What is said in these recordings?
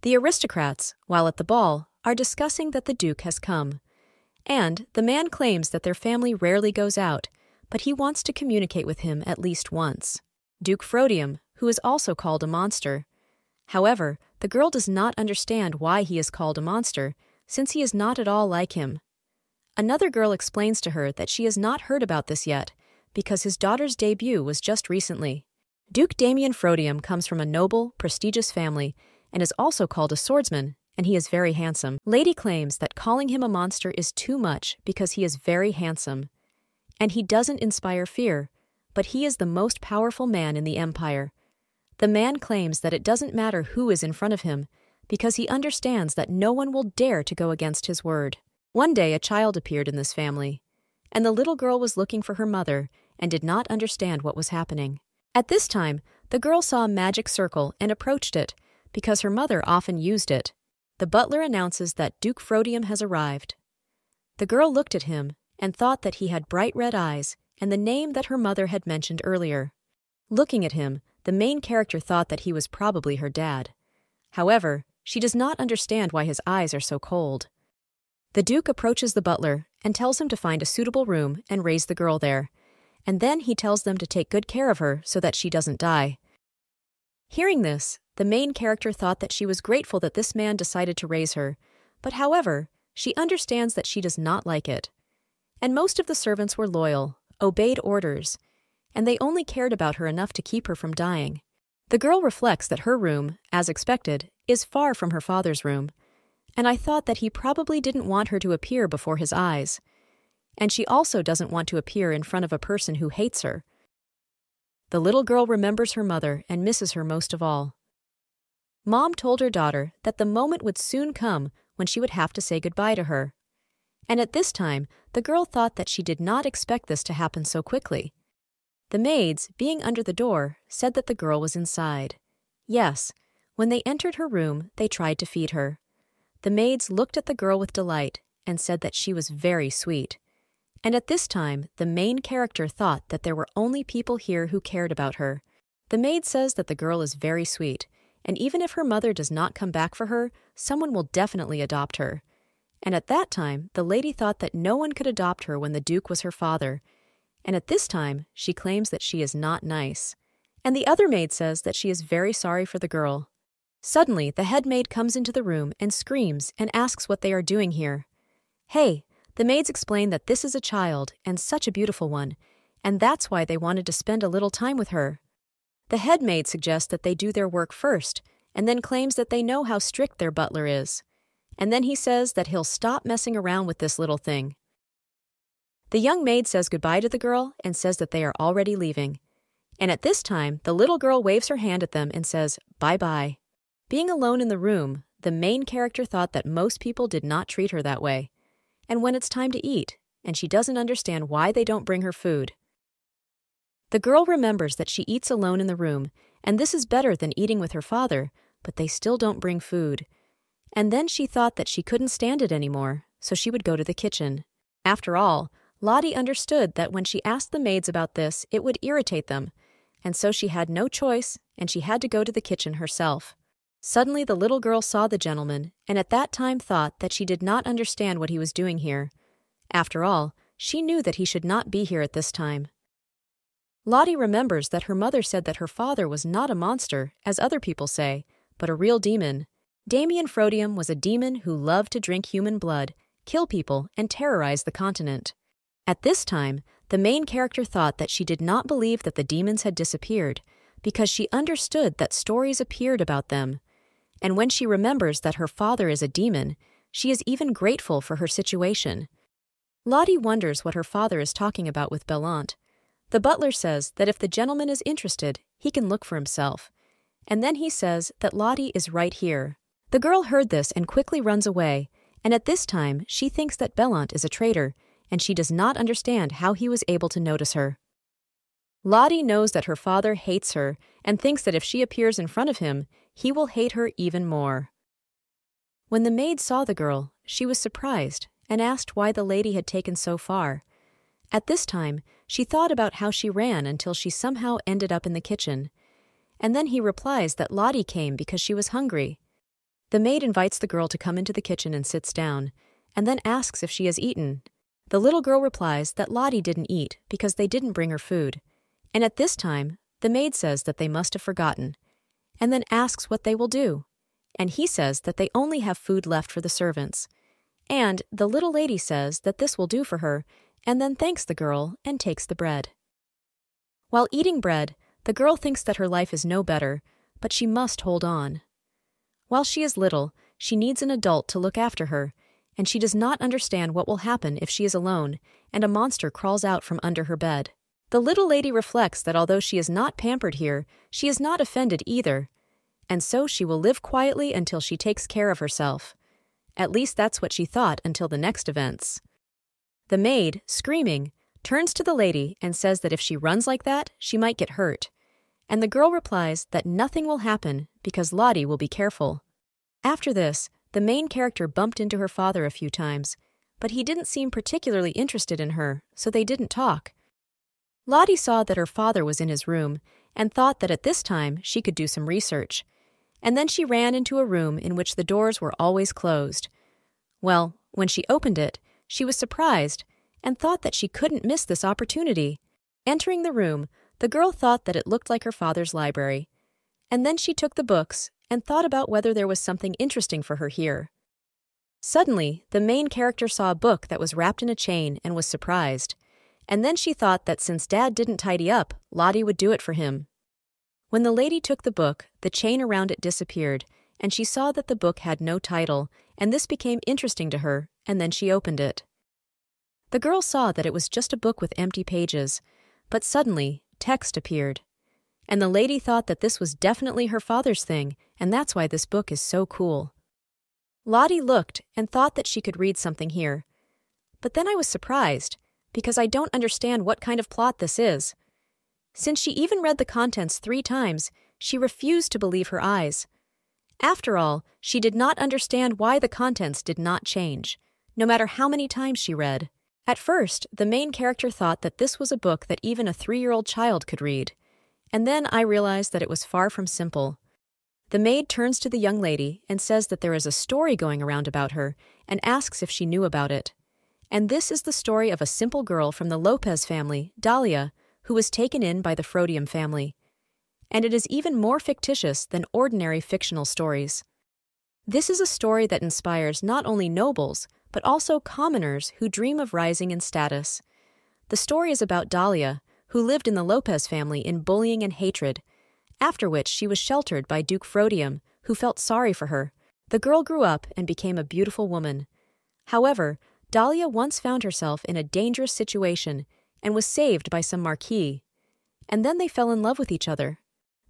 The aristocrats, while at the ball, are discussing that the Duke has come. And the man claims that their family rarely goes out, but he wants to communicate with him at least once. Duke Frodium, who is also called a monster. However, the girl does not understand why he is called a monster, since he is not at all like him. Another girl explains to her that she has not heard about this yet, because his daughter's debut was just recently. Duke Damien Frodium comes from a noble, prestigious family, and is also called a swordsman, and he is very handsome. Lady claims that calling him a monster is too much because he is very handsome. And he doesn't inspire fear, but he is the most powerful man in the empire. The man claims that it doesn't matter who is in front of him, because he understands that no one will dare to go against his word. One day a child appeared in this family, and the little girl was looking for her mother and did not understand what was happening. At this time, the girl saw a magic circle and approached it, because her mother often used it. The butler announces that Duke Frodium has arrived. The girl looked at him and thought that he had bright red eyes and the name that her mother had mentioned earlier. Looking at him, the main character thought that he was probably her dad. However, she does not understand why his eyes are so cold. The Duke approaches the butler and tells him to find a suitable room and raise the girl there, and then he tells them to take good care of her so that she doesn't die. Hearing this, the main character thought that she was grateful that this man decided to raise her, but however, she understands that she does not like it. And most of the servants were loyal, obeyed orders, and they only cared about her enough to keep her from dying. The girl reflects that her room, as expected, is far from her father's room, and I thought that he probably didn't want her to appear before his eyes. And she also doesn't want to appear in front of a person who hates her. The little girl remembers her mother and misses her most of all. Mom told her daughter that the moment would soon come when she would have to say goodbye to her. And at this time, the girl thought that she did not expect this to happen so quickly. The maids, being under the door, said that the girl was inside. Yes, when they entered her room, they tried to feed her. The maids looked at the girl with delight and said that she was very sweet. And at this time, the main character thought that there were only people here who cared about her. The maid says that the girl is very sweet, and even if her mother does not come back for her, someone will definitely adopt her. And at that time, the lady thought that no one could adopt her when the Duke was her father. And at this time, she claims that she is not nice. And the other maid says that she is very sorry for the girl. Suddenly, the head maid comes into the room and screams and asks what they are doing here. Hey, the maids explain that this is a child, and such a beautiful one, and that's why they wanted to spend a little time with her. The head maid suggests that they do their work first, and then claims that they know how strict their butler is. And then he says that he'll stop messing around with this little thing. The young maid says goodbye to the girl and says that they are already leaving. And at this time, the little girl waves her hand at them and says, bye-bye. Being alone in the room, the main character thought that most people did not treat her that way. And when it's time to eat, and she doesn't understand why they don't bring her food. The girl remembers that she eats alone in the room, and this is better than eating with her father, but they still don't bring food. And then she thought that she couldn't stand it anymore, so she would go to the kitchen. After all, Lottie understood that when she asked the maids about this, it would irritate them, and so she had no choice, and she had to go to the kitchen herself. Suddenly the little girl saw the gentleman, and at that time thought that she did not understand what he was doing here. After all, she knew that he should not be here at this time. Lottie remembers that her mother said that her father was not a monster, as other people say, but a real demon. Damien Frodium was a demon who loved to drink human blood, kill people, and terrorize the continent. At this time, the main character thought that she did not believe that the demons had disappeared, because she understood that stories appeared about them. And when she remembers that her father is a demon, she is even grateful for her situation. Lottie wonders what her father is talking about with Bellant. The butler says that if the gentleman is interested, he can look for himself. And then he says that Lottie is right here. The girl heard this and quickly runs away, and at this time she thinks that Bellant is a traitor, and she does not understand how he was able to notice her. Lottie knows that her father hates her and thinks that if she appears in front of him, he will hate her even more. When the maid saw the girl, she was surprised and asked why the lady had taken so far. At this time, she thought about how she ran until she somehow ended up in the kitchen. And then he replies that Lottie came because she was hungry. The maid invites the girl to come into the kitchen and sits down, and then asks if she has eaten. The little girl replies that Lottie didn't eat because they didn't bring her food, and at this time, the maid says that they must have forgotten, and then asks what they will do, and he says that they only have food left for the servants, and the little lady says that this will do for her, and then thanks the girl and takes the bread. While eating bread, the girl thinks that her life is no better, but she must hold on. While she is little, she needs an adult to look after her, and she does not understand what will happen if she is alone and a monster crawls out from under her bed. The little lady reflects that although she is not pampered here, she is not offended either, and so she will live quietly until she takes care of herself. At least that's what she thought until the next events. The maid, screaming, turns to the lady and says that if she runs like that, she might get hurt, and the girl replies that nothing will happen because Lottie will be careful. After this, the main character bumped into her father a few times, but he didn't seem particularly interested in her, so they didn't talk. Lottie saw that her father was in his room and thought that at this time she could do some research, and then she ran into a room in which the doors were always closed. Well, when she opened it, she was surprised and thought that she couldn't miss this opportunity. Entering the room, the girl thought that it looked like her father's library, and then she took the books and thought about whether there was something interesting for her here. Suddenly, the main character saw a book that was wrapped in a chain and was surprised, and then she thought that since Dad didn't tidy up, Lottie would do it for him. When the lady took the book, the chain around it disappeared, and she saw that the book had no title, and this became interesting to her, and then she opened it. The girl saw that it was just a book with empty pages, but suddenly, text appeared. And the lady thought that this was definitely her father's thing, and that's why this book is so cool. Lottie looked and thought that she could read something here. But then I was surprised, because I don't understand what kind of plot this is. Since she even read the contents 3 times, she refused to believe her eyes. After all, she did not understand why the contents did not change, no matter how many times she read. At first, the main character thought that this was a book that even a 3-year-old child could read. And then I realized that it was far from simple. The maid turns to the young lady and says that there is a story going around about her and asks if she knew about it. And this is the story of a simple girl from the Lopez family, Dahlia, who was taken in by the Frodium family. And it is even more fictitious than ordinary fictional stories. This is a story that inspires not only nobles, but also commoners who dream of rising in status. The story is about Dahlia, who lived in the Lopez family in bullying and hatred, after which she was sheltered by Duke Frodium, who felt sorry for her. The girl grew up and became a beautiful woman. However, Dahlia once found herself in a dangerous situation and was saved by some marquis, and then they fell in love with each other.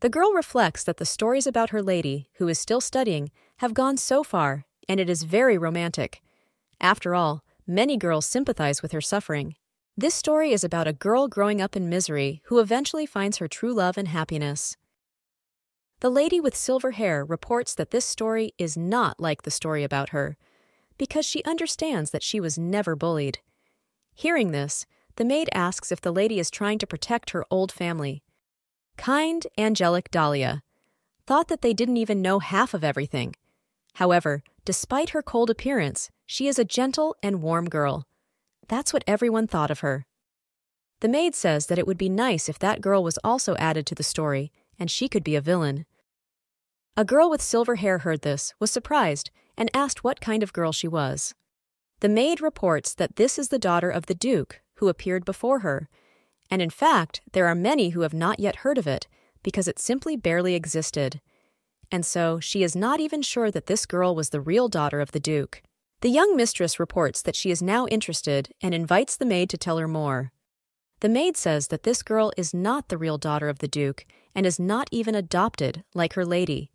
The girl reflects that the stories about her lady, who is still studying, have gone so far, and it is very romantic. After all, many girls sympathize with her suffering. This story is about a girl growing up in misery who eventually finds her true love and happiness. The lady with silver hair reports that this story is not like the story about her, because she understands that she was never bullied. Hearing this, the maid asks if the lady is trying to protect her old family. Kind, angelic Dahlia thought that they didn't even know half of everything. However, despite her cold appearance, she is a gentle and warm girl. That's what everyone thought of her. The maid says that it would be nice if that girl was also added to the story, and she could be a villain. A girl with silver hair heard this, was surprised, and asked what kind of girl she was. The maid reports that this is the daughter of the Duke, who appeared before her, and in fact, there are many who have not yet heard of it, because it simply barely existed. And so, she is not even sure that this girl was the real daughter of the Duke. The young mistress reports that she is now interested and invites the maid to tell her more. The maid says that this girl is not the real daughter of the Duke and is not even adopted like her lady.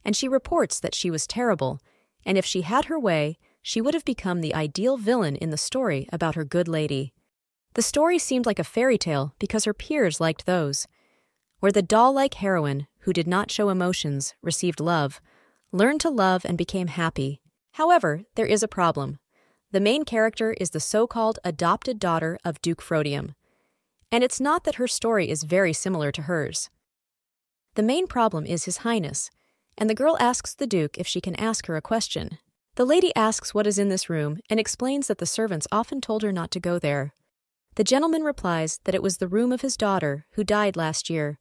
And she reports that she was terrible, and if she had her way, she would have become the ideal villain in the story about her good lady. The story seemed like a fairy tale because her peers liked those, where the doll-like heroine, who did not show emotions, received love, learned to love and became happy. However, there is a problem. The main character is the so-called adopted daughter of Duke Frodium, and it's not that her story is very similar to hers. The main problem is His Highness, and the girl asks the Duke if she can ask her a question. The lady asks what is in this room and explains that the servants often told her not to go there. The gentleman replies that it was the room of his daughter, who died last year.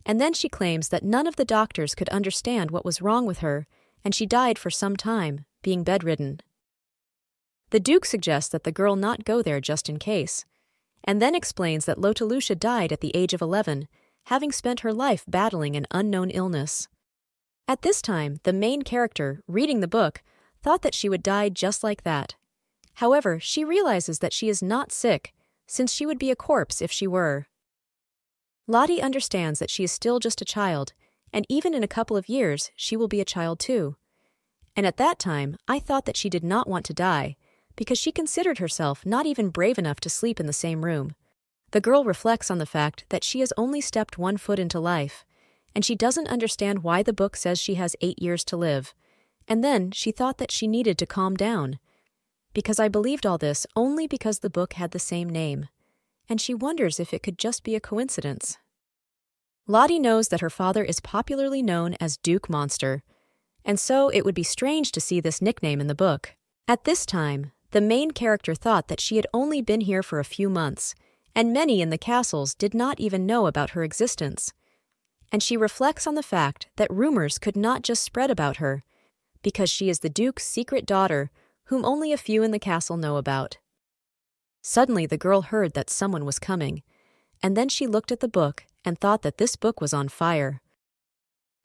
And then she claims that none of the doctors could understand what was wrong with her, and she died for some time, being bedridden. The Duke suggests that the girl not go there just in case, and then explains that Lotalusha died at the age of 11, having spent her life battling an unknown illness. At this time, the main character, reading the book, thought that she would die just like that. However, she realizes that she is not sick, since she would be a corpse if she were. Lottie understands that she is still just a child, and even in a couple of years, she will be a child too. And at that time, I thought that she did not want to die, because she considered herself not even brave enough to sleep in the same room. The girl reflects on the fact that she has only stepped 1 foot into life, and she doesn't understand why the book says she has 8 years to live. And then she thought that she needed to calm down, because I believed all this only because the book had the same name, and she wonders if it could just be a coincidence. Lottie knows that her father is popularly known as Duke Monster, and so it would be strange to see this nickname in the book. At this time, the main character thought that she had only been here for a few months, and many in the castles did not even know about her existence. And she reflects on the fact that rumors could not just spread about her, because she is the Duke's secret daughter, whom only a few in the castle know about. Suddenly the girl heard that someone was coming, and then she looked at the book and thought that this book was on fire.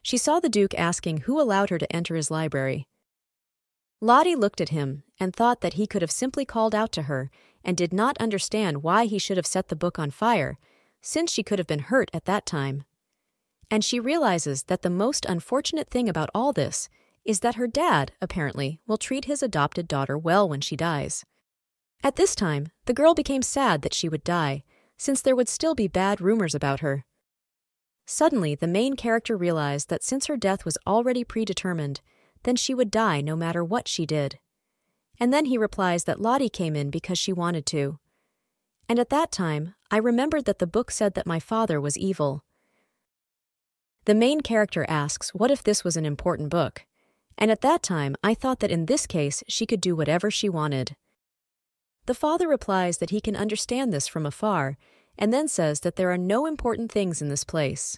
She saw the Duke asking who allowed her to enter his library. Lottie looked at him and thought that he could have simply called out to her and did not understand why he should have set the book on fire, since she could have been hurt at that time. And she realizes that the most unfortunate thing about all this is that her dad, apparently, will treat his adopted daughter well when she dies. At this time, the girl became sad that she would die, since there would still be bad rumors about her. Suddenly, the main character realized that since her death was already predetermined, then she would die no matter what she did. And then he replies that Lottie came in because she wanted to. And at that time, I remembered that the book said that my father was evil. The main character asks what if this was an important book, and at that time I thought that in this case she could do whatever she wanted. The father replies that he can understand this from afar, and then says that there are no important things in this place.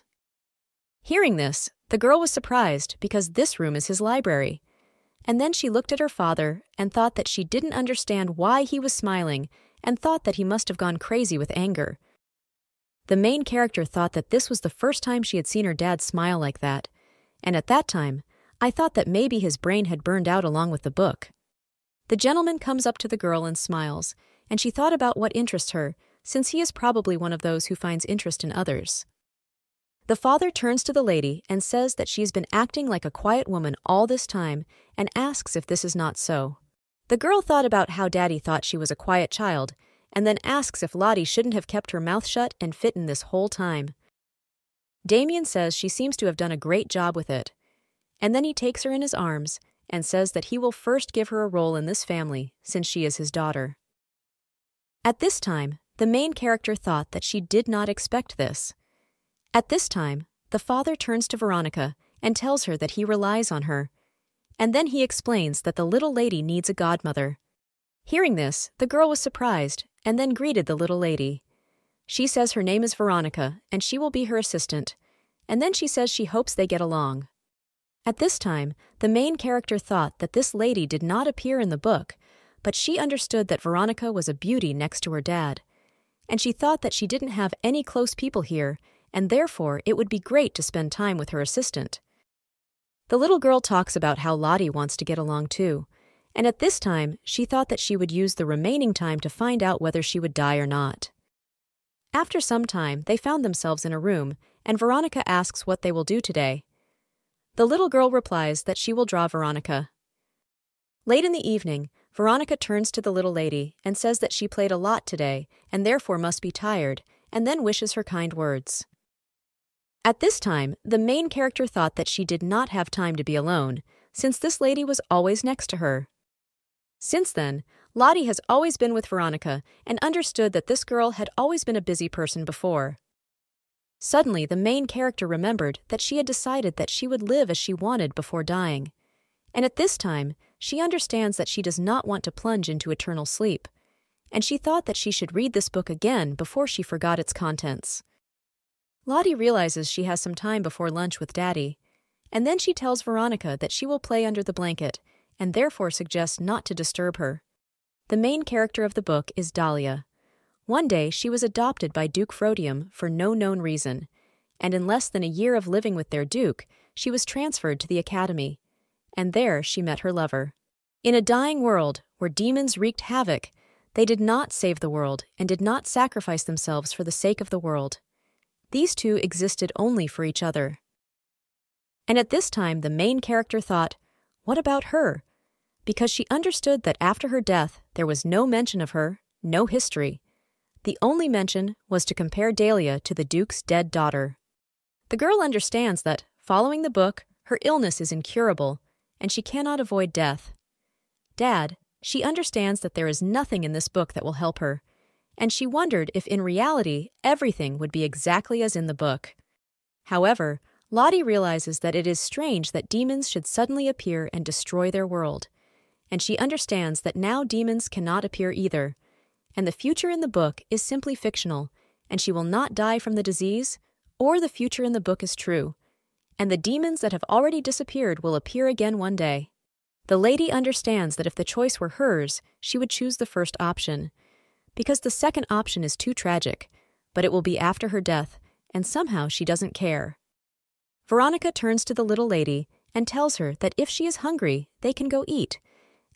Hearing this, the girl was surprised because this room is his library, and then she looked at her father and thought that she didn't understand why he was smiling and thought that he must have gone crazy with anger. The main character thought that this was the first time she had seen her dad smile like that, and at that time, I thought that maybe his brain had burned out along with the book. The gentleman comes up to the girl and smiles, and she thought about what interests her, since he is probably one of those who finds interest in others. The father turns to the lady and says that she's been acting like a quiet woman all this time and asks if this is not so. The girl thought about how Daddy thought she was a quiet child, and then asks if Lottie shouldn't have kept her mouth shut and fit in this whole time. Damien says she seems to have done a great job with it, and then he takes her in his arms and says that he will first give her a role in this family since she is his daughter. At this time, the main character thought that she did not expect this. At this time, the father turns to Veronica and tells her that he relies on her, and then he explains that the little lady needs a godmother. Hearing this, the girl was surprised and then greeted the little lady. She says her name is Veronica and she will be her assistant, and then she says she hopes they get along. At this time, the main character thought that this lady did not appear in the book, but she understood that Veronica was a beauty next to her dad, and she thought that she didn't have any close people here, and therefore it would be great to spend time with her assistant. The little girl talks about how Lottie wants to get along too, and at this time she thought that she would use the remaining time to find out whether she would die or not. After some time, they found themselves in a room, and Veronica asks what they will do today. The little girl replies that she will draw Veronica. Late in the evening, Veronica turns to the little lady and says that she played a lot today and therefore must be tired, and then wishes her kind words. At this time, the main character thought that she did not have time to be alone, since this lady was always next to her. Since then, Lottie has always been with Veronica and understood that this girl had always been a busy person before. Suddenly, the main character remembered that she had decided that she would live as she wanted before dying. And at this time, she understands that she does not want to plunge into eternal sleep. And she thought that she should read this book again before she forgot its contents. Lottie realizes she has some time before lunch with Daddy. And then she tells Veronica that she will play under the blanket, and therefore suggests not to disturb her. The main character of the book is Dahlia. One day, she was adopted by Duke Frodium for no known reason, and in less than a year of living with their Duke, she was transferred to the academy, and there she met her lover. In a dying world where demons wreaked havoc, they did not save the world and did not sacrifice themselves for the sake of the world. These two existed only for each other. And at this time, the main character thought, what about her? Because she understood that after her death, there was no mention of her, no history. The only mention was to compare Dahlia to the Duke's dead daughter. The girl understands that, following the book, her illness is incurable, and she cannot avoid death. Dad, she understands that there is nothing in this book that will help her, and she wondered if in reality everything would be exactly as in the book. However, Lottie realizes that it is strange that demons should suddenly appear and destroy their world, and she understands that now demons cannot appear either, and the future in the book is simply fictional, and she will not die from the disease, or the future in the book is true, and the demons that have already disappeared will appear again one day. The lady understands that if the choice were hers, she would choose the first option, because the second option is too tragic, but it will be after her death, and somehow she doesn't care. Veronica turns to the little lady and tells her that if she is hungry, they can go eat,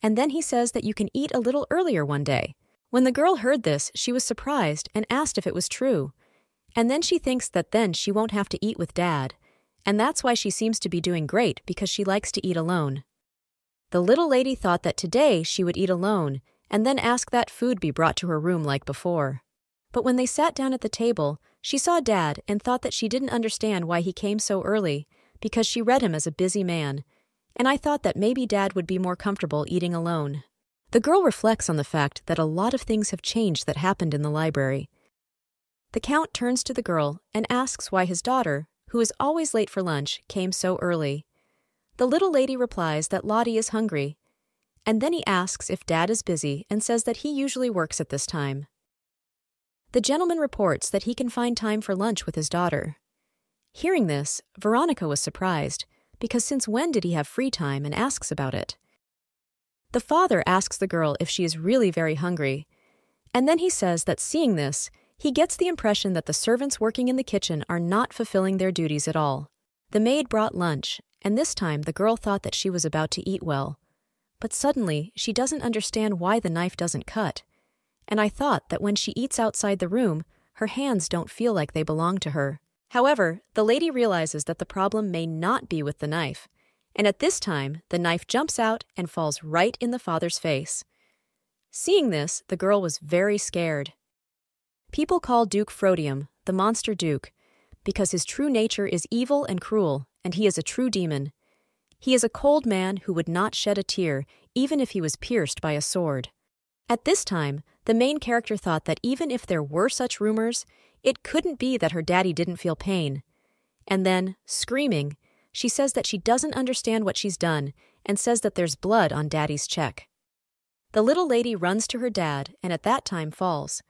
and then he says that you can eat a little earlier one day. When the girl heard this, she was surprised and asked if it was true. And then she thinks that then she won't have to eat with Dad, and that's why she seems to be doing great because she likes to eat alone. The little lady thought that today she would eat alone and then ask that food be brought to her room like before. But when they sat down at the table, she saw Dad and thought that she didn't understand why he came so early because she read him as a busy man, and I thought that maybe Dad would be more comfortable eating alone. The girl reflects on the fact that a lot of things have changed that happened in the library. The Count turns to the girl and asks why his daughter, who is always late for lunch, came so early. The little lady replies that Lottie is hungry, and then he asks if Dad is busy and says that he usually works at this time. The gentleman reports that he can find time for lunch with his daughter. Hearing this, Veronica was surprised, because since when did he have free time, and asks about it. The father asks the girl if she is really very hungry, and then he says that seeing this, he gets the impression that the servants working in the kitchen are not fulfilling their duties at all. The maid brought lunch, and this time the girl thought that she was about to eat well. But suddenly, she doesn't understand why the knife doesn't cut, and I thought that when she eats outside the room, her hands don't feel like they belong to her. However, the lady realizes that the problem may not be with the knife, and at this time, the knife jumps out and falls right in the father's face. Seeing this, the girl was very scared. People call Duke Frodium the Monster Duke because his true nature is evil and cruel, and he is a true demon. He is a cold man who would not shed a tear even if he was pierced by a sword. At this time, the main character thought that even if there were such rumors, it couldn't be that her daddy didn't feel pain. And then, screaming, she says that she doesn't understand what she's done and says that there's blood on Daddy's check. The little lady runs to her dad and at that time falls.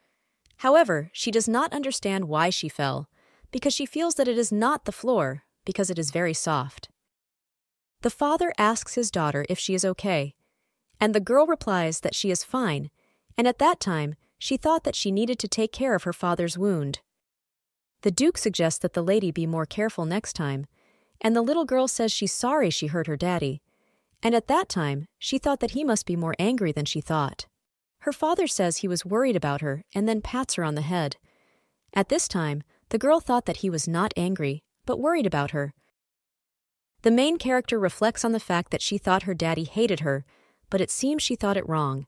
However, she does not understand why she fell, because she feels that it is not the floor, because it is very soft. The father asks his daughter if she is okay, and the girl replies that she is fine, and at that time, she thought that she needed to take care of her father's wound. The Duke suggests that the lady be more careful next time, and the little girl says she's sorry she hurt her daddy, and at that time, she thought that he must be more angry than she thought. Her father says he was worried about her and then pats her on the head. At this time, the girl thought that he was not angry, but worried about her. The main character reflects on the fact that she thought her daddy hated her, but it seems she thought it wrong.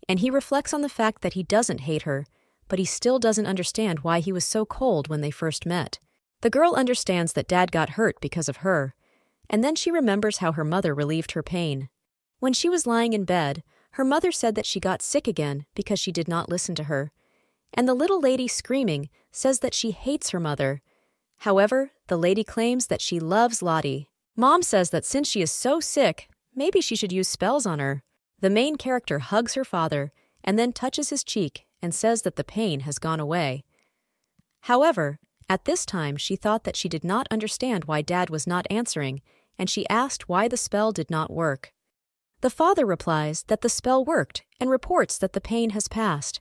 And he reflects on the fact that he doesn't hate her, but he still doesn't understand why he was so cold when they first met. The girl understands that Dad got hurt because of her, and then she remembers how her mother relieved her pain. When she was lying in bed, her mother said that she got sick again because she did not listen to her, and the little lady screaming says that she hates her mother. However, the lady claims that she loves Lottie. Mom says that since she is so sick, maybe she should use spells on her. The main character hugs her father and then touches his cheek and says that the pain has gone away. However, at this time she thought that she did not understand why Dad was not answering, and she asked why the spell did not work. The father replies that the spell worked and reports that the pain has passed.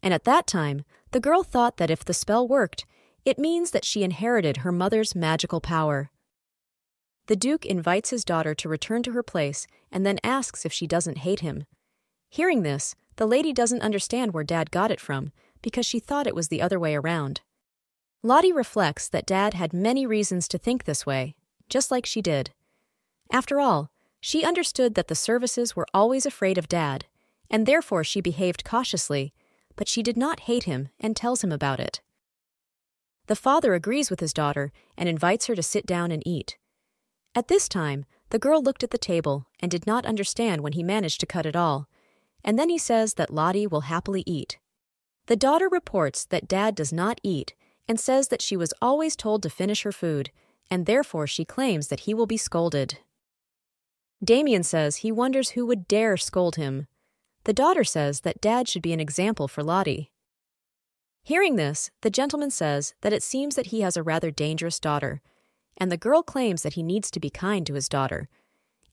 And at that time, the girl thought that if the spell worked, it means that she inherited her mother's magical power. The Duke invites his daughter to return to her place and then asks if she doesn't hate him. Hearing this, the lady doesn't understand where Dad got it from because she thought it was the other way around. Lottie reflects that Dad had many reasons to think this way, just like she did. After all, she understood that the services were always afraid of Dad, and therefore she behaved cautiously, but she did not hate him and tells him about it. The father agrees with his daughter and invites her to sit down and eat. At this time, the girl looked at the table and did not understand when he managed to cut it all, and then he says that Lottie will happily eat. The daughter reports that Dad does not eat and says that she was always told to finish her food, and therefore she claims that he will be scolded. Damien says he wonders who would dare scold him. The daughter says that Dad should be an example for Lottie. Hearing this, the gentleman says that it seems that he has a rather dangerous daughter, and the girl claims that he needs to be kind to his daughter.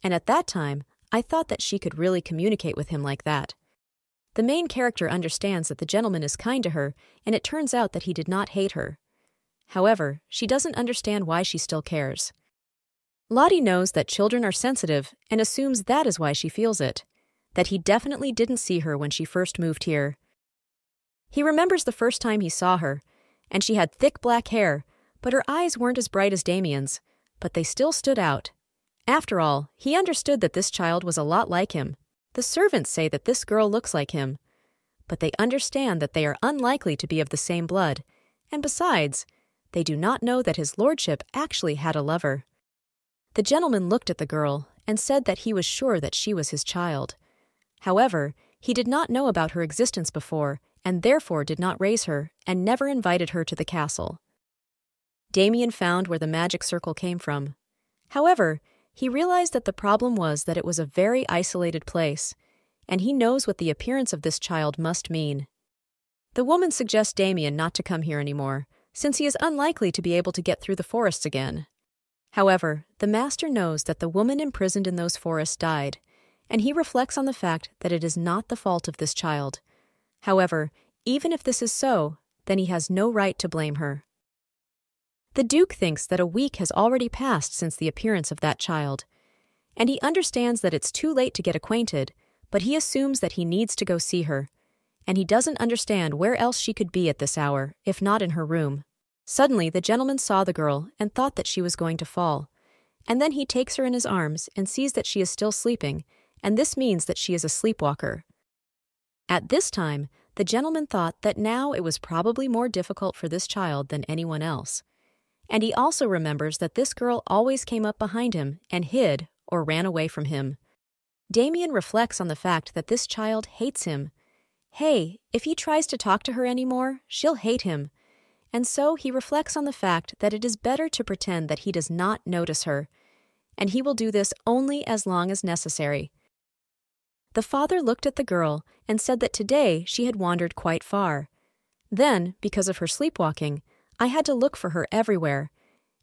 And at that time, I thought that she could really communicate with him like that. The main character understands that the gentleman is kind to her, and it turns out that he did not hate her. However, she doesn't understand why she still cares. Lottie knows that children are sensitive and assumes that is why she feels it, that he definitely didn't see her when she first moved here. He remembers the first time he saw her, and she had thick black hair, but her eyes weren't as bright as Damien's, but they still stood out. After all, he understood that this child was a lot like him. The servants say that this girl looks like him, but they understand that they are unlikely to be of the same blood, and besides, they do not know that his lordship actually had a lover. The gentleman looked at the girl and said that he was sure that she was his child. However, he did not know about her existence before, and therefore did not raise her and never invited her to the castle. Damien found where the magic circle came from. However, he realized that the problem was that it was a very isolated place, and he knows what the appearance of this child must mean. The woman suggests Damien not to come here anymore, since he is unlikely to be able to get through the forests again. However, the master knows that the woman imprisoned in those forests died, and he reflects on the fact that it is not the fault of this child. However, even if this is so, then he has no right to blame her. The Duke thinks that a week has already passed since the appearance of that child, and he understands that it's too late to get acquainted, but he assumes that he needs to go see her, and he doesn't understand where else she could be at this hour, if not in her room. Suddenly, the gentleman saw the girl and thought that she was going to fall, and then he takes her in his arms and sees that she is still sleeping, and this means that she is a sleepwalker. At this time, the gentleman thought that now it was probably more difficult for this child than anyone else. And he also remembers that this girl always came up behind him and hid or ran away from him. Damien reflects on the fact that this child hates him. Hey, if he tries to talk to her anymore, she'll hate him. And so he reflects on the fact that it is better to pretend that he does not notice her, and he will do this only as long as necessary. The father looked at the girl and said that today she had wandered quite far. Then, because of her sleepwalking, I had to look for her everywhere,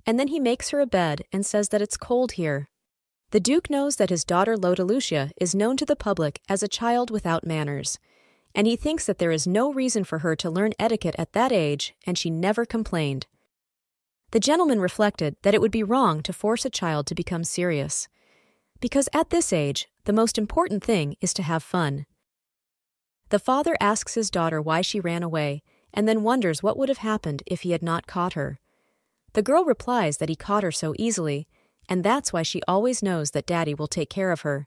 and then he makes her a bed and says that it's cold here. The Duke knows that his daughter Lucia is known to the public as a child without manners, and he thinks that there is no reason for her to learn etiquette at that age, and she never complained. The gentleman reflected that it would be wrong to force a child to become serious, because at this age, the most important thing is to have fun. The father asks his daughter why she ran away, and then wonders what would have happened if he had not caught her. The girl replies that he caught her so easily, and that's why she always knows that Daddy will take care of her.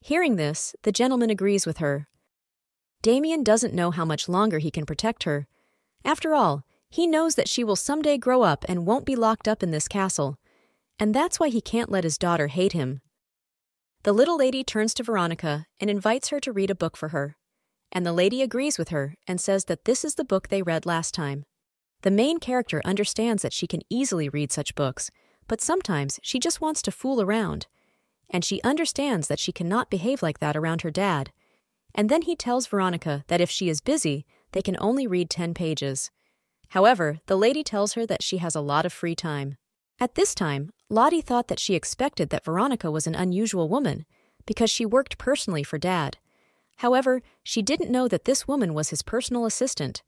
Hearing this, the gentleman agrees with her. Damien doesn't know how much longer he can protect her. After all, he knows that she will someday grow up and won't be locked up in this castle, and that's why he can't let his daughter hate him. The little lady turns to Veronica and invites her to read a book for her, and the lady agrees with her and says that this is the book they read last time. The main character understands that she can easily read such books, but sometimes she just wants to fool around. And she understands that she cannot behave like that around her dad. And then he tells Veronica that if she is busy, they can only read 10 pages. However, the lady tells her that she has a lot of free time. At this time, Lottie thought that she expected that Veronica was an unusual woman, because she worked personally for Dad. However, she didn't know that this woman was his personal assistant,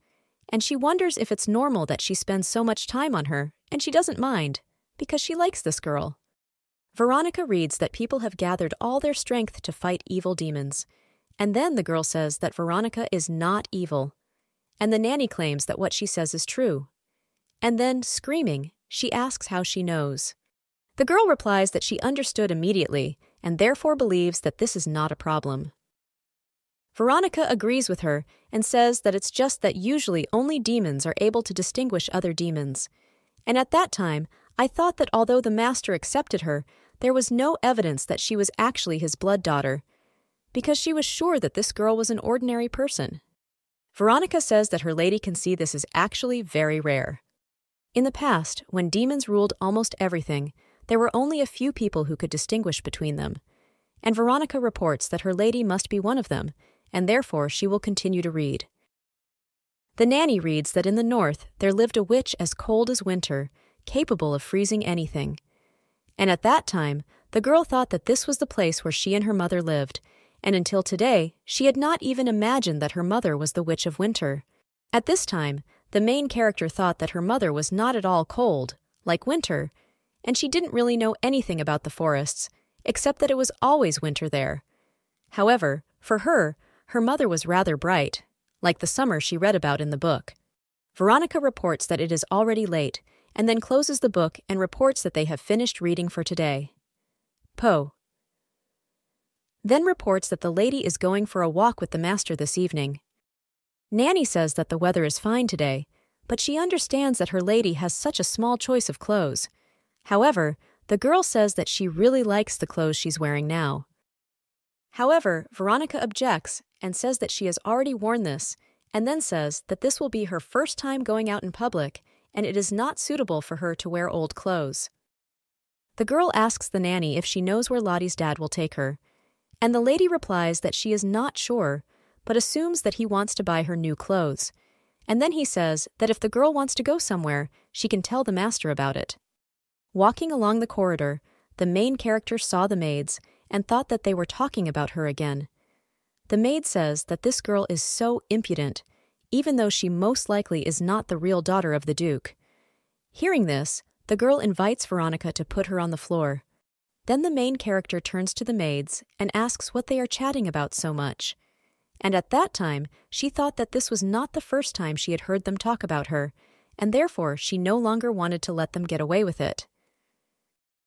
and she wonders if it's normal that she spends so much time on her, and she doesn't mind, because she likes this girl. Veronica reads that people have gathered all their strength to fight evil demons, and then the girl says that Veronica is not evil, and the nanny claims that what she says is true. And then, screaming, she asks how she knows. The girl replies that she understood immediately, and therefore believes that this is not a problem. Veronica agrees with her and says that it's just that usually only demons are able to distinguish other demons. And at that time, I thought that although the master accepted her, there was no evidence that she was actually his blood daughter, because she was sure that this girl was an ordinary person. Veronica says that her lady can see this is actually very rare. In the past, when demons ruled almost everything, there were only a few people who could distinguish between them. And Veronica reports that her lady must be one of them, and therefore she will continue to read. The nanny reads that in the north there lived a witch as cold as winter, capable of freezing anything. And at that time, the girl thought that this was the place where she and her mother lived, and until today, she had not even imagined that her mother was the witch of winter. At this time, the main character thought that her mother was not at all cold, like winter, and she didn't really know anything about the forests, except that it was always winter there. However, for her mother was rather bright, like the summer she read about in the book. Veronica reports that it is already late, and then closes the book and reports that they have finished reading for today. Poe then reports that the lady is going for a walk with the master this evening. Nanny says that the weather is fine today, but she understands that her lady has such a small choice of clothes. However, the girl says that she really likes the clothes she's wearing now. However, Veronica objects and says that she has already worn this, and then says that this will be her first time going out in public, and it is not suitable for her to wear old clothes. The girl asks the nanny if she knows where Lottie's dad will take her, and the lady replies that she is not sure, but assumes that he wants to buy her new clothes. And then he says that if the girl wants to go somewhere, she can tell the master about it. Walking along the corridor, the main character saw the maids and thought that they were talking about her again. The maid says that this girl is so impudent, even though she most likely is not the real daughter of the Duke. Hearing this, the girl invites Veronica to put her on the floor. Then the main character turns to the maids and asks what they are chatting about so much. And at that time, she thought that this was not the first time she had heard them talk about her, and therefore she no longer wanted to let them get away with it.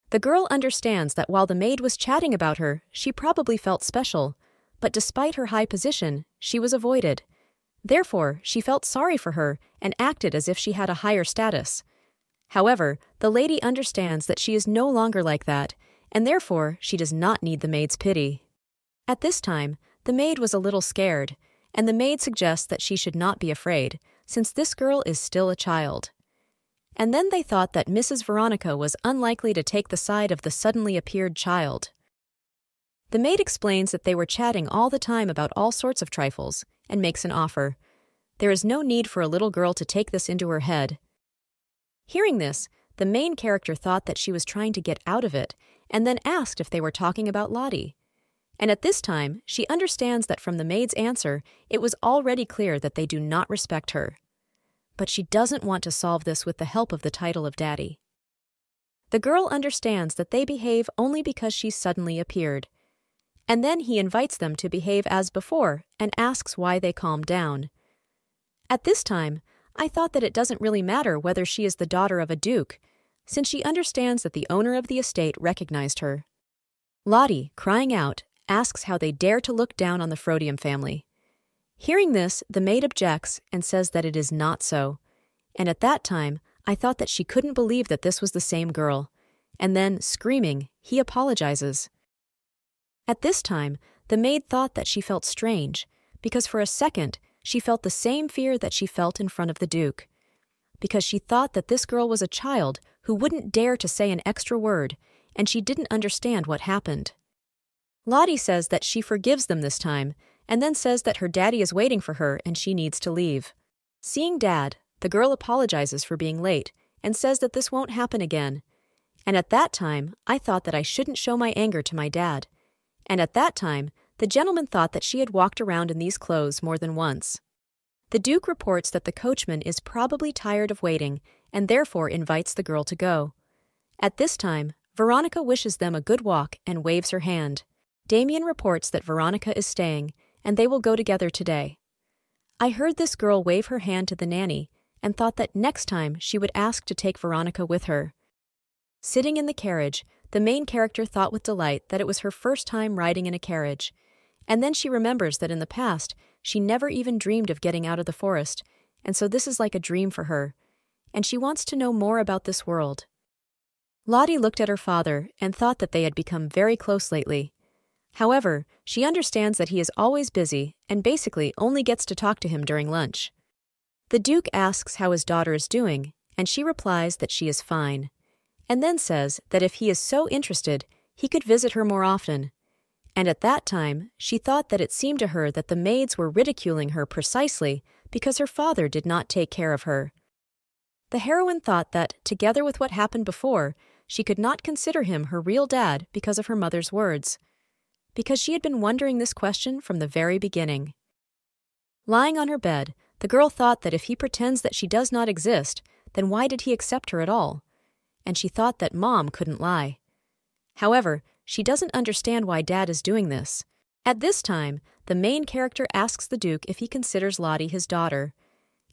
The girl understands that while the maid was chatting about her, she probably felt special, but despite her high position, she was avoided. Therefore, she felt sorry for her and acted as if she had a higher status. However, the lady understands that she is no longer like that, and therefore she does not need the maid's pity. At this time, the maid was a little scared, and the maid suggests that she should not be afraid, since this girl is still a child. And then they thought that Mrs. Veronica was unlikely to take the side of the suddenly appeared child. The maid explains that they were chatting all the time about all sorts of trifles, and makes an offer. There is no need for a little girl to take this into her head. Hearing this, the main character thought that she was trying to get out of it, and then asked if they were talking about Lottie. And at this time, she understands that from the maid's answer, it was already clear that they do not respect her. But she doesn't want to solve this with the help of the title of Daddy. The girl understands that they behave only because she suddenly appeared. And then he invites them to behave as before and asks why they calmed down. At this time, I thought that it doesn't really matter whether she is the daughter of a duke, since she understands that the owner of the estate recognized her. Lottie, crying out, asks how they dare to look down on the Frodium family. Hearing this, the maid objects and says that it is not so. And at that time, I thought that she couldn't believe that this was the same girl. And then, screaming, he apologizes. At this time, the maid thought that she felt strange, because for a second, she felt the same fear that she felt in front of the Duke. because she thought that this girl was a child who wouldn't dare to say an extra word, and she didn't understand what happened. Lottie says that she forgives them this time, and then says that her daddy is waiting for her and she needs to leave. Seeing Dad, the girl apologizes for being late and says that this won't happen again. And at that time, I thought that I shouldn't show my anger to my dad. And at that time, the gentleman thought that she had walked around in these clothes more than once. The Duke reports that the coachman is probably tired of waiting and therefore invites the girl to go. At this time, Veronica wishes them a good walk and waves her hand. Damien reports that Veronica is staying, and they will go together today. I heard this girl wave her hand to the nanny and thought that next time she would ask to take Veronica with her. Sitting in the carriage, the main character thought with delight that it was her first time riding in a carriage, and then she remembers that in the past she never even dreamed of getting out of the forest, and so this is like a dream for her, and she wants to know more about this world. Lottie looked at her father and thought that they had become very close lately. However, she understands that he is always busy and basically only gets to talk to him during lunch. The Duke asks how his daughter is doing, and she replies that she is fine, and then says that if he is so interested, he could visit her more often. And at that time, she thought that it seemed to her that the maids were ridiculing her precisely because her father did not take care of her. The heroine thought that, together with what happened before, she could not consider him her real dad because of her mother's words, because she had been wondering this question from the very beginning. Lying on her bed, the girl thought that if he pretends that she does not exist, then why did he accept her at all? And she thought that Mom couldn't lie. However, she doesn't understand why Dad is doing this. At this time, the main character asks the Duke if he considers Lottie his daughter.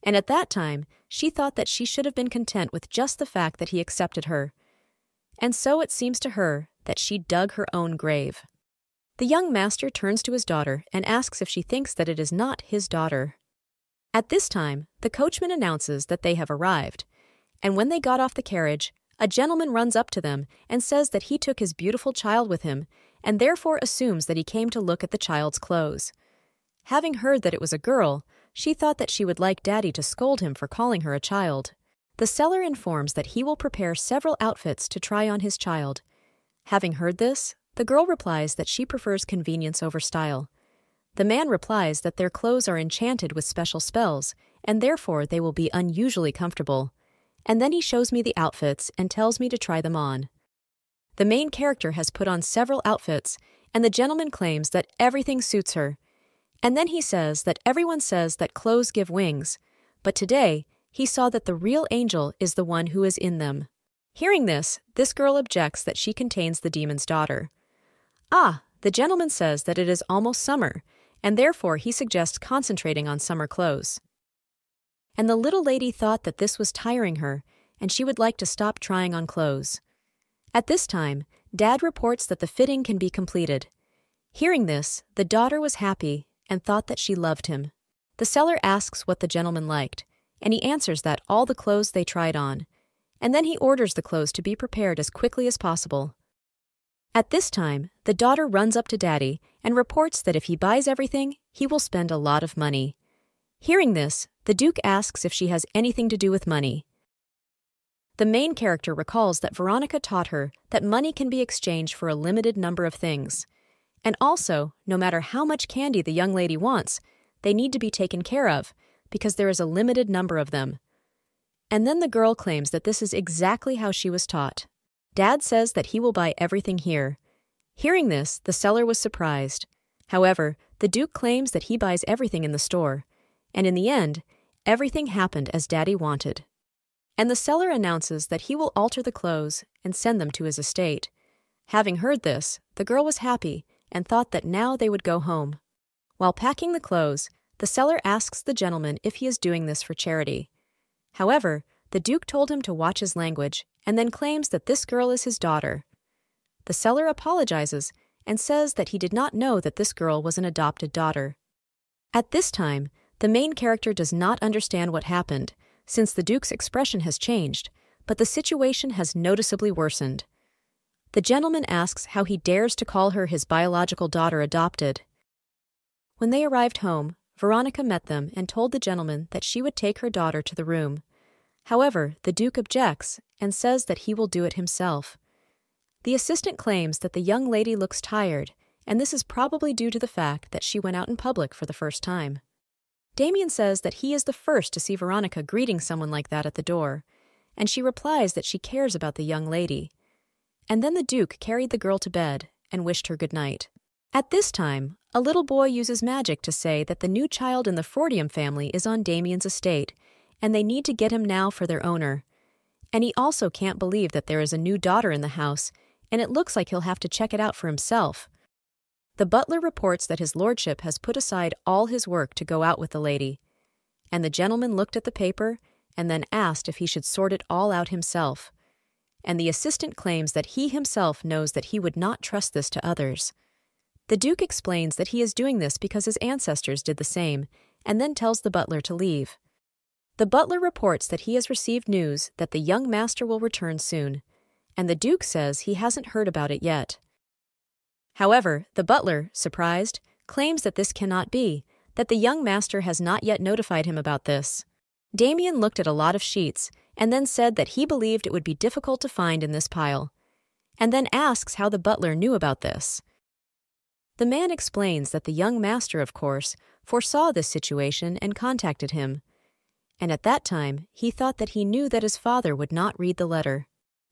And at that time, she thought that she should have been content with just the fact that he accepted her. And so it seems to her that she dug her own grave. The young master turns to his daughter and asks if she thinks that it is not his daughter. At this time, the coachman announces that they have arrived, and when they got off the carriage, a gentleman runs up to them and says that he took his beautiful child with him and therefore assumes that he came to look at the child's clothes. Having heard that it was a girl, she thought that she would like Daddy to scold him for calling her a child. The seller informs that he will prepare several outfits to try on his child. Having heard this, the girl replies that she prefers convenience over style. The man replies that their clothes are enchanted with special spells, and therefore they will be unusually comfortable. And then he shows me the outfits and tells me to try them on. The main character has put on several outfits, and the gentleman claims that everything suits her. And then he says that everyone says that clothes give wings, but today he saw that the real angel is the one who is in them. Hearing this girl objects that she contains the demon's daughter. The gentleman says that it is almost summer, and therefore he suggests concentrating on summer clothes. And the little lady thought that this was tiring her, and she would like to stop trying on clothes. At this time, Dad reports that the fitting can be completed. Hearing this, the daughter was happy and thought that she loved him. The seller asks what the gentleman liked, and he answers that all the clothes they tried on, and then he orders the clothes to be prepared as quickly as possible. At this time, the daughter runs up to Daddy and reports that if he buys everything, he will spend a lot of money. Hearing this, the Duke asks if she has anything to do with money. The main character recalls that Veronica taught her that money can be exchanged for a limited number of things. And also, no matter how much candy the young lady wants, they need to be taken care of, because there is a limited number of them. And then the girl claims that this is exactly how she was taught. Dad says that he will buy everything here. Hearing this, the seller was surprised. However, the Duke claims that he buys everything in the store, and in the end, everything happened as Daddy wanted. And the seller announces that he will alter the clothes and send them to his estate. Having heard this, the girl was happy and thought that now they would go home. While packing the clothes, the seller asks the gentleman if he is doing this for charity. However, the Duke told him to watch his language and then claims that this girl is his daughter. The seller apologizes and says that he did not know that this girl was an adopted daughter. At this time, the main character does not understand what happened, since the Duke's expression has changed, but the situation has noticeably worsened. The gentleman asks how he dares to call her his biological daughter adopted. When they arrived home, Veronica met them and told the gentleman that she would take her daughter to the room. However, the Duke objects and says that he will do it himself. The assistant claims that the young lady looks tired, and this is probably due to the fact that she went out in public for the first time. Damien says that he is the first to see Veronica greeting someone like that at the door, and she replies that she cares about the young lady. And then the Duke carried the girl to bed and wished her good night. At this time, a little boy uses magic to say that the new child in the Freudium family is on Damien's estate, and they need to get him now for their owner. And he also can't believe that there is a new daughter in the house, and it looks like he'll have to check it out for himself. The butler reports that his lordship has put aside all his work to go out with the lady, and the gentleman looked at the paper and then asked if he should sort it all out himself. And the assistant claims that he himself knows that he would not trust this to others. The Duke explains that he is doing this because his ancestors did the same, and then tells the butler to leave. The butler reports that he has received news that the young master will return soon, and the Duke says he hasn't heard about it yet. However, the butler, surprised, claims that this cannot be, that the young master has not yet notified him about this. Damien looked at a lot of sheets and then said that he believed it would be difficult to find in this pile, and then asks how the butler knew about this. The man explains that the young master, of course, foresaw this situation and contacted him, and at that time he thought that he knew that his father would not read the letter.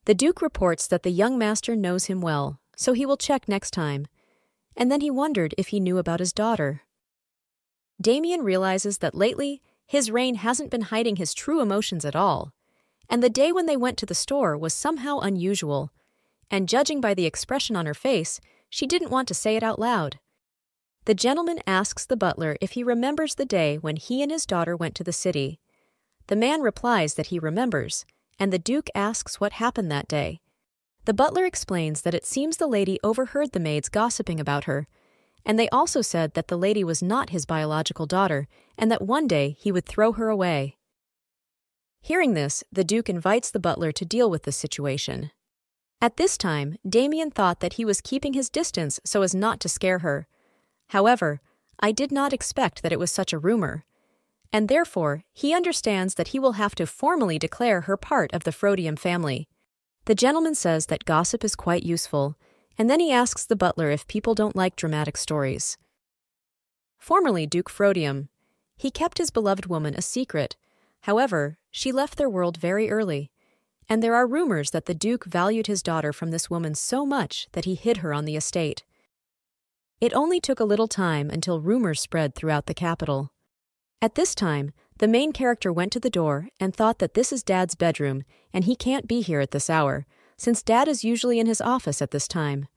The Duke reports that the young master knows him well, so he will check next time, and then he wondered if he knew about his daughter. Damien realizes that lately his reign hasn't been hiding his true emotions at all, and the day when they went to the store was somehow unusual, and judging by the expression on her face, she didn't want to say it out loud. The gentleman asks the butler if he remembers the day when he and his daughter went to the city. The man replies that he remembers, and the Duke asks what happened that day. The butler explains that it seems the lady overheard the maids gossiping about her, and they also said that the lady was not his biological daughter, and that one day he would throw her away. Hearing this, the Duke invites the butler to deal with the situation. At this time, Damien thought that he was keeping his distance so as not to scare her. However, I did not expect that it was such a rumor, and therefore he understands that he will have to formally declare her part of the Freudium family. The gentleman says that gossip is quite useful, and then he asks the butler if people don't like dramatic stories. Formerly Duke Freudium, he kept his beloved woman a secret. However, she left their world very early, and there are rumors that the Duke valued his daughter from this woman so much that he hid her on the estate. It only took a little time until rumors spread throughout the capital. At this time, the main character went to the door and thought that this is Dad's bedroom and he can't be here at this hour, since Dad is usually in his office at this time.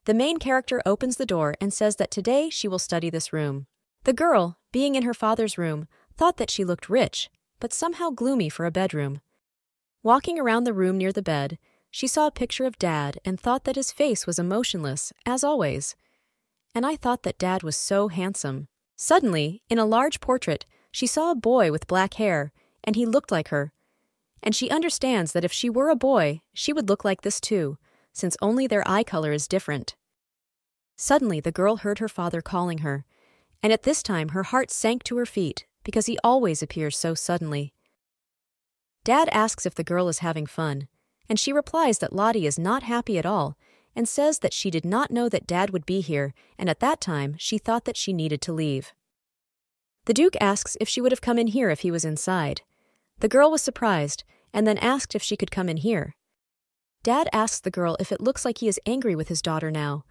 The main character opens the door and says that today she will study this room. The girl, being in her father's room, thought that she looked rich, but somehow gloomy for a bedroom. Walking around the room near the bed, she saw a picture of Dad and thought that his face was emotionless, as always. And I thought that Dad was so handsome. Suddenly, in a large portrait, she saw a boy with black hair, and he looked like her. And she understands that if she were a boy, she would look like this too, since only their eye color is different. Suddenly, the girl heard her father calling her, and at this time her heart sank to her feet because he always appears so suddenly. Dad asks if the girl is having fun, and she replies that Lottie is not happy at all and says that she did not know that Dad would be here, and at that time she thought that she needed to leave. The Duke asks if she would have come in here if he was inside. The girl was surprised and then asked if she could come in here. Dad asks the girl if it looks like he is angry with his daughter now,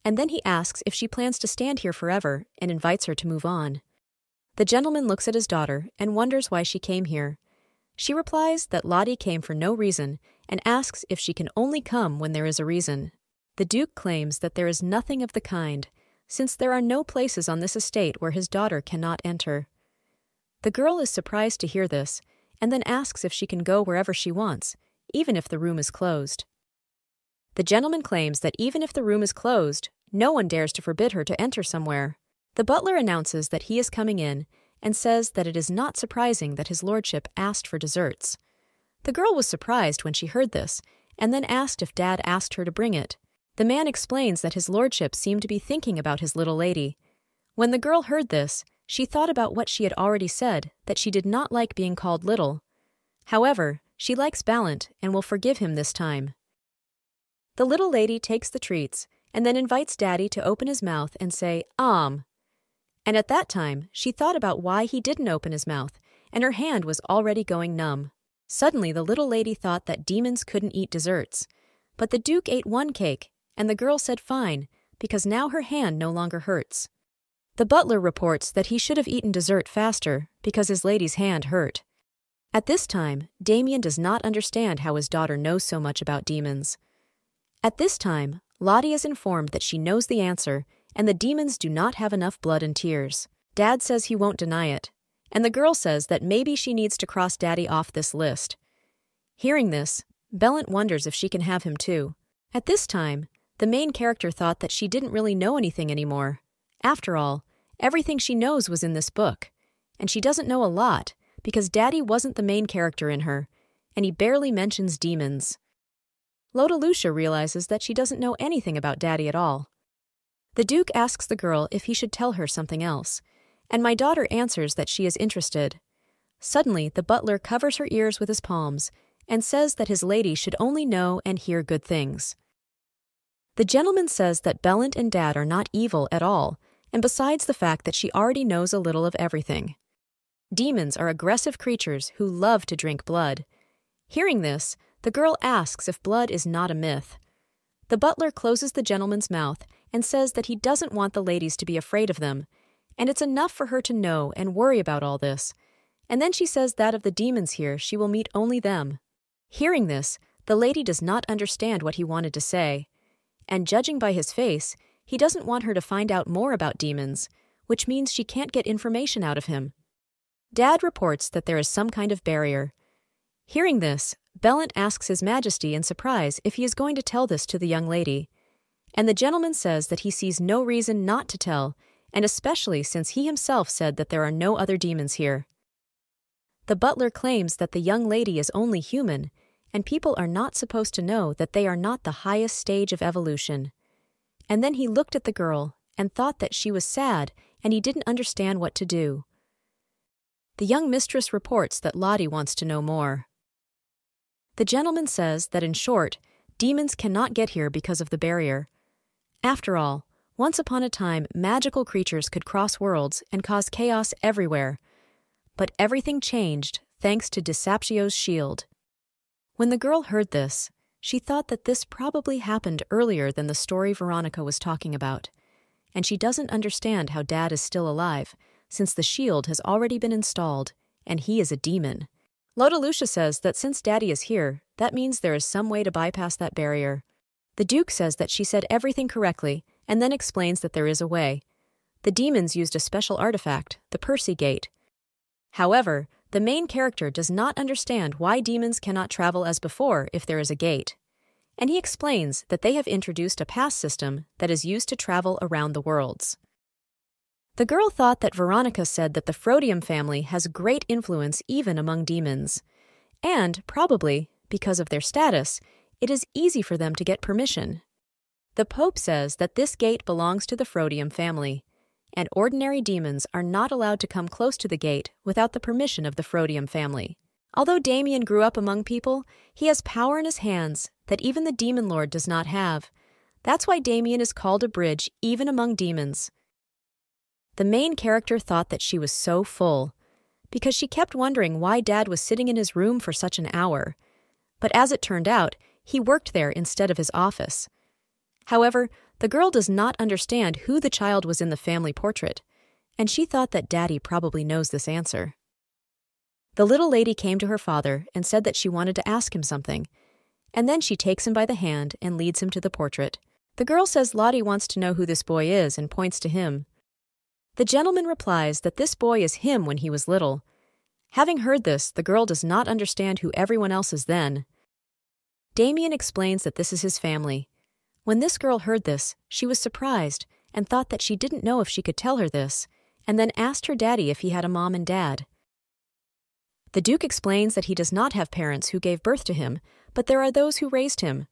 and then he asks if she plans to stand here forever and invites her to move on. The gentleman looks at his daughter and wonders why she came here. She replies that Lottie came for no reason and asks if she can only come when there is a reason. The Duke claims that there is nothing of the kind, since there are no places on this estate where his daughter cannot enter. The girl is surprised to hear this, and then asks if she can go wherever she wants, even if the room is closed. The gentleman claims that even if the room is closed, no one dares to forbid her to enter somewhere. The butler announces that he is coming in, and says that it is not surprising that his lordship asked for desserts. The girl was surprised when she heard this, and then asked if Dad asked her to bring it. The man explains that his lordship seemed to be thinking about his little lady. When the girl heard this, she thought about what she had already said, that she did not like being called little. However, she likes Balint and will forgive him this time. The little lady takes the treats and then invites Daddy to open his mouth and say, And at that time, she thought about why he didn't open his mouth, and her hand was already going numb. Suddenly, the little lady thought that demons couldn't eat desserts. But the Duke ate one cake, and the girl said fine, because now her hand no longer hurts. The butler reports that he should have eaten dessert faster because his lady's hand hurt. At this time, Damien does not understand how his daughter knows so much about demons. At this time, Lottie is informed that she knows the answer, and the demons do not have enough blood and tears. Dad says he won't deny it, and the girl says that maybe she needs to cross Daddy off this list. Hearing this, Balint wonders if she can have him too. At this time, the main character thought that she didn't really know anything anymore. After all, everything she knows was in this book, and she doesn't know a lot because Daddy wasn't the main character in her, and he barely mentions demons. Lotta Lucia realizes that she doesn't know anything about Daddy at all. The Duke asks the girl if he should tell her something else, and my daughter answers that she is interested. Suddenly, the butler covers her ears with his palms and says that his lady should only know and hear good things. The gentleman says that Balint and Dad are not evil at all, and besides the fact that she already knows a little of everything. Demons are aggressive creatures who love to drink blood. Hearing this, the girl asks if blood is not a myth. The butler closes the gentleman's mouth and says that he doesn't want the ladies to be afraid of them, and it's enough for her to know and worry about all this. And then she says that of the demons here, she will meet only them. Hearing this, the lady does not understand what he wanted to say, and judging by his face, he doesn't want her to find out more about demons, which means she can't get information out of him. Dad reports that there is some kind of barrier. Hearing this, Balint asks His Majesty in surprise if he is going to tell this to the young lady, and the gentleman says that he sees no reason not to tell, and especially since he himself said that there are no other demons here. The butler claims that the young lady is only human, and people are not supposed to know that they are not the highest stage of evolution. And then he looked at the girl and thought that she was sad and he didn't understand what to do. The young mistress reports that Lottie wants to know more. The gentleman says that in short, demons cannot get here because of the barrier. After all, once upon a time magical creatures could cross worlds and cause chaos everywhere. But everything changed thanks to Disaptio's shield. When the girl heard this, she thought that this probably happened earlier than the story Veronica was talking about, and she doesn't understand how Dad is still alive, since the shield has already been installed, and he is a demon. Lotta Lucia says that since Daddy is here, that means there is some way to bypass that barrier. The Duke says that she said everything correctly, and then explains that there is a way. The demons used a special artifact, the Percy Gate. However, the main character does not understand why demons cannot travel as before if there is a gate, and he explains that they have introduced a pass system that is used to travel around the worlds. The girl thought that Veronica said that the Frodium family has great influence even among demons, and, probably, because of their status, it is easy for them to get permission. The Pope says that this gate belongs to the Frodium family, and ordinary demons are not allowed to come close to the gate without the permission of the Frodium family. Although Damien grew up among people, he has power in his hands that even the Demon Lord does not have. That's why Damien is called a bridge even among demons. The main character thought that she was so full, because she kept wondering why Dad was sitting in his room for such an hour. But as it turned out, he worked there instead of his office. However, the girl does not understand who the child was in the family portrait, and she thought that Daddy probably knows this answer. The little lady came to her father and said that she wanted to ask him something, and then she takes him by the hand and leads him to the portrait. The girl says Lottie wants to know who this boy is and points to him. The gentleman replies that this boy is him when he was little. Having heard this, the girl does not understand who everyone else is then. Damien explains that this is his family. When this girl heard this, she was surprised and thought that she didn't know if she could tell her this, and then asked her daddy if he had a mom and dad. The Duke explains that he does not have parents who gave birth to him, but there are those who raised him.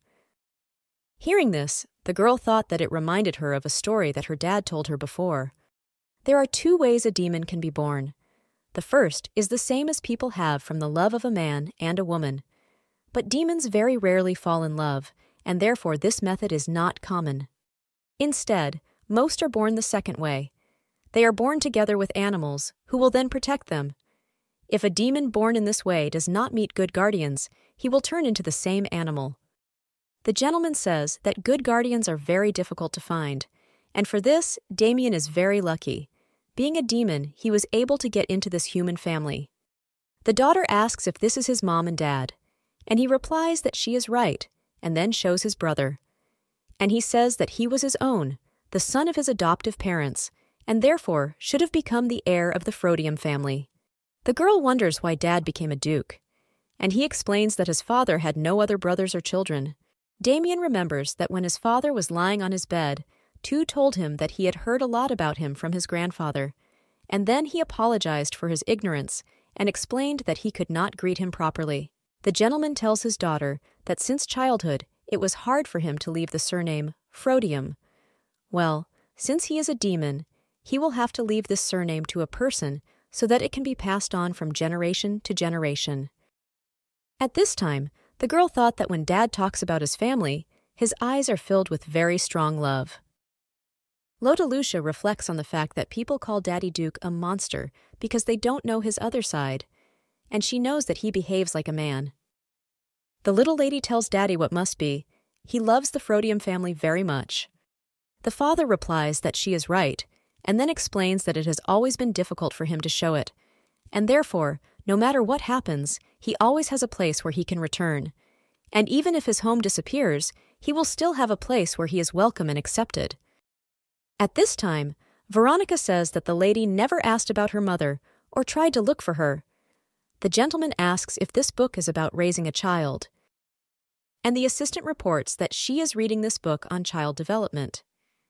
Hearing this, the girl thought that it reminded her of a story that her dad told her before. There are two ways a demon can be born. The first is the same as people have from the love of a man and a woman. But demons very rarely fall in love, and therefore this method is not common. Instead, most are born the second way. They are born together with animals, who will then protect them. If a demon born in this way does not meet good guardians, he will turn into the same animal. The gentleman says that good guardians are very difficult to find, and for this, Damien is very lucky. Being a demon, he was able to get into this human family. The daughter asks if this is his mom and dad, and he replies that she is right, and then shows his brother. And he says that he was his own, the son of his adoptive parents, and therefore should have become the heir of the Frodium family. The girl wonders why Dad became a duke, and he explains that his father had no other brothers or children. Damien remembers that when his father was lying on his bed, Tu told him that he had heard a lot about him from his grandfather, and then he apologized for his ignorance and explained that he could not greet him properly. The gentleman tells his daughter that since childhood it was hard for him to leave the surname Frodium. Well, since he is a demon, he will have to leave this surname to a person so that it can be passed on from generation to generation. At this time, the girl thought that when Dad talks about his family, his eyes are filled with very strong love. Lotalucia reflects on the fact that people call Daddy Duke a monster because they don't know his other side, and she knows that he behaves like a man. The little lady tells Daddy what must be. He loves the Frodium family very much. The father replies that she is right, and then explains that it has always been difficult for him to show it, and therefore, no matter what happens, he always has a place where he can return. And even if his home disappears, he will still have a place where he is welcome and accepted. At this time, Veronica says that the lady never asked about her mother or tried to look for her. The gentleman asks if this book is about raising a child, and the assistant reports that she is reading this book on child development.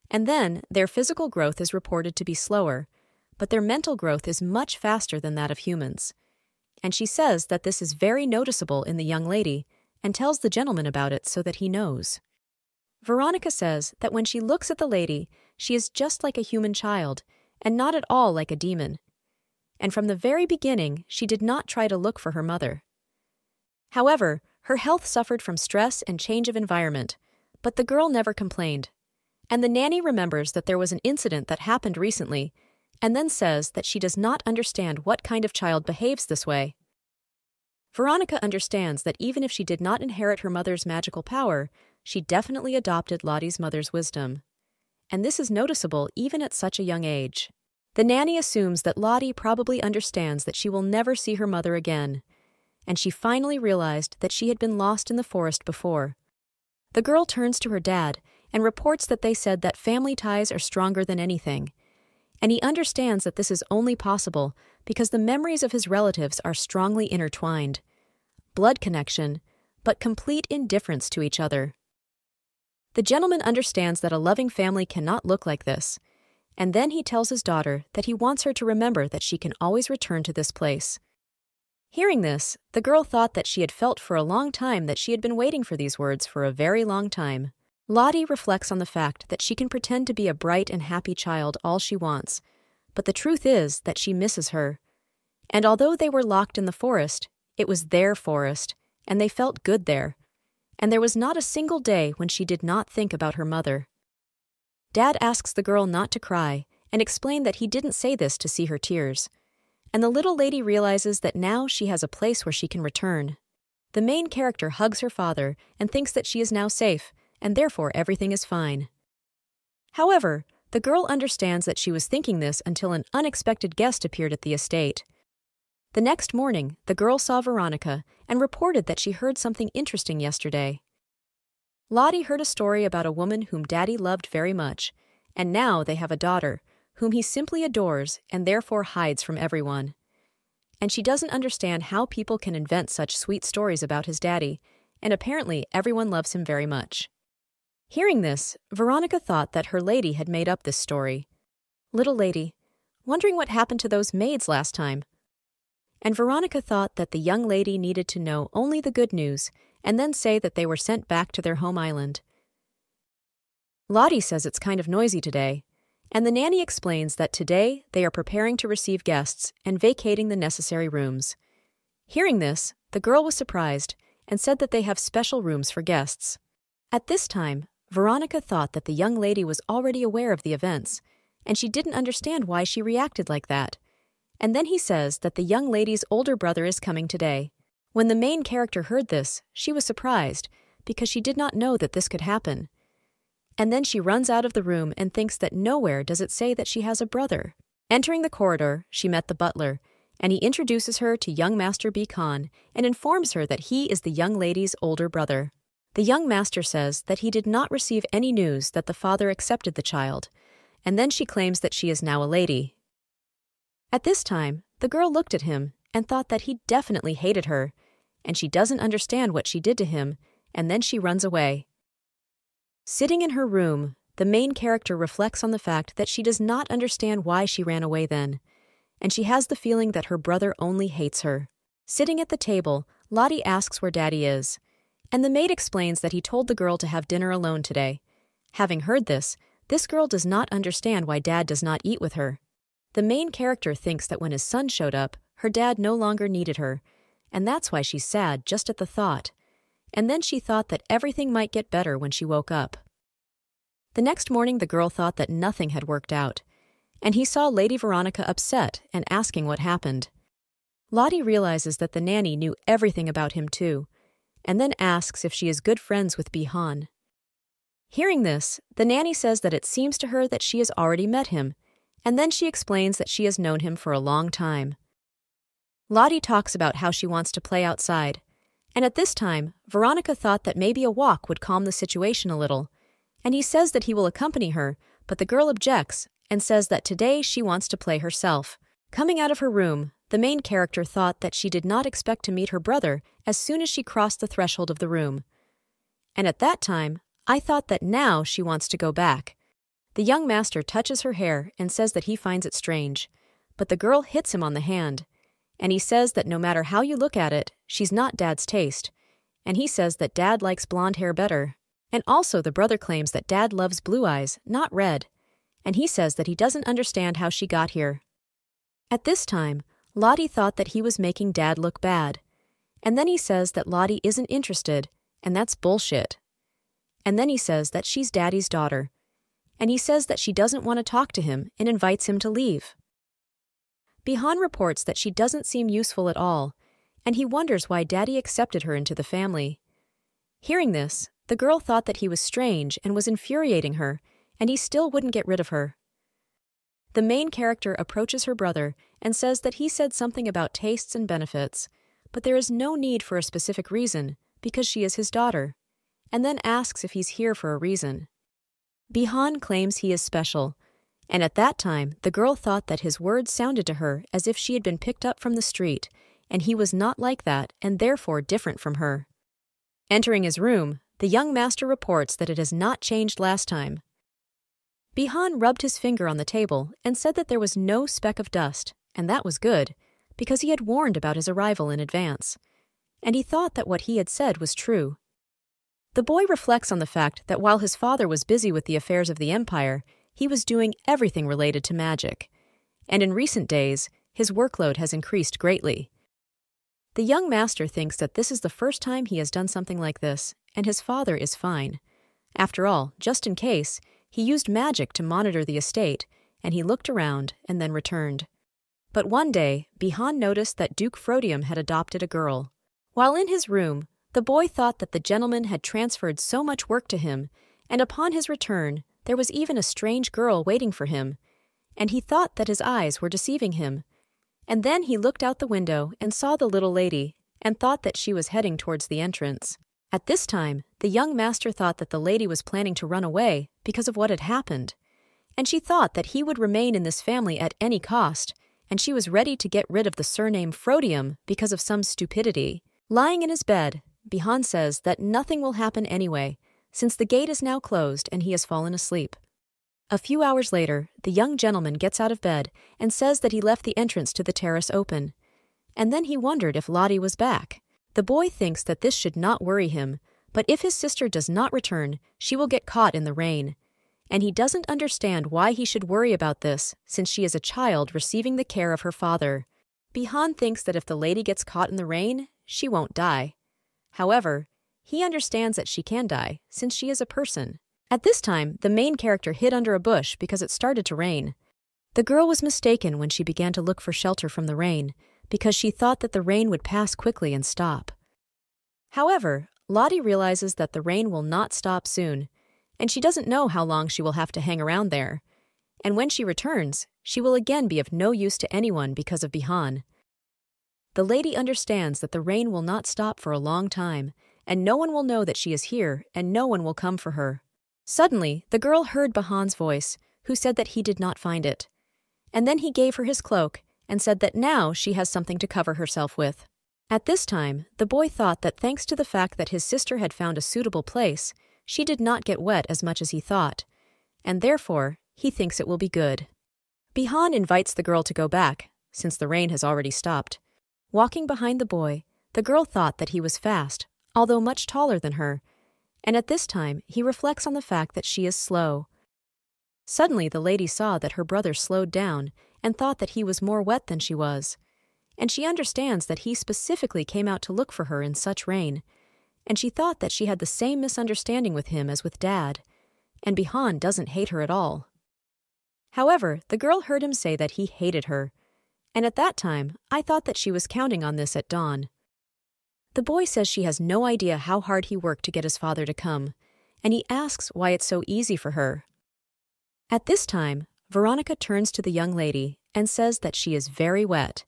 And then their physical growth is reported to be slower, but their mental growth is much faster than that of humans. And she says that this is very noticeable in the young lady and tells the gentleman about it so that he knows. Veronica says that when she looks at the lady, she is just like a human child and not at all like a demon. And from the very beginning, she did not try to look for her mother. However, her health suffered from stress and change of environment, but the girl never complained. And the nanny remembers that there was an incident that happened recently, and then says that she does not understand what kind of child behaves this way. Veronica understands that even if she did not inherit her mother's magical power, she definitely adopted Lottie's mother's wisdom. And this is noticeable even at such a young age. The nanny assumes that Lottie probably understands that she will never see her mother again, and she finally realized that she had been lost in the forest before. The girl turns to her dad and reports that they said that family ties are stronger than anything, and he understands that this is only possible because the memories of his relatives are strongly intertwined. Blood connection, but complete indifference to each other. The gentleman understands that a loving family cannot look like this, and then he tells his daughter that he wants her to remember that she can always return to this place. Hearing this, the girl thought that she had felt for a long time that she had been waiting for these words for a very long time. Lottie reflects on the fact that she can pretend to be a bright and happy child all she wants, but the truth is that she misses her. And although they were locked in the forest, it was their forest, and they felt good there. And there was not a single day when she did not think about her mother. Dad asks the girl not to cry and explain that he didn't say this to see her tears. And the little lady realizes that now she has a place where she can return. The main character hugs her father and thinks that she is now safe, and therefore everything is fine. However, the girl understands that she was thinking this until an unexpected guest appeared at the estate. The next morning, the girl saw Veronica and reported that she heard something interesting yesterday. Lottie heard a story about a woman whom Daddy loved very much, and now they have a daughter, whom he simply adores and therefore hides from everyone. And she doesn't understand how people can invent such sweet stories about his daddy, and apparently everyone loves him very much. Hearing this, Veronica thought that her lady had made up this story. Little lady, wondering what happened to those maids last time. And Veronica thought that the young lady needed to know only the good news and then say that they were sent back to their home island. Lottie says it's kind of noisy today, And the nanny explains that today they are preparing to receive guests and vacating the necessary rooms. Hearing this, the girl was surprised and said that they have special rooms for guests. At this time, Veronica thought that the young lady was already aware of the events, and she didn't understand why she reacted like that. And then he says that the young lady's older brother is coming today. When the main character heard this, she was surprised because she did not know that this could happen. And then she runs out of the room and thinks that nowhere does it say that she has a brother. Entering the corridor, she met the butler, and he introduces her to young Master B. Khan and informs her that he is the young lady's older brother. The young master says that he did not receive any news that the father accepted the child, and then she claims that she is now a lady. At this time, the girl looked at him and thought that he definitely hated her, and she doesn't understand what she did to him, and then she runs away. Sitting in her room, the main character reflects on the fact that she does not understand why she ran away then, and she has the feeling that her brother only hates her. Sitting at the table, Lottie asks where Daddy is, and the maid explains that he told the girl to have dinner alone today. Having heard this girl does not understand why Dad does not eat with her. The main character thinks that when his son showed up, her dad no longer needed her, and that's why she's sad just at the thought. And then she thought that everything might get better when she woke up. The next morning the girl thought that nothing had worked out, and he saw Lady Veronica upset and asking what happened. Lottie realizes that the nanny knew everything about him too, and then asks if she is good friends with Bihan. Hearing this, the nanny says that it seems to her that she has already met him, and then she explains that she has known him for a long time. Lottie talks about how she wants to play outside, and at this time, Veronica thought that maybe a walk would calm the situation a little, and he says that he will accompany her, but the girl objects and says that today she wants to play herself. Coming out of her room, the main character thought that she did not expect to meet her brother as soon as she crossed the threshold of the room. And at that time, I thought that now she wants to go back. The young master touches her hair and says that he finds it strange, but the girl hits him on the hand, and he says that no matter how you look at it, she's not Dad's taste, and he says that Dad likes blonde hair better. And also the brother claims that Dad loves blue eyes, not red, and he says that he doesn't understand how she got here. At this time, Lottie thought that he was making Dad look bad, and then he says that Lottie isn't interested, and that's bullshit. And then he says that she's Daddy's daughter, and he says that she doesn't want to talk to him and invites him to leave. Bihan reports that she doesn't seem useful at all, and he wonders why Daddy accepted her into the family. Hearing this, the girl thought that he was strange and was infuriating her, and he still wouldn't get rid of her. The main character approaches her brother and says that he said something about tastes and benefits, but there is no need for a specific reason because she is his daughter, and then asks if he's here for a reason. Bihan claims he is special, and at that time the girl thought that his words sounded to her as if she had been picked up from the street, and he was not like that and therefore different from her. Entering his room, the young master reports that it has not changed last time. Bihan rubbed his finger on the table and said that there was no speck of dust, and that was good, because he had warned about his arrival in advance, and he thought that what he had said was true. The boy reflects on the fact that while his father was busy with the affairs of the empire, he was doing everything related to magic, and in recent days, his workload has increased greatly. The young master thinks that this is the first time he has done something like this, and his father is fine. After all, just in case, he used magic to monitor the estate, and he looked around and then returned. But one day, Bihan noticed that Duke Frodium had adopted a girl. While in his room, the boy thought that the gentleman had transferred so much work to him, and upon his return, there was even a strange girl waiting for him, and he thought that his eyes were deceiving him. And then he looked out the window and saw the little lady, and thought that she was heading towards the entrance. At this time, the young master thought that the lady was planning to run away because of what had happened, and she thought that he would remain in this family at any cost, and she was ready to get rid of the surname Frodium because of some stupidity. Lying in his bed, Bihan says that nothing will happen anyway, since the gate is now closed and he has fallen asleep. A few hours later, the young gentleman gets out of bed and says that he left the entrance to the terrace open, and then he wondered if Lottie was back. The boy thinks that this should not worry him, but if his sister does not return, she will get caught in the rain, and he doesn't understand why he should worry about this since she is a child receiving the care of her father. Bihan thinks that if the lady gets caught in the rain, she won't die. However, he understands that she can die since she is a person. At this time, the main character hid under a bush because it started to rain. The girl was mistaken when she began to look for shelter from the rain because she thought that the rain would pass quickly and stop. However, Lottie realizes that the rain will not stop soon, and she doesn't know how long she will have to hang around there. And when she returns, she will again be of no use to anyone because of Bihan. The lady understands that the rain will not stop for a long time, and no one will know that she is here, and no one will come for her. Suddenly, the girl heard Bihan's voice, who said that he did not find it. And then he gave her his cloak and said that now she has something to cover herself with. At this time, the boy thought that thanks to the fact that his sister had found a suitable place, she did not get wet as much as he thought, and therefore, he thinks it will be good. Bihan invites the girl to go back, since the rain has already stopped. Walking behind the boy, the girl thought that he was fast, although much taller than her, and at this time he reflects on the fact that she is slow. Suddenly the lady saw that her brother slowed down and thought that he was more wet than she was, and she understands that he specifically came out to look for her in such rain, and she thought that she had the same misunderstanding with him as with Dad, and Bihan doesn't hate her at all. However, the girl heard him say that he hated her, and at that time I thought that she was counting on this at dawn. The boy says she has no idea how hard he worked to get his father to come, and he asks why it's so easy for her. At this time, Veronica turns to the young lady and says that she is very wet,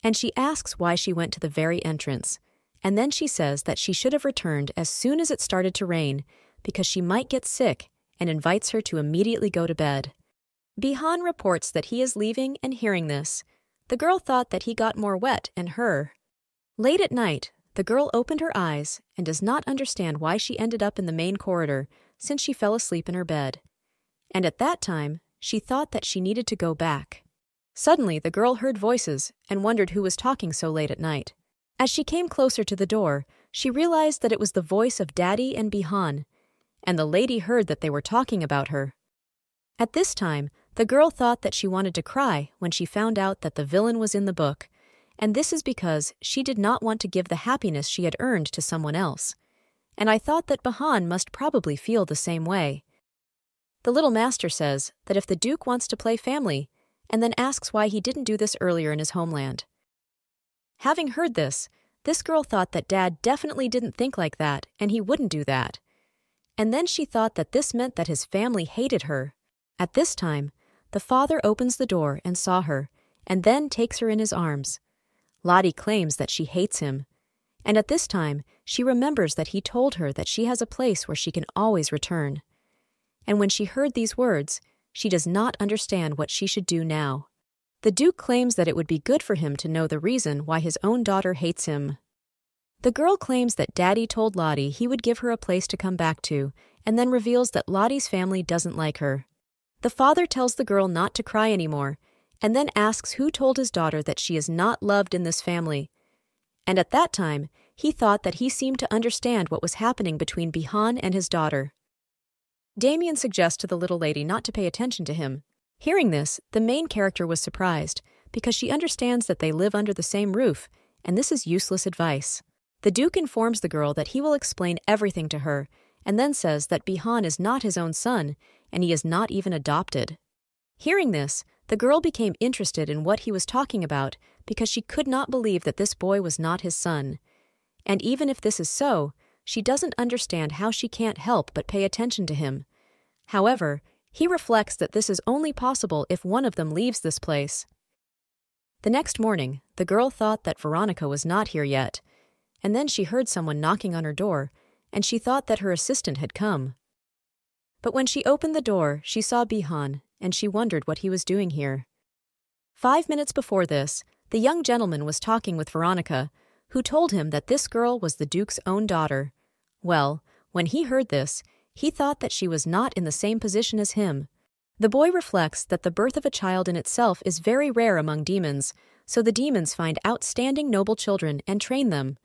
and she asks why she went to the very entrance, and then she says that she should have returned as soon as it started to rain because she might get sick and invites her to immediately go to bed. Bihan reports that he is leaving, and hearing this, the girl thought that he got more wet and her. Late at night, the girl opened her eyes and does not understand why she ended up in the main corridor since she fell asleep in her bed. And at that time, she thought that she needed to go back. Suddenly, the girl heard voices and wondered who was talking so late at night. As she came closer to the door, she realized that it was the voice of Daddy and Bihan, and the lady heard that they were talking about her. At this time, the girl thought that she wanted to cry when she found out that the villain was in the book, and this is because she did not want to give the happiness she had earned to someone else. And I thought that Bihan must probably feel the same way. The little master says that if the Duke wants to play family, and then asks why he didn't do this earlier in his homeland. Having heard this girl thought that Dad definitely didn't think like that, and he wouldn't do that. And then she thought that this meant that his family hated her. At this time, the father opens the door and saw her, and then takes her in his arms. Lottie claims that she hates him, and at this time, she remembers that he told her that she has a place where she can always return. And when she heard these words, she does not understand what she should do now. The Duke claims that it would be good for him to know the reason why his own daughter hates him. The girl claims that Daddy told Lottie he would give her a place to come back to, and then reveals that Lottie's family doesn't like her. The father tells the girl not to cry anymore, and then asks who told his daughter that she is not loved in this family. And at that time, he thought that he seemed to understand what was happening between Bihan and his daughter. Damien suggests to the little lady not to pay attention to him. Hearing this, the main character was surprised, because she understands that they live under the same roof, and this is useless advice. The Duke informs the girl that he will explain everything to her, and then says that Bihan is not his own son, and he is not even adopted. Hearing this, the girl became interested in what he was talking about because she could not believe that this boy was not his son. And even if this is so, she doesn't understand how she can't help but pay attention to him. However, he reflects that this is only possible if one of them leaves this place. The next morning, the girl thought that Veronica was not here yet, and then she heard someone knocking on her door, and she thought that her assistant had come. But when she opened the door, she saw Bihan, and she wondered what he was doing here. 5 minutes before this, the young gentleman was talking with Veronica, who told him that this girl was the Duke's own daughter. Well, when he heard this, he thought that she was not in the same position as him. The boy reflects that the birth of a child in itself is very rare among demons, so the demons find outstanding noble children and train them,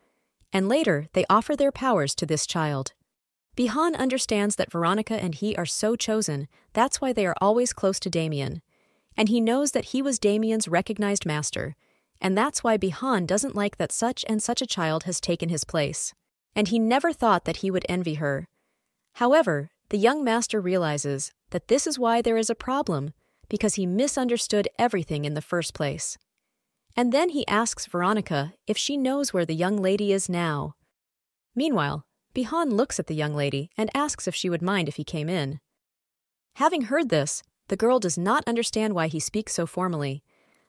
and later they offer their powers to this child. Bihan understands that Veronica and he are so chosen, that's why they are always close to Damien. And he knows that he was Damien's recognized master, and that's why Bihan doesn't like that such and such a child has taken his place. And he never thought that he would envy her. However, the young master realizes that this is why there is a problem, because he misunderstood everything in the first place. And then he asks Veronica if she knows where the young lady is now. Meanwhile, Bihan looks at the young lady and asks if she would mind if he came in. Having heard this, the girl does not understand why he speaks so formally.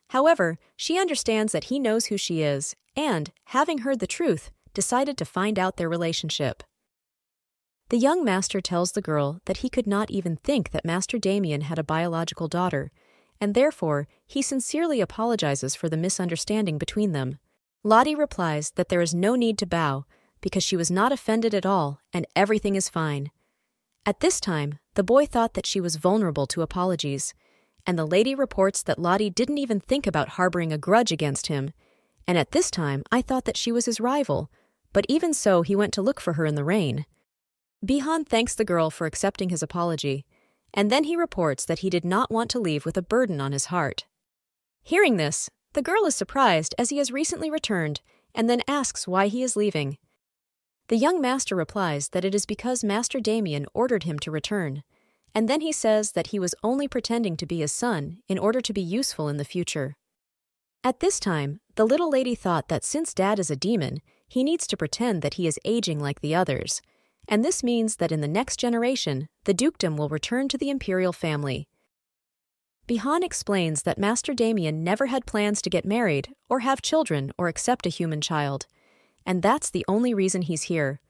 However, she understands that he knows who she is and, having heard the truth, decided to find out their relationship. The young master tells the girl that he could not even think that Master Damien had a biological daughter, and therefore he sincerely apologizes for the misunderstanding between them. Lottie replies that there is no need to bow, because she was not offended at all and everything is fine. At this time, the boy thought that she was vulnerable to apologies, and the lady reports that Lottie didn't even think about harboring a grudge against him, and at this time I thought that she was his rival, but even so he went to look for her in the rain. Bihan thanks the girl for accepting his apology, and then he reports that he did not want to leave with a burden on his heart. Hearing this, the girl is surprised as he has recently returned and then asks why he is leaving. The young master replies that it is because Master Damien ordered him to return, and then he says that he was only pretending to be his son in order to be useful in the future. At this time, the little lady thought that since Dad is a demon, he needs to pretend that he is aging like the others, and this means that in the next generation, the dukedom will return to the imperial family. Bihan explains that Master Damien never had plans to get married or have children or accept a human child, and that's the only reason he's here.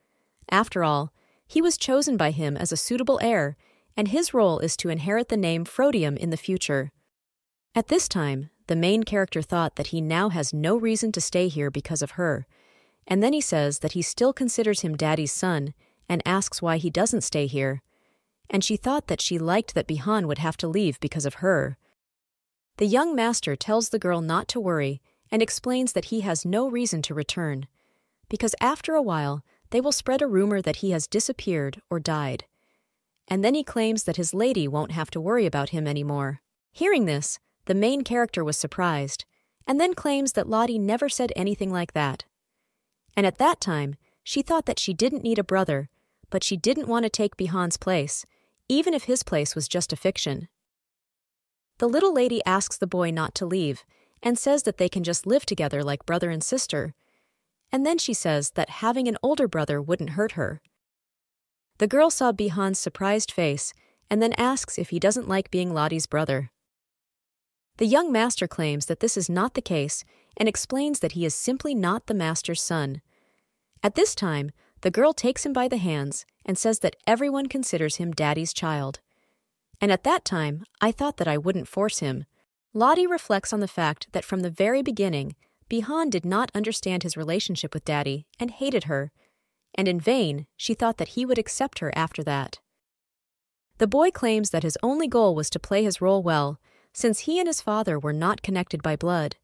After all, he was chosen by him as a suitable heir, and his role is to inherit the name Frodium in the future. At this time, the main character thought that he now has no reason to stay here because of her, and then he says that he still considers him Daddy's son and asks why he doesn't stay here, and she thought that she liked that Bihan would have to leave because of her. The young master tells the girl not to worry and explains that he has no reason to return, because after a while they will spread a rumor that he has disappeared or died, and then he claims that his lady won't have to worry about him anymore. Hearing this, the main character was surprised, and then claims that Lottie never said anything like that. And at that time, she thought that she didn't need a brother, but she didn't want to take Bihan's place, even if his place was just a fiction. The little lady asks the boy not to leave, and says that they can just live together like brother and sister, and then she says that having an older brother wouldn't hurt her. The girl saw Bihan's surprised face, and then asks if he doesn't like being Lottie's brother. The young master claims that this is not the case, and explains that he is simply not the master's son. At this time, the girl takes him by the hands and says that everyone considers him Daddy's child. And at that time, I thought that I wouldn't force him. Lottie reflects on the fact that from the very beginning, Bihan did not understand his relationship with Daddy and hated her, and in vain, she thought that he would accept her after that. The boy claims that his only goal was to play his role well, since he and his father were not connected by blood.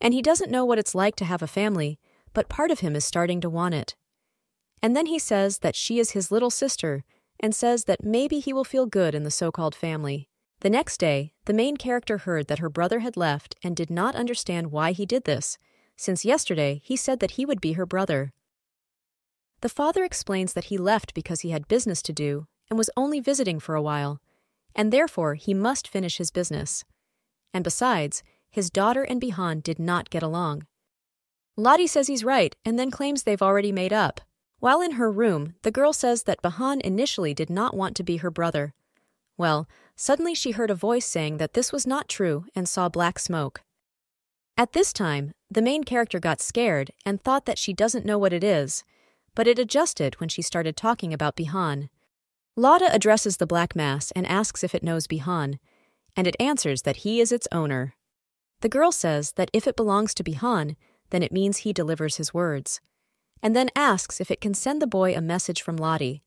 And he doesn't know what it's like to have a family, but part of him is starting to want it. And then he says that she is his little sister, and says that maybe he will feel good in the so-called family. The next day, the main character heard that her brother had left and did not understand why he did this, since yesterday he said that he would be her brother. The father explains that he left because he had business to do and was only visiting for a while, and therefore he must finish his business. And besides, his daughter and Bihan did not get along. Lottie says he's right and then claims they've already made up. While in her room, the girl says that Bihan initially did not want to be her brother. Well, suddenly she heard a voice saying that this was not true and saw black smoke. At this time, the main character got scared and thought that she doesn't know what it is, but it adjusted when she started talking about Bihan. Lada addresses the black mass and asks if it knows Bihan, and it answers that he is its owner. The girl says that if it belongs to Bihan, then it means he delivers his words, and then asks if it can send the boy a message from Lottie,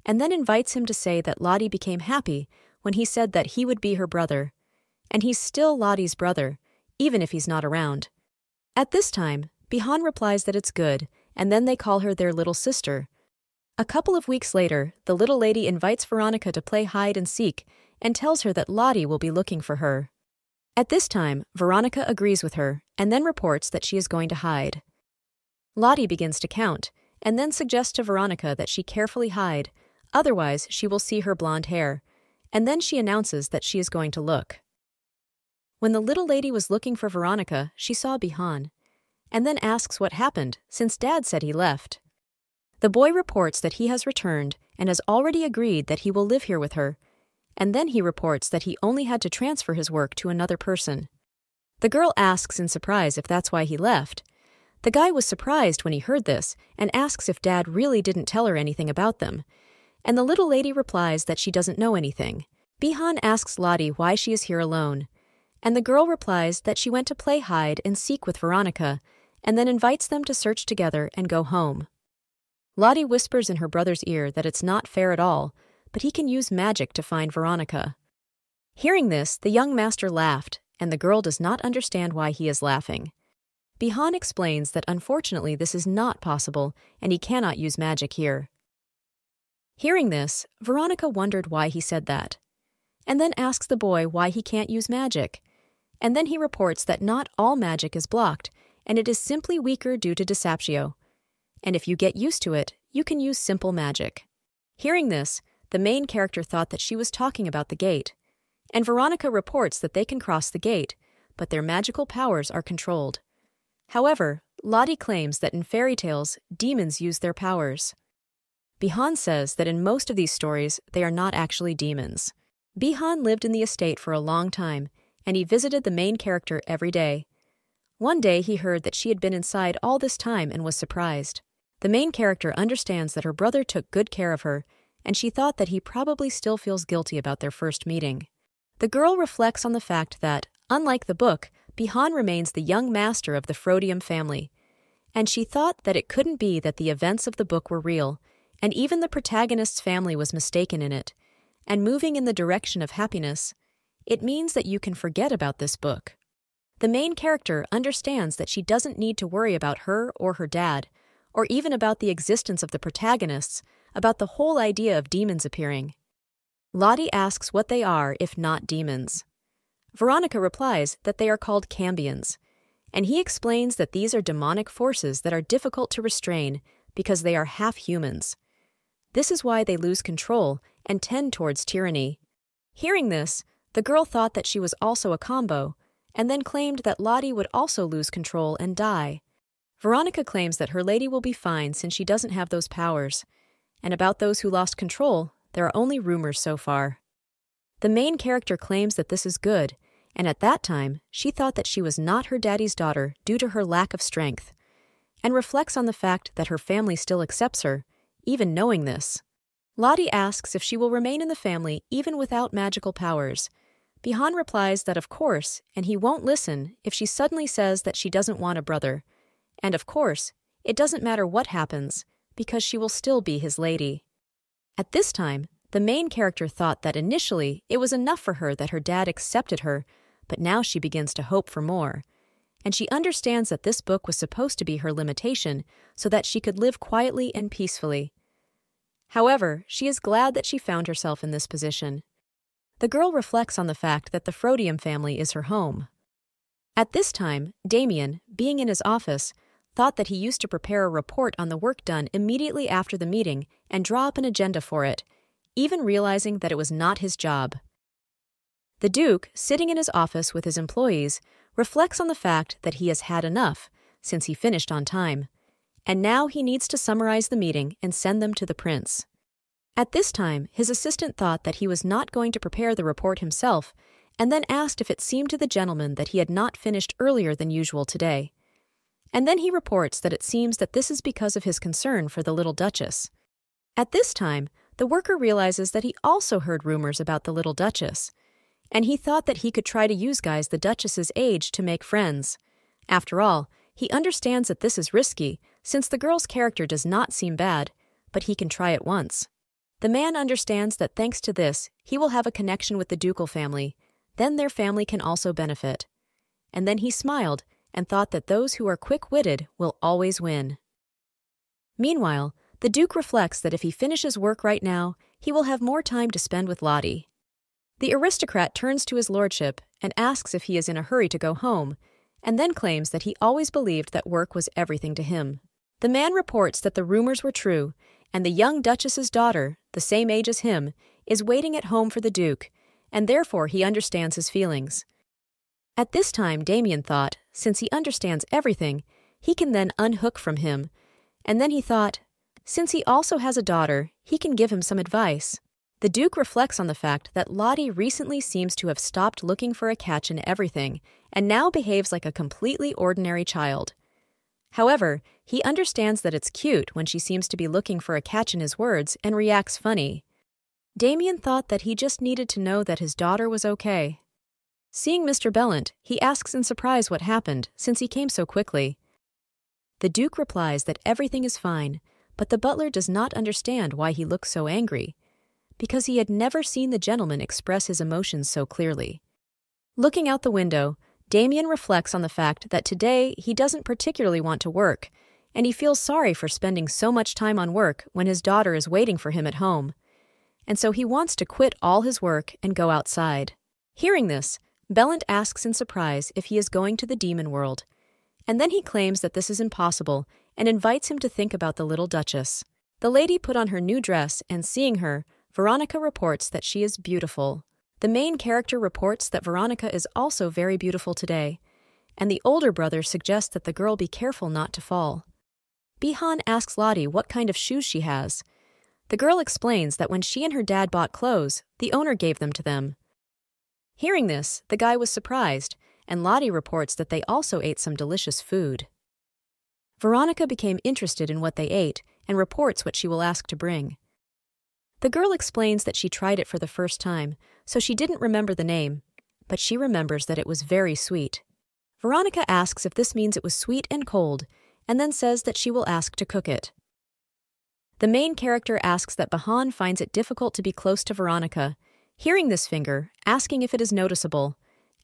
and then invites him to say that Lottie became happy when he said that he would be her brother, and he's still Lottie's brother, even if he's not around. At this time, Bihan replies that it's good, and then they call her their little sister. A couple of weeks later, the little lady invites Veronica to play hide and seek and tells her that Lottie will be looking for her. At this time, Veronica agrees with her and then reports that she is going to hide. Lottie begins to count and then suggests to Veronica that she carefully hide, otherwise she will see her blonde hair, and then she announces that she is going to look. When the little lady was looking for Veronica, she saw Bihan, and then asks what happened since Dad said he left. The boy reports that he has returned and has already agreed that he will live here with her, and then he reports that he only had to transfer his work to another person. The girl asks in surprise if that's why he left. The guy was surprised when he heard this and asks if Dad really didn't tell her anything about them, and the little lady replies that she doesn't know anything. Bihan asks Lottie why she is here alone, and the girl replies that she went to play hide and seek with Veronica, and then invites them to search together and go home. Lottie whispers in her brother's ear that it's not fair at all, but he can use magic to find Veronica. Hearing this, the young master laughed, and the girl does not understand why he is laughing. Bihan explains that unfortunately this is not possible, and he cannot use magic here. Hearing this, Veronica wondered why he said that, and then asks the boy why he can't use magic, and then he reports that not all magic is blocked, and it is simply weaker due to deceptio. And if you get used to it, you can use simple magic. Hearing this, the main character thought that she was talking about the gate, and Veronica reports that they can cross the gate, but their magical powers are controlled. However, Lottie claims that in fairy tales, demons use their powers. Bihan says that in most of these stories, they are not actually demons. Bihan lived in the estate for a long time, and he visited the main character every day. One day he heard that she had been inside all this time and was surprised. The main character understands that her brother took good care of her, and she thought that he probably still feels guilty about their first meeting. The girl reflects on the fact that, unlike the book, Bihan remains the young master of the Frodium family, and she thought that it couldn't be that the events of the book were real, and even the protagonist's family was mistaken in it, and moving in the direction of happiness. It means that you can forget about this book. The main character understands that she doesn't need to worry about her or her dad, or even about the existence of the protagonists, about the whole idea of demons appearing. Lottie asks what they are if not demons. Veronica replies that they are called cambions, and he explains that these are demonic forces that are difficult to restrain because they are half humans. This is why they lose control and tend towards tyranny. Hearing this, the girl thought that she was also a combo, and then claimed that Lottie would also lose control and die. Veronica claims that her lady will be fine since she doesn't have those powers, and about those who lost control, there are only rumors so far. The main character claims that this is good, and at that time, she thought that she was not her daddy's daughter due to her lack of strength, and reflects on the fact that her family still accepts her, even knowing this. Lottie asks if she will remain in the family even without magical powers. Bihan replies that of course, and he won't listen if she suddenly says that she doesn't want a brother. And of course, it doesn't matter what happens, because she will still be his lady. At this time, the main character thought that initially it was enough for her that her dad accepted her, but now she begins to hope for more. And she understands that this book was supposed to be her limitation so that she could live quietly and peacefully. However, she is glad that she found herself in this position. The girl reflects on the fact that the Frodium family is her home. At this time, Damien, being in his office, thought that he used to prepare a report on the work done immediately after the meeting and draw up an agenda for it, even realizing that it was not his job. The Duke, sitting in his office with his employees, reflects on the fact that he has had enough, since he finished on time, and now he needs to summarize the meeting and send them to the prince. At this time, his assistant thought that he was not going to prepare the report himself, and then asked if it seemed to the gentleman that he had not finished earlier than usual today. And then he reports that it seems that this is because of his concern for the little duchess. At this time, the worker realizes that he also heard rumors about the little duchess, and he thought that he could try to use guys the duchess's age to make friends. After all, he understands that this is risky, since the girl's character does not seem bad, but he can try it once. The man understands that thanks to this, he will have a connection with the ducal family. Then their family can also benefit. And then he smiled and thought that those who are quick-witted will always win. Meanwhile, The Duke reflects that if he finishes work right now, he will have more time to spend with Lottie. The aristocrat turns to his lordship and asks if he is in a hurry to go home, and then claims that he always believed that work was everything to him. The man reports that the rumors were true, and the young duchess's daughter, the same age as him, is waiting at home for the Duke, and therefore he understands his feelings. At this time, Damien thought, since he understands everything, he can then unhook from him, and then he thought, since he also has a daughter, he can give him some advice. The Duke reflects on the fact that Lottie recently seems to have stopped looking for a catch in everything, and now behaves like a completely ordinary child. However, he understands that it's cute when she seems to be looking for a catch in his words and reacts funny. Damien thought that he just needed to know that his daughter was okay. Seeing Mr. Bellant, he asks in surprise what happened, since he came so quickly. The Duke replies that everything is fine, but the butler does not understand why he looks so angry, because he had never seen the gentleman express his emotions so clearly. Looking out the window, Damien reflects on the fact that today he doesn't particularly want to work, and he feels sorry for spending so much time on work when his daughter is waiting for him at home. And so he wants to quit all his work and go outside. Hearing this, Bellant asks in surprise if he is going to the demon world, and then he claims that this is impossible and invites him to think about the little duchess. The lady put on her new dress, and seeing her, Veronica reports that she is beautiful. The main character reports that Veronica is also very beautiful today, and the older brother suggests that the girl be careful not to fall. Bihan asks Lottie what kind of shoes she has. The girl explains that when she and her dad bought clothes, the owner gave them to them. Hearing this, the guy was surprised, and Lottie reports that they also ate some delicious food. Veronica became interested in what they ate and reports what she will ask to bring. The girl explains that she tried it for the first time, so she didn't remember the name, but she remembers that it was very sweet. Veronica asks if this means it was sweet and cold, and then says that she will ask to cook it. The main character asks that Bihan finds it difficult to be close to Veronica, hearing this finger, asking if it is noticeable,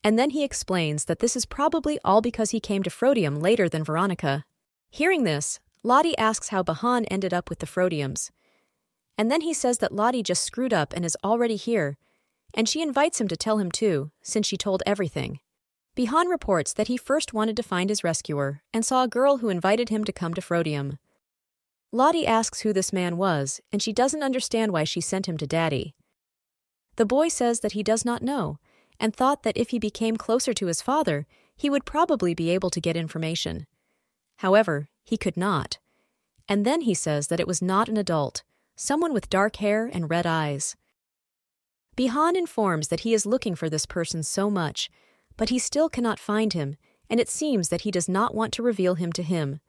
and then he explains that this is probably all because he came to Frodium later than Veronica. Hearing this, Lottie asks how Bihan ended up with the Frodiums, and then he says that Lottie just screwed up and is already here, and she invites him to tell him too, since she told everything. Bihan reports that he first wanted to find his rescuer and saw a girl who invited him to come to Frodium. Lottie asks who this man was, and she doesn't understand why she sent him to Daddy. The boy says that he does not know, and thought that if he became closer to his father, he would probably be able to get information. However, he could not. And then he says that it was not an adult, someone with dark hair and red eyes. Bihan informs that he is looking for this person so much, but he still cannot find him, and it seems that he does not want to reveal him to him.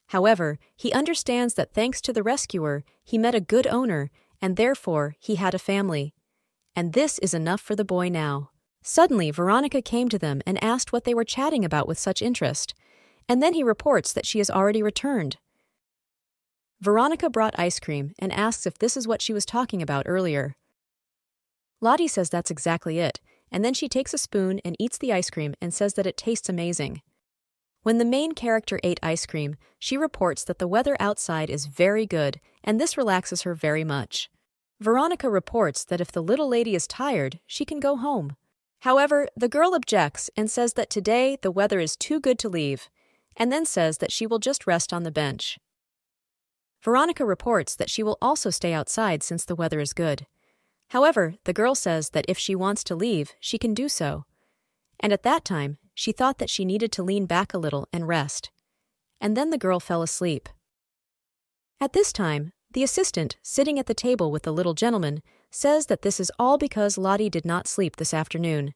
However, he understands that thanks to the rescuer, he met a good owner, and therefore he had a family. And this is enough for the boy now. Suddenly, Veronica came to them and asked what they were chatting about with such interest, and then he reports that she has already returned. Veronica brought ice cream and asks if this is what she was talking about earlier. Lottie says that's exactly it, and then she takes a spoon and eats the ice cream and says that it tastes amazing. When the main character ate ice cream, she reports that the weather outside is very good, and this relaxes her very much. Veronica reports that if the little lady is tired, she can go home. However, the girl objects and says that today the weather is too good to leave, and then says that she will just rest on the bench. Veronica reports that she will also stay outside since the weather is good. However, the girl says that if she wants to leave, she can do so. And at that time, she thought that she needed to lean back a little and rest. And then the girl fell asleep. At this time, the assistant, sitting at the table with the little gentleman, says that this is all because Lottie did not sleep this afternoon.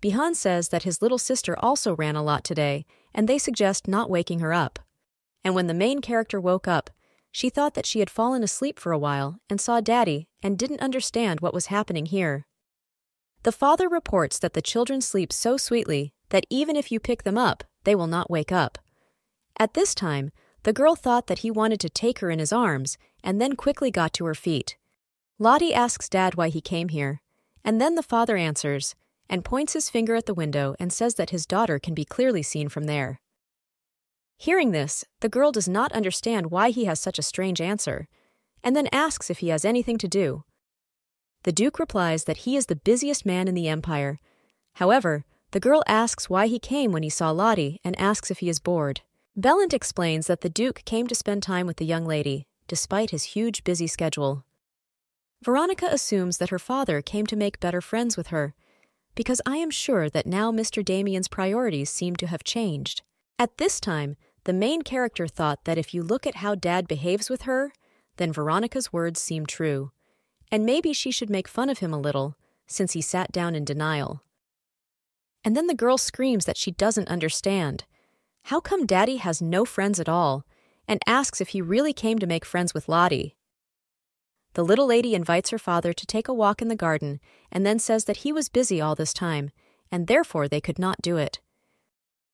Bihan says that his little sister also ran a lot today, and they suggest not waking her up. And when the main character woke up, she thought that she had fallen asleep for a while and saw Daddy and didn't understand what was happening here. The father reports that the children sleep so sweetly that even if you pick them up, they will not wake up. At this time, the girl thought that he wanted to take her in his arms and then quickly got to her feet. Lottie asks Dad why he came here, and then the father answers and points his finger at the window and says that his daughter can be clearly seen from there. Hearing this, the girl does not understand why he has such a strange answer, and then asks if he has anything to do. The Duke replies that he is the busiest man in the empire. However, the girl asks why he came when he saw Lottie and asks if he is bored. Bellant explains that the Duke came to spend time with the young lady, despite his huge busy schedule. Veronica assumes that her father came to make better friends with her, because I am sure that now Mr. Damien's priorities seem to have changed. At this time, the main character thought that if you look at how Dad behaves with her, then Veronica's words seem true, and maybe she should make fun of him a little, since he sat down in denial. And then the girl screams that she doesn't understand. How come Daddy has no friends at all, and asks if he really came to make friends with Lottie? The little lady invites her father to take a walk in the garden and then says that he was busy all this time, and therefore they could not do it.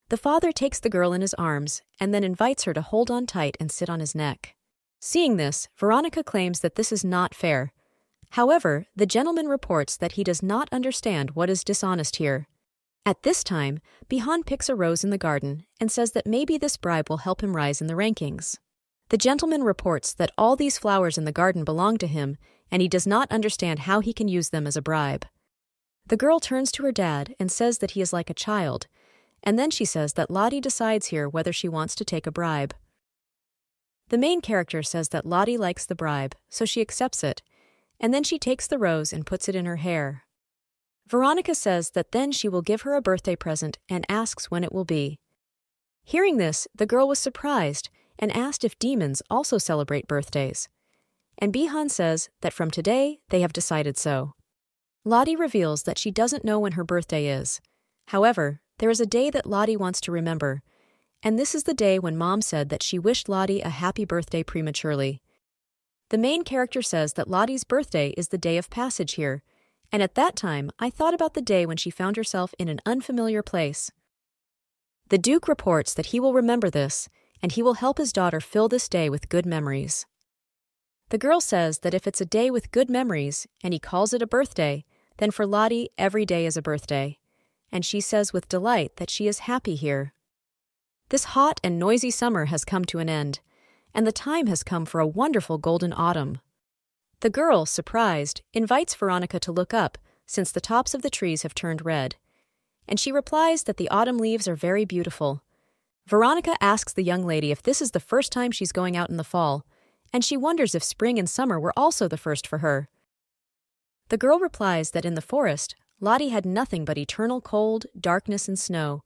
The father takes the girl in his arms and then invites her to hold on tight and sit on his neck. Seeing this, Veronica claims that this is not fair. However, the gentleman reports that he does not understand what is dishonest here. At this time, Bihan picks a rose in the garden and says that maybe this bribe will help him rise in the rankings. The gentleman reports that all these flowers in the garden belong to him, and he does not understand how he can use them as a bribe. The girl turns to her dad and says that he is like a child, and then she says that Lottie decides here whether she wants to take a bribe. The main character says that Lottie likes the bribe, so she accepts it, and then she takes the rose and puts it in her hair. Veronica says that then she will give her a birthday present and asks when it will be. Hearing this, the girl was surprised and asked if demons also celebrate birthdays. And Bihan says that from today they have decided so. Lottie reveals that she doesn't know when her birthday is. However, there is a day that Lottie wants to remember, and this is the day when Mom said that she wished Lottie a happy birthday prematurely. The main character says that Lottie's birthday is the day of passage here, and at that time I thought about the day when she found herself in an unfamiliar place. The Duke reports that he will remember this, and he will help his daughter fill this day with good memories. The girl says that if it's a day with good memories, and he calls it a birthday, then for Lottie every day is a birthday, and she says with delight that she is happy here. This hot and noisy summer has come to an end, and the time has come for a wonderful golden autumn. The girl, surprised, invites Veronica to look up, since the tops of the trees have turned red, and she replies that the autumn leaves are very beautiful. Veronica asks the young lady if this is the first time she's going out in the fall, and she wonders if spring and summer were also the first for her. The girl replies that in the forest, Lottie had nothing but eternal cold, darkness, and snow,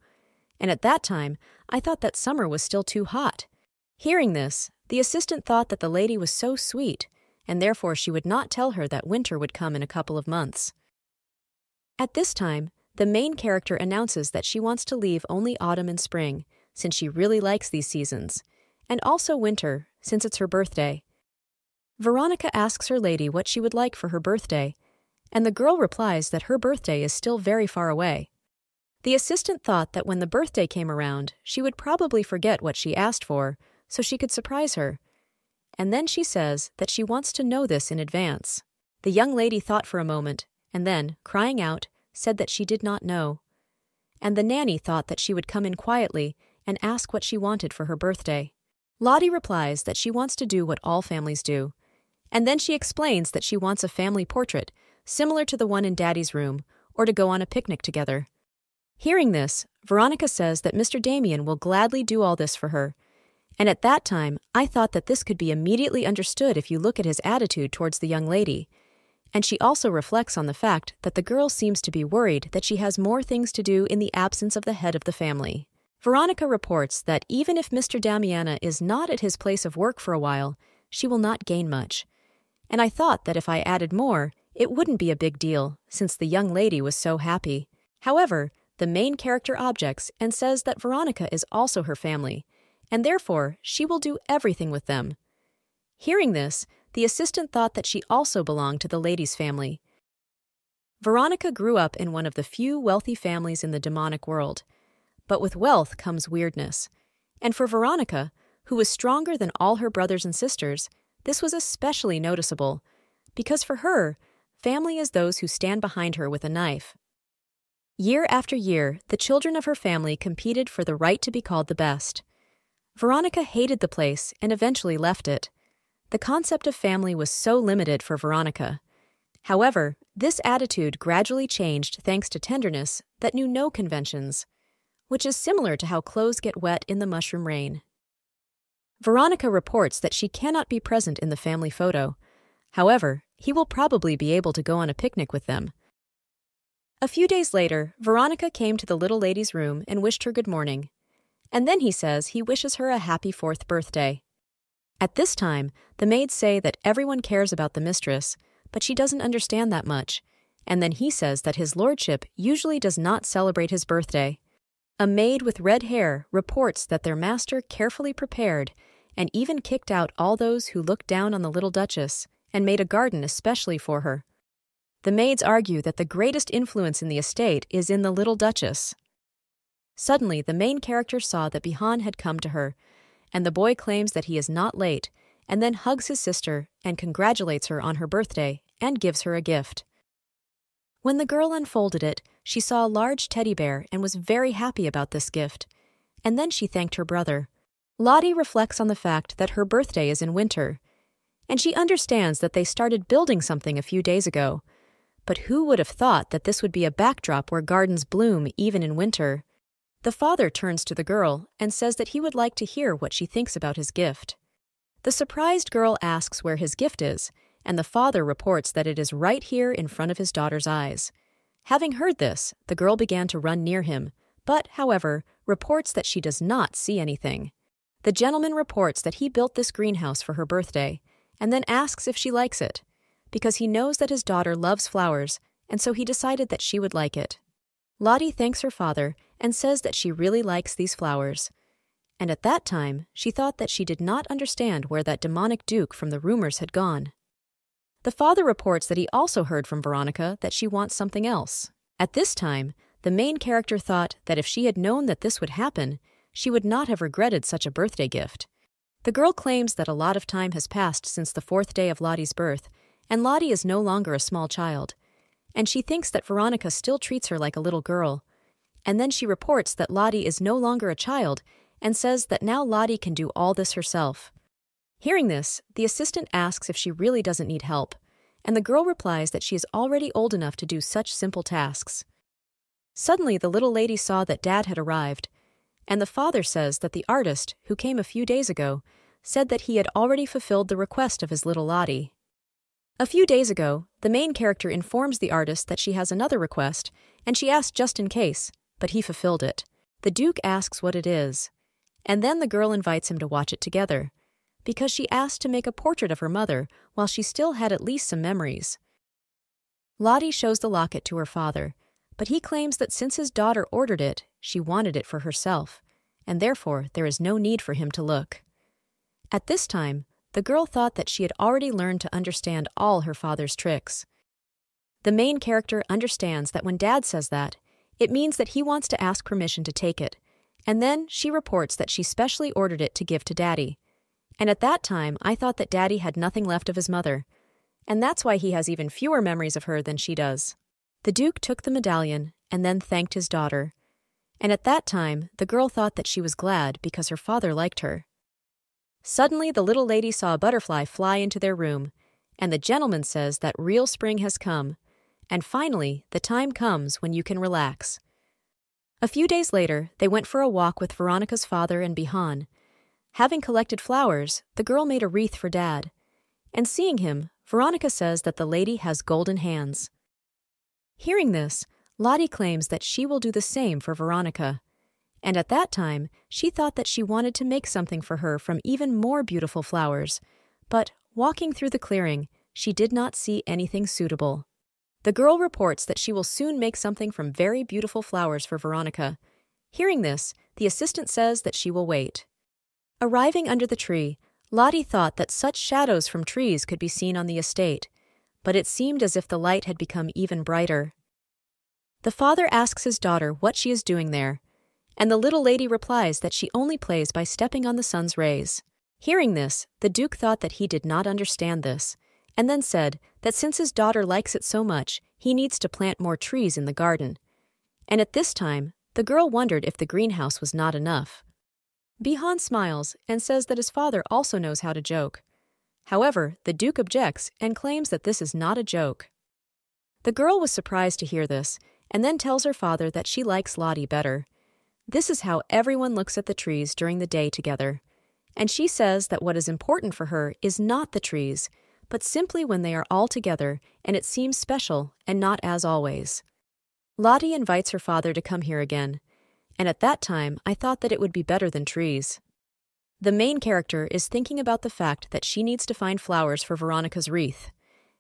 and at that time, I thought that summer was still too hot. Hearing this, the assistant thought that the lady was so sweet, and therefore she would not tell her that winter would come in a couple of months. At this time, the main character announces that she wants to leave only autumn and spring, since she really likes these seasons, and also winter, since it's her birthday. Veronica asks her lady what she would like for her birthday, and the girl replies that her birthday is still very far away. The assistant thought that when the birthday came around, she would probably forget what she asked for, so she could surprise her. And then she says that she wants to know this in advance. The young lady thought for a moment, and then, crying out, said that she did not know. And the nanny thought that she would come in quietly and ask what she wanted for her birthday. Lottie replies that she wants to do what all families do, and then she explains that she wants a family portrait, similar to the one in Daddy's room, or to go on a picnic together. Hearing this, Veronica says that Mr. Damien will gladly do all this for her, and at that time I thought that this could be immediately understood if you look at his attitude towards the young lady, and she also reflects on the fact that the girl seems to be worried that she has more things to do in the absence of the head of the family. Veronica reports that even if Mr. Damiana is not at his place of work for a while, she will not gain much, and I thought that if I added more, it wouldn't be a big deal, since the young lady was so happy. However, the main character objects and says that Veronica is also her family, and therefore she will do everything with them. Hearing this, the assistant thought that she also belonged to the lady's family. Veronica grew up in one of the few wealthy families in the demonic world, but with wealth comes weirdness. And for Veronica, who was stronger than all her brothers and sisters, this was especially noticeable, because for her, family is those who stand behind her with a knife. Year after year, the children of her family competed for the right to be called the best. Veronica hated the place and eventually left it. The concept of family was so limited for Veronica. However, this attitude gradually changed thanks to tenderness that knew no conventions, which is similar to how clothes get wet in the mushroom rain. Veronica reports that she cannot be present in the family photo. However, he will probably be able to go on a picnic with them. A few days later, Veronica came to the little lady's room and wished her good morning. And then he says he wishes her a happy 4th birthday. At this time, the maids say that everyone cares about the mistress, but she doesn't understand that much, and then he says that his lordship usually does not celebrate his birthday. A maid with red hair reports that their master carefully prepared and even kicked out all those who looked down on the little duchess and made a garden especially for her. The maids argue that the greatest influence in the estate is in the little duchess. Suddenly, the main character saw that Bihan had come to her, and the boy claims that he is not late, and then hugs his sister and congratulates her on her birthday and gives her a gift. When the girl unfolded it, she saw a large teddy bear and was very happy about this gift, and then she thanked her brother. Lottie reflects on the fact that her birthday is in winter, and she understands that they started building something a few days ago. But who would have thought that this would be a backdrop where gardens bloom even in winter? The father turns to the girl and says that he would like to hear what she thinks about his gift. The surprised girl asks where his gift is, and the father reports that it is right here in front of his daughter's eyes. Having heard this, the girl began to run near him, but, however, reports that she does not see anything. The gentleman reports that he built this greenhouse for her birthday, and then asks if she likes it, because he knows that his daughter loves flowers, and so he decided that she would like it. Lottie thanks her father and says that she really likes these flowers. And at that time, she thought that she did not understand where that demonic duke from the rumors had gone. The father reports that he also heard from Veronica that she wants something else. At this time, the main character thought that if she had known that this would happen, she would not have regretted such a birthday gift. The girl claims that a lot of time has passed since the 4th day of Lottie's birth, and Lottie is no longer a small child. And she thinks that Veronica still treats her like a little girl. And then she reports that Lottie is no longer a child and says that now Lottie can do all this herself. Hearing this, the assistant asks if she really doesn't need help, and the girl replies that she is already old enough to do such simple tasks. Suddenly, the little lady saw that Dad had arrived, and the father says that the artist, who came a few days ago, said that he had already fulfilled the request of his little Lottie. A few days ago, the main character informs the artist that she has another request, and she asked just in case, but he fulfilled it. The Duke asks what it is, and then the girl invites him to watch it together, because she asked to make a portrait of her mother while she still had at least some memories. Lottie shows the locket to her father, but he claims that since his daughter ordered it, she wanted it for herself, and therefore there is no need for him to look. At this time, the girl thought that she had already learned to understand all her father's tricks. The main character understands that when Dad says that, it means that he wants to ask permission to take it, and then she reports that she specially ordered it to give to Daddy. And at that time, I thought that Daddy had nothing left of his mother, and that's why he has even fewer memories of her than she does. The Duke took the medallion and then thanked his daughter, and at that time, the girl thought that she was glad because her father liked her. Suddenly, the little lady saw a butterfly fly into their room, and the gentleman says that real spring has come, and finally, the time comes when you can relax. A few days later, they went for a walk with Veronica's father and Bihan. Having collected flowers, the girl made a wreath for Dad, and seeing him, Veronica says that the lady has golden hands. Hearing this, Lottie claims that she will do the same for Veronica. And at that time, she thought that she wanted to make something for her from even more beautiful flowers, but walking through the clearing, she did not see anything suitable. The girl reports that she will soon make something from very beautiful flowers for Veronica. Hearing this, the assistant says that she will wait. Arriving under the tree, Lottie thought that such shadows from trees could be seen on the estate, but it seemed as if the light had become even brighter. The father asks his daughter what she is doing there, and the little lady replies that she only plays by stepping on the sun's rays. Hearing this, the Duke thought that he did not understand this, and then said that since his daughter likes it so much, he needs to plant more trees in the garden. And at this time, the girl wondered if the greenhouse was not enough. Bihan smiles and says that his father also knows how to joke. However, the Duke objects and claims that this is not a joke. The girl was surprised to hear this, and then tells her father that she likes Lottie better. This is how everyone looks at the trees during the day together. And she says that what is important for her is not the trees, but simply when they are all together and it seems special and not as always. Lottie invites her father to come here again, and at that time I thought that it would be better than trees. The main character is thinking about the fact that she needs to find flowers for Veronica's wreath,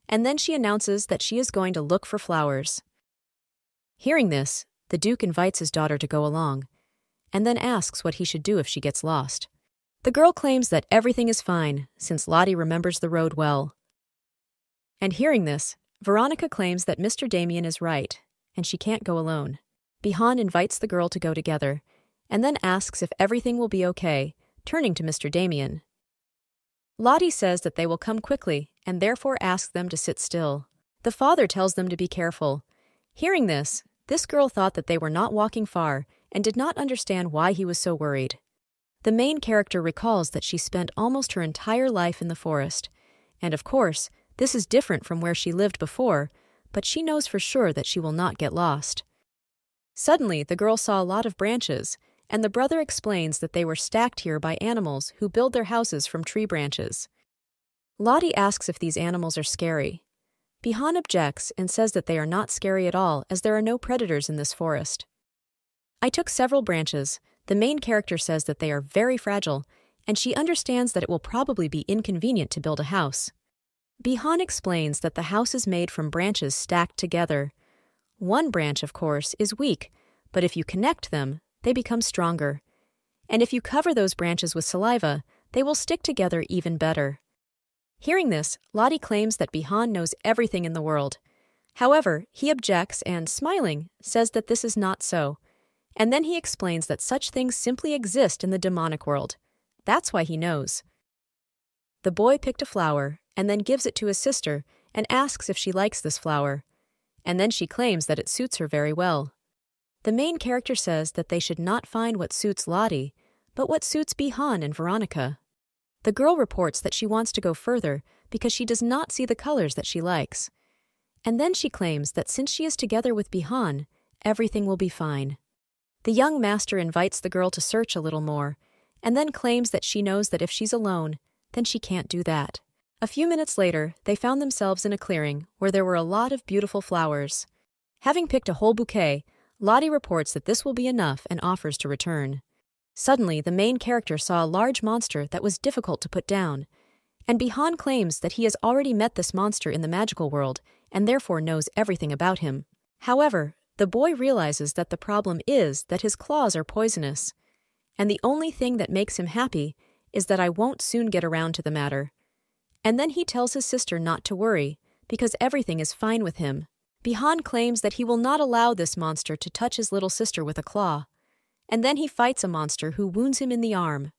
and then she announces that she is going to look for flowers. Hearing this, the Duke invites his daughter to go along, and then asks what he should do if she gets lost. The girl claims that everything is fine, since Lottie remembers the road well. And hearing this, Veronica claims that Mr. Damien is right, and she can't go alone. Bihan invites the girl to go together, and then asks if everything will be okay, turning to Mr. Damien. Lottie says that they will come quickly, and therefore asks them to sit still. The father tells them to be careful. Hearing this girl thought that they were not walking far, and did not understand why he was so worried. The main character recalls that she spent almost her entire life in the forest, and of course, this is different from where she lived before, but she knows for sure that she will not get lost. Suddenly, the girl saw a lot of branches, and the brother explains that they were stacked here by animals who build their houses from tree branches. Lottie asks if these animals are scary. Bihan objects and says that they are not scary at all as there are no predators in this forest. I took several branches. The main character says that they are very fragile, and she understands that it will probably be inconvenient to build a house. Bihan explains that the house is made from branches stacked together. One branch, of course, is weak, but if you connect them, they become stronger. And if you cover those branches with saliva, they will stick together even better. Hearing this, Lottie claims that Bihan knows everything in the world. However, he objects and, smiling, says that this is not so. And then he explains that such things simply exist in the demonic world. That's why he knows. The boy picked a flower and then gives it to his sister and asks if she likes this flower. And then she claims that it suits her very well. The main character says that they should not find what suits Lottie, but what suits Bihan and Veronica. The girl reports that she wants to go further because she does not see the colors that she likes. And then she claims that since she is together with Bihan, everything will be fine. The young master invites the girl to search a little more, and then claims that she knows that if she's alone, then she can't do that. A few minutes later, they found themselves in a clearing where there were a lot of beautiful flowers. Having picked a whole bouquet, Lottie reports that this will be enough and offers to return. Suddenly, the main character saw a large monster that was difficult to put down, and Bihan claims that he has already met this monster in the magical world and therefore knows everything about him. However, the boy realizes that the problem is that his claws are poisonous, and the only thing that makes him happy is that I won't soon get around to the matter. And then he tells his sister not to worry, because everything is fine with him. Bihan claims that he will not allow this monster to touch his little sister with a claw, and then he fights a monster who wounds him in the arm.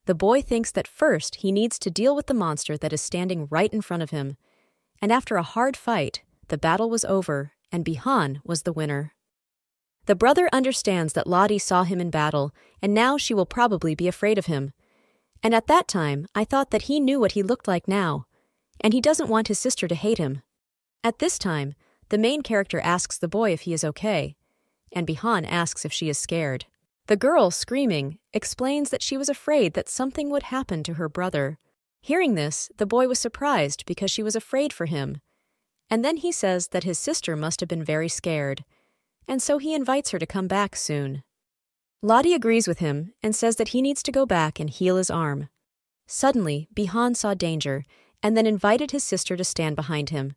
The boy thinks that first he needs to deal with the monster that is standing right in front of him, and after a hard fight, the battle was over, and Bihan was the winner. The brother understands that Lottie saw him in battle, and now she will probably be afraid of him. And at that time, I thought that he knew what he looked like now, and he doesn't want his sister to hate him. At this time, the main character asks the boy if he is okay, and Bihan asks if she is scared. The girl, screaming, explains that she was afraid that something would happen to her brother. Hearing this, the boy was surprised because she was afraid for him. And then he says that his sister must have been very scared, and so he invites her to come back soon. Lottie agrees with him and says that he needs to go back and heal his arm. Suddenly, Bihan saw danger and then invited his sister to stand behind him.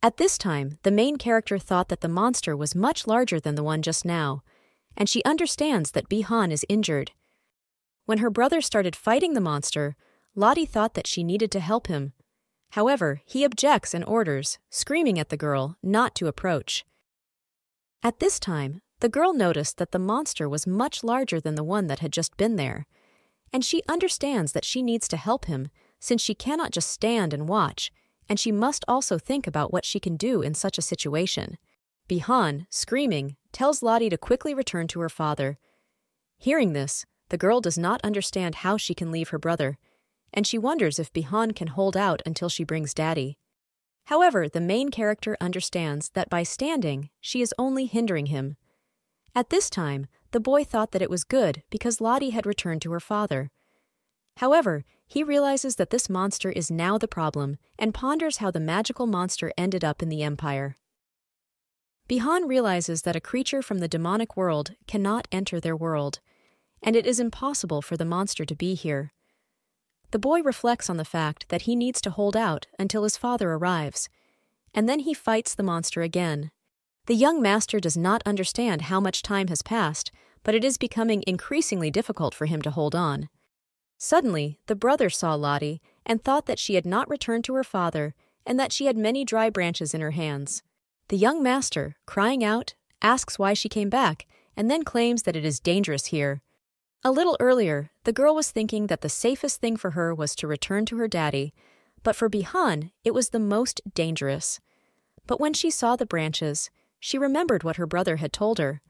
At this time, the main character thought that the monster was much larger than the one just now, and she understands that Bihan is injured. When her brother started fighting the monster, Lottie thought that she needed to help him. However, he objects and orders, screaming at the girl not to approach. At this time, the girl noticed that the monster was much larger than the one that had just been there, and she understands that she needs to help him since she cannot just stand and watch, and she must also think about what she can do in such a situation. Bihan, screaming, tells Lottie to quickly return to her father. Hearing this, the girl does not understand how she can leave her brother, and she wonders if Bihan can hold out until she brings Daddy. However, the main character understands that by standing, she is only hindering him. At this time, the boy thought that it was good because Lottie had returned to her father. However, he realizes that this monster is now the problem and ponders how the magical monster ended up in the Empire. Bihan realizes that a creature from the demonic world cannot enter their world, and it is impossible for the monster to be here. The boy reflects on the fact that he needs to hold out until his father arrives, and then he fights the monster again. The young master does not understand how much time has passed, but it is becoming increasingly difficult for him to hold on. Suddenly, the brother saw Lottie and thought that she had not returned to her father and that she had many dry branches in her hands. The young master, crying out, asks why she came back and then claims that it is dangerous here. A little earlier, the girl was thinking that the safest thing for her was to return to her daddy, but for Bihan, it was the most dangerous. But when she saw the branches, she remembered what her brother had told her.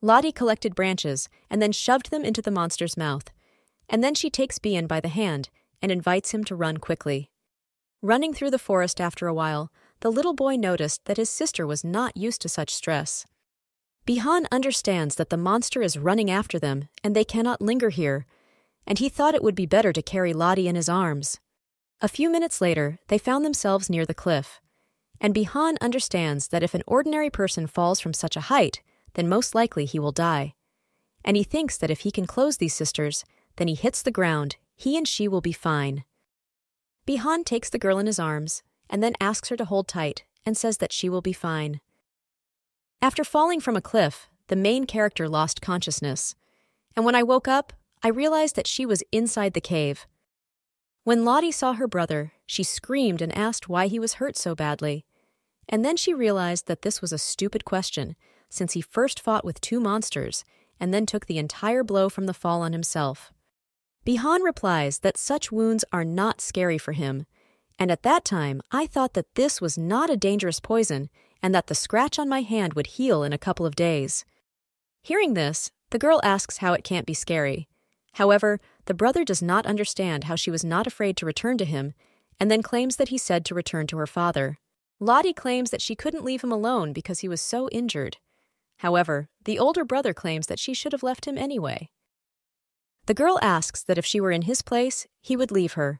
Lottie collected branches and then shoved them into the monster's mouth, and then she takes Bihan by the hand and invites him to run quickly. Running through the forest after a while, the little boy noticed that his sister was not used to such stress. Bihan understands that the monster is running after them and they cannot linger here, and he thought it would be better to carry Lottie in his arms. A few minutes later, they found themselves near the cliff, and Bihan understands that if an ordinary person falls from such a height, then most likely he will die. And he thinks that if he can close these sisters, then he hits the ground, he and she will be fine. Bihan takes the girl in his arms and then asks her to hold tight and says that she will be fine. After falling from a cliff, the main character lost consciousness, and when I woke up, I realized that she was inside the cave. When Lottie saw her brother, she screamed and asked why he was hurt so badly. And then she realized that this was a stupid question, since he first fought with two monsters and then took the entire blow from the fall on himself. Bihan replies that such wounds are not scary for him, and at that time I thought that this was not a dangerous poison and that the scratch on my hand would heal in a couple of days. Hearing this, the girl asks how it can't be scary. However, the brother does not understand how she was not afraid to return to him, and then claims that he said to return to her father. Lottie claims that she couldn't leave him alone because he was so injured. However, the older brother claims that she should have left him anyway. The girl asks that if she were in his place, he would leave her.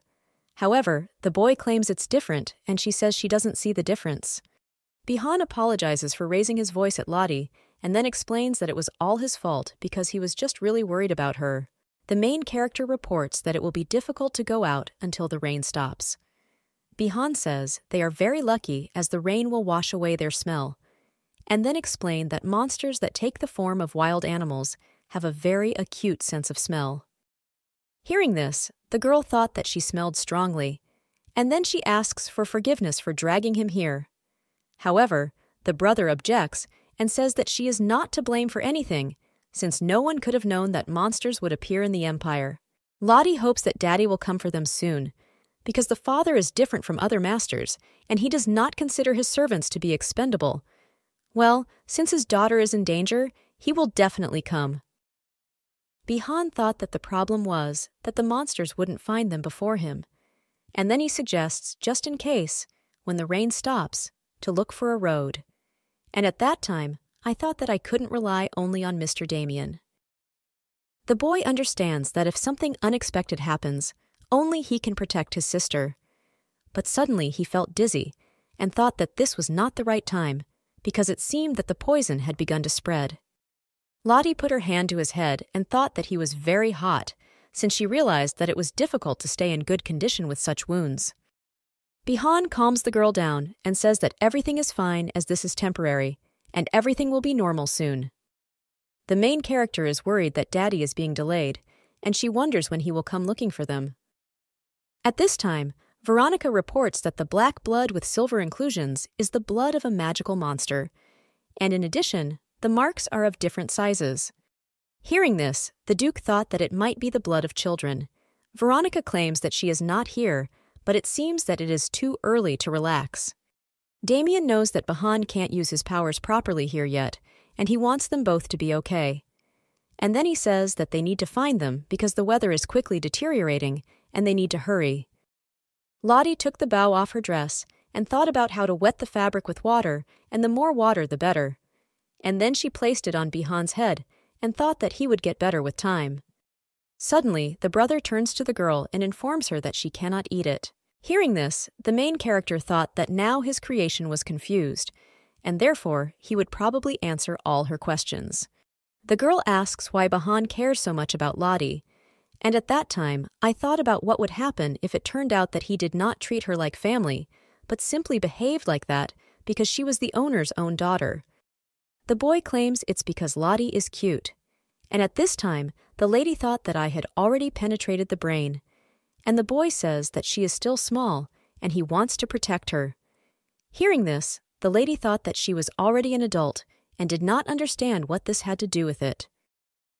However, the boy claims it's different, and she says she doesn't see the difference. Bihan apologizes for raising his voice at Lottie, and then explains that it was all his fault because he was just really worried about her. The main character reports that it will be difficult to go out until the rain stops. Bihan says they are very lucky as the rain will wash away their smell, and then explain that monsters that take the form of wild animals have a very acute sense of smell. Hearing this, the girl thought that she smelled strongly, and then she asks for forgiveness for dragging him here. However, the brother objects and says that she is not to blame for anything, since no one could have known that monsters would appear in the Empire. Lottie hopes that Daddy will come for them soon, because the father is different from other masters, and he does not consider his servants to be expendable. Well, since his daughter is in danger, he will definitely come. Bihan thought that the problem was that the monsters wouldn't find them before him, and then he suggests, just in case, when the rain stops, to look for a road. And at that time, I thought that I couldn't rely only on Mr. Damien. The boy understands that if something unexpected happens, only he can protect his sister. But suddenly he felt dizzy and thought that this was not the right time, because it seemed that the poison had begun to spread. Lottie put her hand to his head and thought that he was very hot, since she realized that it was difficult to stay in good condition with such wounds. Bihan calms the girl down and says that everything is fine as this is temporary, and everything will be normal soon. The main character is worried that Daddy is being delayed, and she wonders when he will come looking for them. At this time, Veronica reports that the black blood with silver inclusions is the blood of a magical monster, and in addition, the marks are of different sizes. Hearing this, the Duke thought that it might be the blood of children. Veronica claims that she is not here, but it seems that it is too early to relax. Damien knows that Bihan can't use his powers properly here yet, and he wants them both to be okay. And then he says that they need to find them because the weather is quickly deteriorating and they need to hurry. Lottie took the bow off her dress and thought about how to wet the fabric with water, and the more water the better. And then she placed it on Bihan's head and thought that he would get better with time. Suddenly, the brother turns to the girl and informs her that she cannot eat it. Hearing this, the main character thought that now his creation was confused, and therefore he would probably answer all her questions. The girl asks why Bihan cares so much about Lottie, and at that time I thought about what would happen if it turned out that he did not treat her like family, but simply behaved like that because she was the owner's own daughter. The boy claims it's because Lottie is cute, and at this time the lady thought that I had already penetrated the brain, and the boy says that she is still small and he wants to protect her. Hearing this, the lady thought that she was already an adult and did not understand what this had to do with it.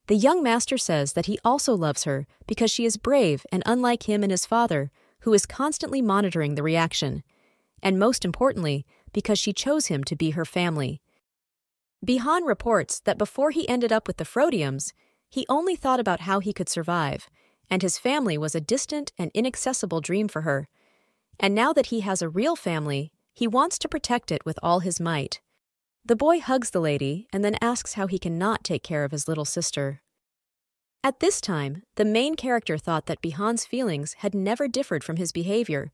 The young master says that he also loves her because she is brave and unlike him and his father, who is constantly monitoring the reaction, and most importantly, because she chose him to be her family. Bihan reports that before he ended up with the Frodiums, he only thought about how he could survive, and his family was a distant and inaccessible dream for her. And now that he has a real family, he wants to protect it with all his might. The boy hugs the lady and then asks how he cannot take care of his little sister. At this time, the main character thought that Bihan's feelings had never differed from his behavior,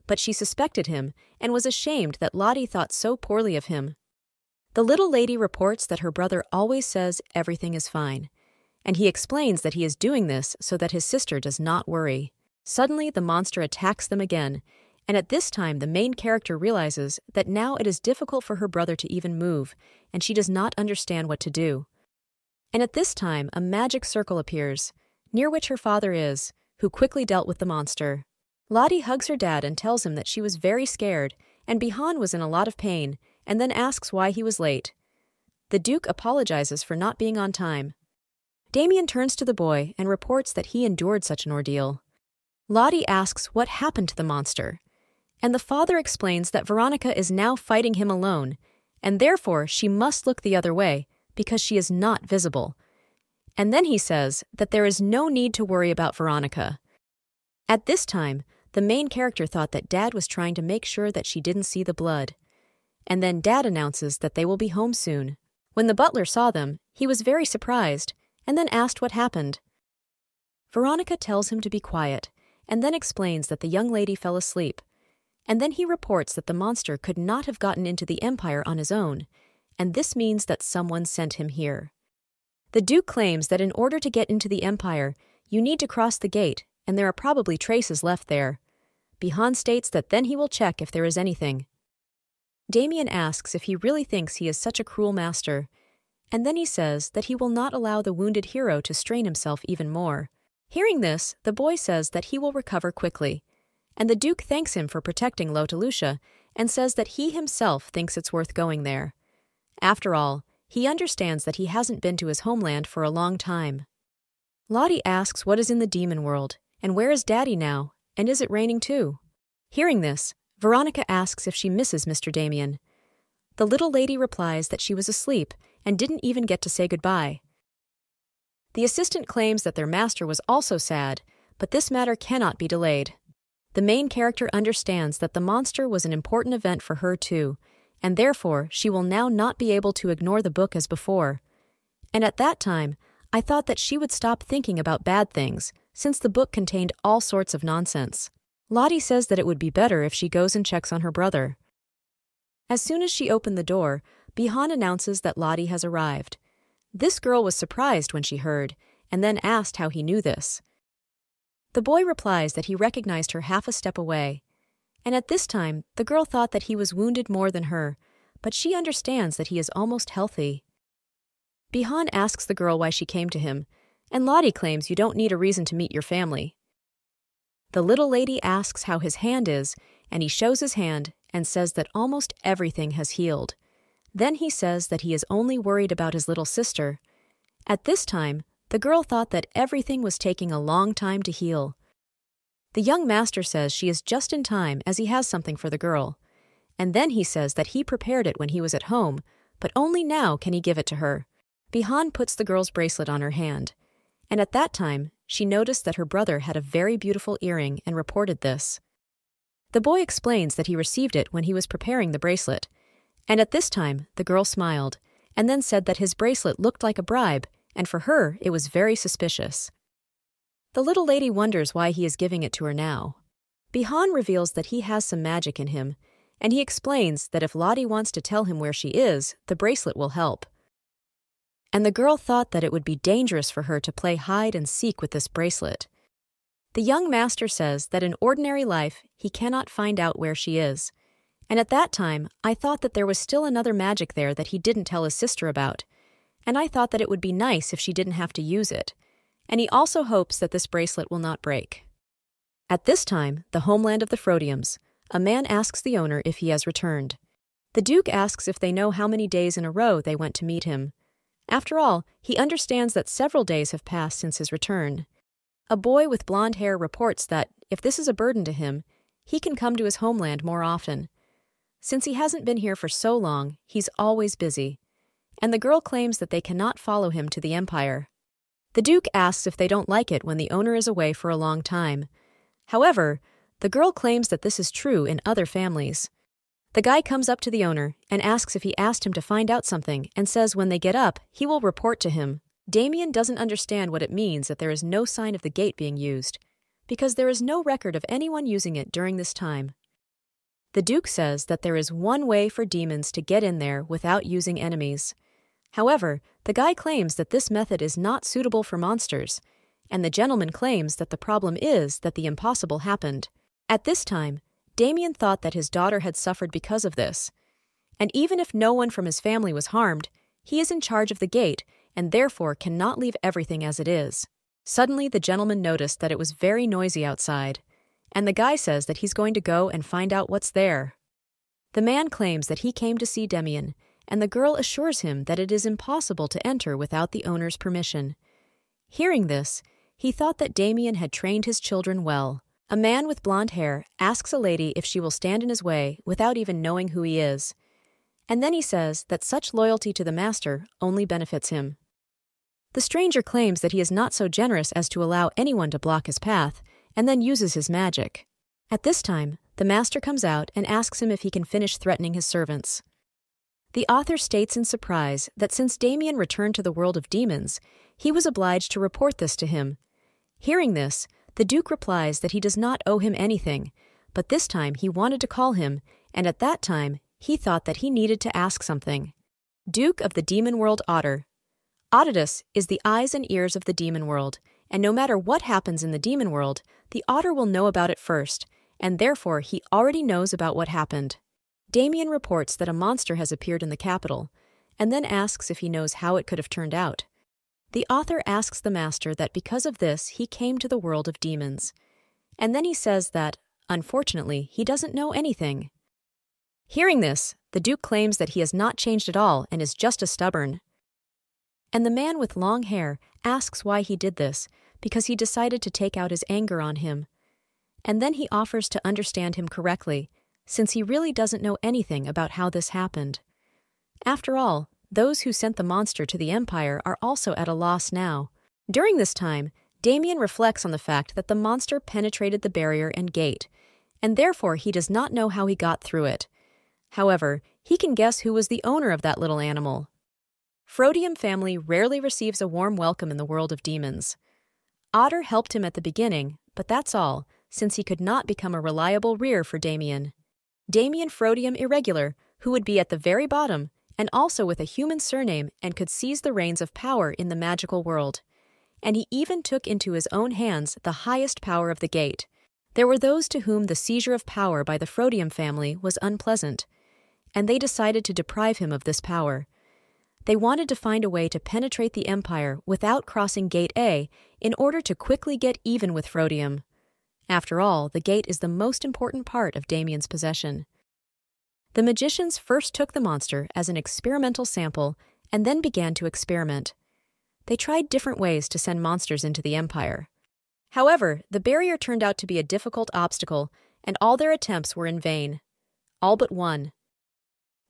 but she suspected him and was ashamed that Lottie thought so poorly of him. The little lady reports that her brother always says everything is fine, and he explains that he is doing this so that his sister does not worry. Suddenly, the monster attacks them again, and at this time the main character realizes that now it is difficult for her brother to even move, and she does not understand what to do. And at this time a magic circle appears, near which her father is, who quickly dealt with the monster. Lottie hugs her dad and tells him that she was very scared, and Bihan was in a lot of pain, and then asks why he was late. The Duke apologizes for not being on time. Damien turns to the boy and reports that he endured such an ordeal. Lottie asks what happened to the monster, and the father explains that Veronica is now fighting him alone, and therefore she must look the other way because she is not visible. And then he says that there is no need to worry about Veronica. At this time, the main character thought that Dad was trying to make sure that she didn't see the blood. And then Dad announces that they will be home soon. When the butler saw them, he was very surprised, and then asked what happened. Veronica tells him to be quiet, and then explains that the young lady fell asleep. And then he reports that the monster could not have gotten into the Empire on his own, and this means that someone sent him here. The Duke claims that in order to get into the Empire, you need to cross the gate, and there are probably traces left there. Bihan states that then he will check if there is anything. Damien asks if he really thinks he is such a cruel master, and then he says that he will not allow the wounded hero to strain himself even more. Hearing this, the boy says that he will recover quickly, and the Duke thanks him for protecting Lotalusha and says that he himself thinks it's worth going there. After all, he understands that he hasn't been to his homeland for a long time. Lottie asks what is in the demon world, and where is Daddy now, and is it raining too? Hearing this, Veronica asks if she misses Mr. Damien. The little lady replies that she was asleep and didn't even get to say goodbye. The assistant claims that their master was also sad, but this matter cannot be delayed. The main character understands that the monster was an important event for her too, and therefore she will now not be able to ignore the book as before. And at that time, I thought that she would stop thinking about bad things, since the book contained all sorts of nonsense. Lottie says that it would be better if she goes and checks on her brother. As soon as she opened the door, Bihan announces that Lottie has arrived. This girl was surprised when she heard, and then asked how he knew this. The boy replies that he recognized her half a step away, and at this time the girl thought that he was wounded more than her, but she understands that he is almost healthy. Bihan asks the girl why she came to him, and Lottie claims you don't need a reason to meet your family. The little lady asks how his hand is, and he shows his hand and says that almost everything has healed. Then he says that he is only worried about his little sister. At this time, the girl thought that everything was taking a long time to heal. The young master says she is just in time as he has something for the girl. And then he says that he prepared it when he was at home, but only now can he give it to her. Bihan puts the girl's bracelet on her hand, and at that time, she noticed that her brother had a very beautiful earring and reported this. The boy explains that he received it when he was preparing the bracelet, and at this time, the girl smiled, and then said that his bracelet looked like a bribe, and for her, it was very suspicious. The little lady wonders why he is giving it to her now. Bihan reveals that he has some magic in him, and he explains that if Lottie wants to tell him where she is, the bracelet will help. And the girl thought that it would be dangerous for her to play hide and seek with this bracelet. The young master says that in ordinary life, he cannot find out where she is. And at that time, I thought that there was still another magic there that he didn't tell his sister about. And I thought that it would be nice if she didn't have to use it. And he also hopes that this bracelet will not break. At this time, the homeland of the Frodiums, a man asks the owner if he has returned. The Duke asks if they know how many days in a row they went to meet him. After all, he understands that several days have passed since his return. A boy with blonde hair reports that, if this is a burden to him, he can come to his homeland more often. Since he hasn't been here for so long, he's always busy. And the girl claims that they cannot follow him to the Empire. The Duke asks if they don't like it when the owner is away for a long time. However, the girl claims that this is true in other families. The guy comes up to the owner and asks if he asked him to find out something and says when they get up, he will report to him. Damien doesn't understand what it means that there is no sign of the gate being used, because there is no record of anyone using it during this time. The Duke says that there is one way for demons to get in there without using enemies. However, the guy claims that this method is not suitable for monsters, and the gentleman claims that the problem is that the impossible happened. At this time, Damien thought that his daughter had suffered because of this. And even if no one from his family was harmed, he is in charge of the gate and therefore cannot leave everything as it is. Suddenly, the gentleman noticed that it was very noisy outside, and the guy says that he's going to go and find out what's there. The man claims that he came to see Damien, and the girl assures him that it is impossible to enter without the owner's permission. Hearing this, he thought that Damien had trained his children well. A man with blonde hair asks a lady if she will stand in his way without even knowing who he is. And then he says that such loyalty to the master only benefits him. The stranger claims that he is not so generous as to allow anyone to block his path, and then uses his magic. At this time, the master comes out and asks him if he can finish threatening his servants. The author states in surprise that since Damien returned to the world of demons, he was obliged to report this to him. Hearing this, the Duke replies that he does not owe him anything, but this time he wanted to call him, and at that time he thought that he needed to ask something. Duke of the Demon World Otter. Autodus is the eyes and ears of the demon world, and no matter what happens in the demon world, the otter will know about it first, and therefore he already knows about what happened. Damien reports that a monster has appeared in the capital, and then asks if he knows how it could have turned out. The author asks the master that because of this he came to the world of demons, and then he says that, unfortunately, he doesn't know anything. Hearing this, the Duke claims that he has not changed at all and is just as stubborn. And the man with long hair asks why he did this, because he decided to take out his anger on him. And then he offers to understand him correctly, since he really doesn't know anything about how this happened. After all, those who sent the monster to the Empire are also at a loss now. During this time, Damien reflects on the fact that the monster penetrated the barrier and gate, and therefore he does not know how he got through it. However, he can guess who was the owner of that little animal. Frodium family rarely receives a warm welcome in the world of demons. Otter helped him at the beginning, but that's all, since he could not become a reliable rear for Damien. Damien Frodium Irregular, who would be at the very bottom, and also with a human surname and could seize the reins of power in the magical world. And he even took into his own hands the highest power of the gate. There were those to whom the seizure of power by the Frodium family was unpleasant, and they decided to deprive him of this power. They wanted to find a way to penetrate the Empire without crossing Gate A in order to quickly get even with Frodium. After all, the gate is the most important part of Damien's possession. The magicians first took the monster as an experimental sample and then began to experiment. They tried different ways to send monsters into the Empire. However, the barrier turned out to be a difficult obstacle, and all their attempts were in vain. All but one.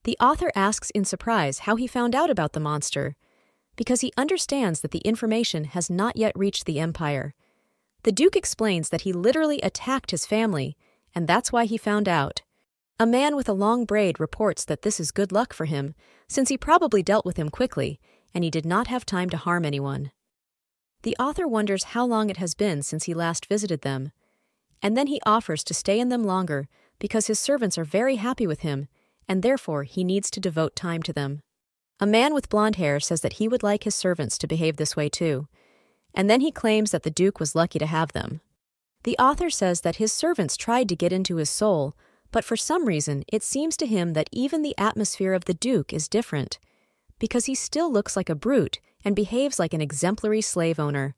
The author asks in surprise how he found out about the monster. because he understands that the information has not yet reached the Empire. The Duke explains that he literally attacked his family, and that's why he found out. A man with a long braid reports that this is good luck for him, since he probably dealt with him quickly, and he did not have time to harm anyone. The author wonders how long it has been since he last visited them, and then he offers to stay in them longer because his servants are very happy with him, and therefore he needs to devote time to them. A man with blonde hair says that he would like his servants to behave this way too, and then he claims that the Duke was lucky to have them. The author says that his servants tried to get into his soul, but for some reason it seems to him that even the atmosphere of the Duke is different, because he still looks like a brute and behaves like an exemplary slave owner.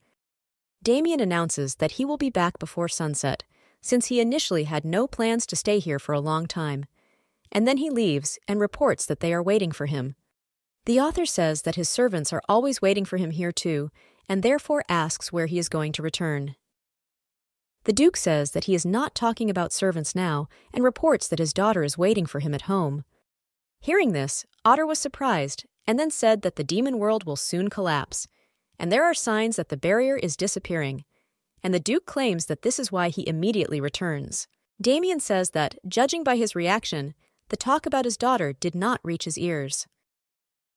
Damien announces that he will be back before sunset, since he initially had no plans to stay here for a long time, and then he leaves and reports that they are waiting for him. The author says that his servants are always waiting for him here too, and therefore asks where he is going to return. The Duke says that he is not talking about servants now and reports that his daughter is waiting for him at home. Hearing this, Otter was surprised and then said that the demon world will soon collapse, and there are signs that the barrier is disappearing, and the Duke claims that this is why he immediately returns. Damien says that, judging by his reaction, the talk about his daughter did not reach his ears.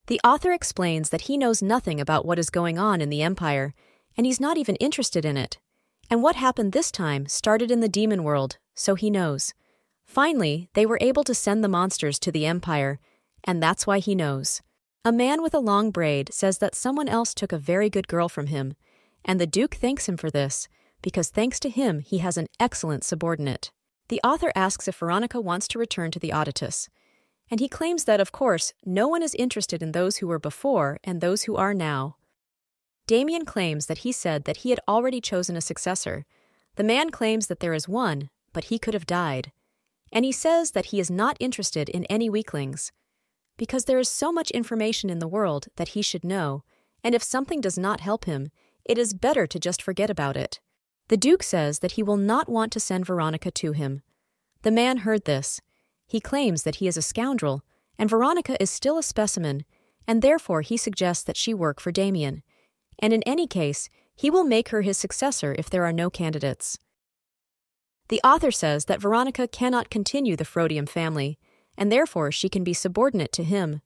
The author explains that he knows nothing about what is going on in the Empire, and he's not even interested in it. And what happened this time started in the demon world, so he knows. Finally, they were able to send the monsters to the Empire, and that's why he knows. A man with a long braid says that someone else took a very good girl from him, and the Duke thanks him for this, because thanks to him he has an excellent subordinate. The author asks if Veronica wants to return to the Auditus, and he claims that, of course, no one is interested in those who were before and those who are now. Damien claims that he said that he had already chosen a successor. The man claims that there is one, but he could have died. And he says that he is not interested in any weaklings, because there is so much information in the world that he should know, and if something does not help him, it is better to just forget about it. The Duke says that he will not want to send Veronica to him. The man heard this. He claims that he is a scoundrel, and Veronica is still a specimen, and therefore he suggests that she work for Damien. And in any case, he will make her his successor if there are no candidates. The author says that Veronica cannot continue the Frodium family, and therefore she can be subordinate to him.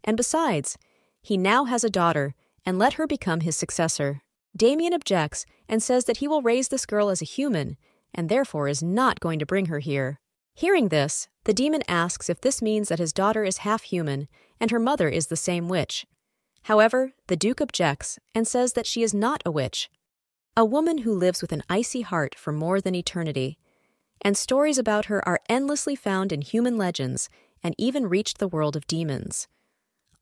And besides, he now has a daughter, and let her become his successor. Damien objects and says that he will raise this girl as a human, and therefore is not going to bring her here. Hearing this, the demon asks if this means that his daughter is half human, and her mother is the same witch. However, the Duke objects and says that she is not a witch, a woman who lives with an icy heart for more than eternity. And stories about her are endlessly found in human legends and even reached the world of demons.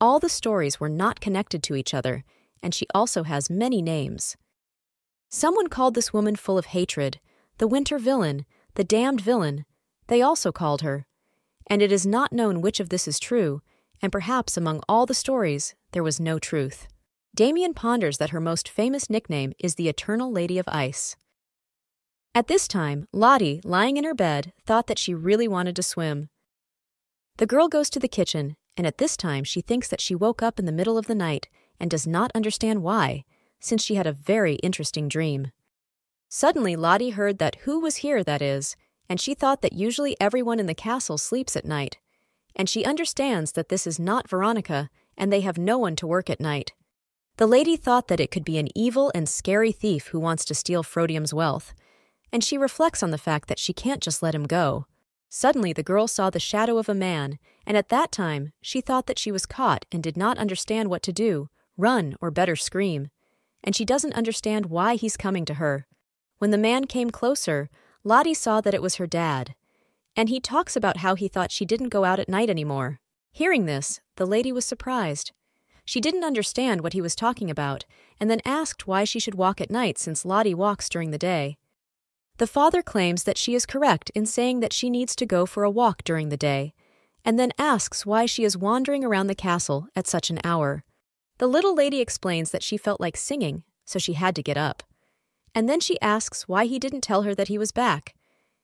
All the stories were not connected to each other, and she also has many names. Someone called this woman full of hatred, the winter villain, the damned villain. They also called her. And it is not known which of this is true, and perhaps among all the stories, there was no truth. Damien ponders that her most famous nickname is the Eternal Lady of Ice. At this time, Lottie, lying in her bed, thought that she really wanted to swim. The girl goes to the kitchen, and at this time she thinks that she woke up in the middle of the night and does not understand why, since she had a very interesting dream. Suddenly, Lottie heard that who was here, that is, and she thought that usually everyone in the castle sleeps at night, and she understands that this is not Veronica, and they have no one to work at night. The lady thought that it could be an evil and scary thief who wants to steal Frodium's wealth, and she reflects on the fact that she can't just let him go. Suddenly, the girl saw the shadow of a man, and at that time, she thought that she was caught and did not understand what to do, run, or better scream. And she doesn't understand why he's coming to her. When the man came closer, Lottie saw that it was her dad, and he talks about how he thought she didn't go out at night anymore. Hearing this, the lady was surprised. She didn't understand what he was talking about, and then asked why she should walk at night since Lottie walks during the day. The father claims that she is correct in saying that she needs to go for a walk during the day, and then asks why she is wandering around the castle at such an hour. The little lady explains that she felt like singing, so she had to get up. And then she asks why he didn't tell her that he was back,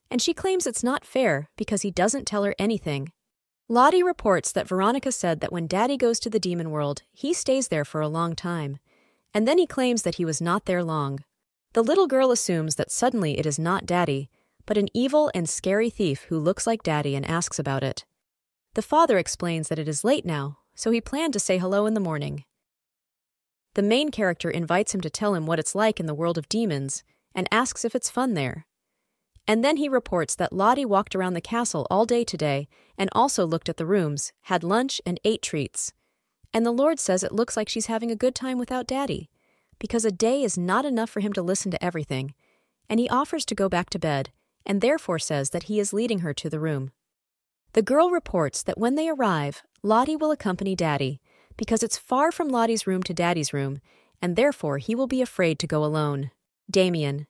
and she claims it's not fair because he doesn't tell her anything. Lottie reports that Veronica said that when Daddy goes to the demon world, he stays there for a long time, and then he claims that he was not there long. The little girl assumes that suddenly it is not Daddy, but an evil and scary thief who looks like Daddy and asks about it. The father explains that it is late now, so he planned to say hello in the morning. The main character invites him to tell him what it's like in the world of demons and asks if it's fun there. And then he reports that Lottie walked around the castle all day today and also looked at the rooms, had lunch, and ate treats. And the Lord says it looks like she's having a good time without Daddy, because a day is not enough for him to listen to everything, and he offers to go back to bed, and therefore says that he is leading her to the room. The girl reports that when they arrive, Lottie will accompany Daddy, because it's far from Lottie's room to Daddy's room, and therefore he will be afraid to go alone. Damien.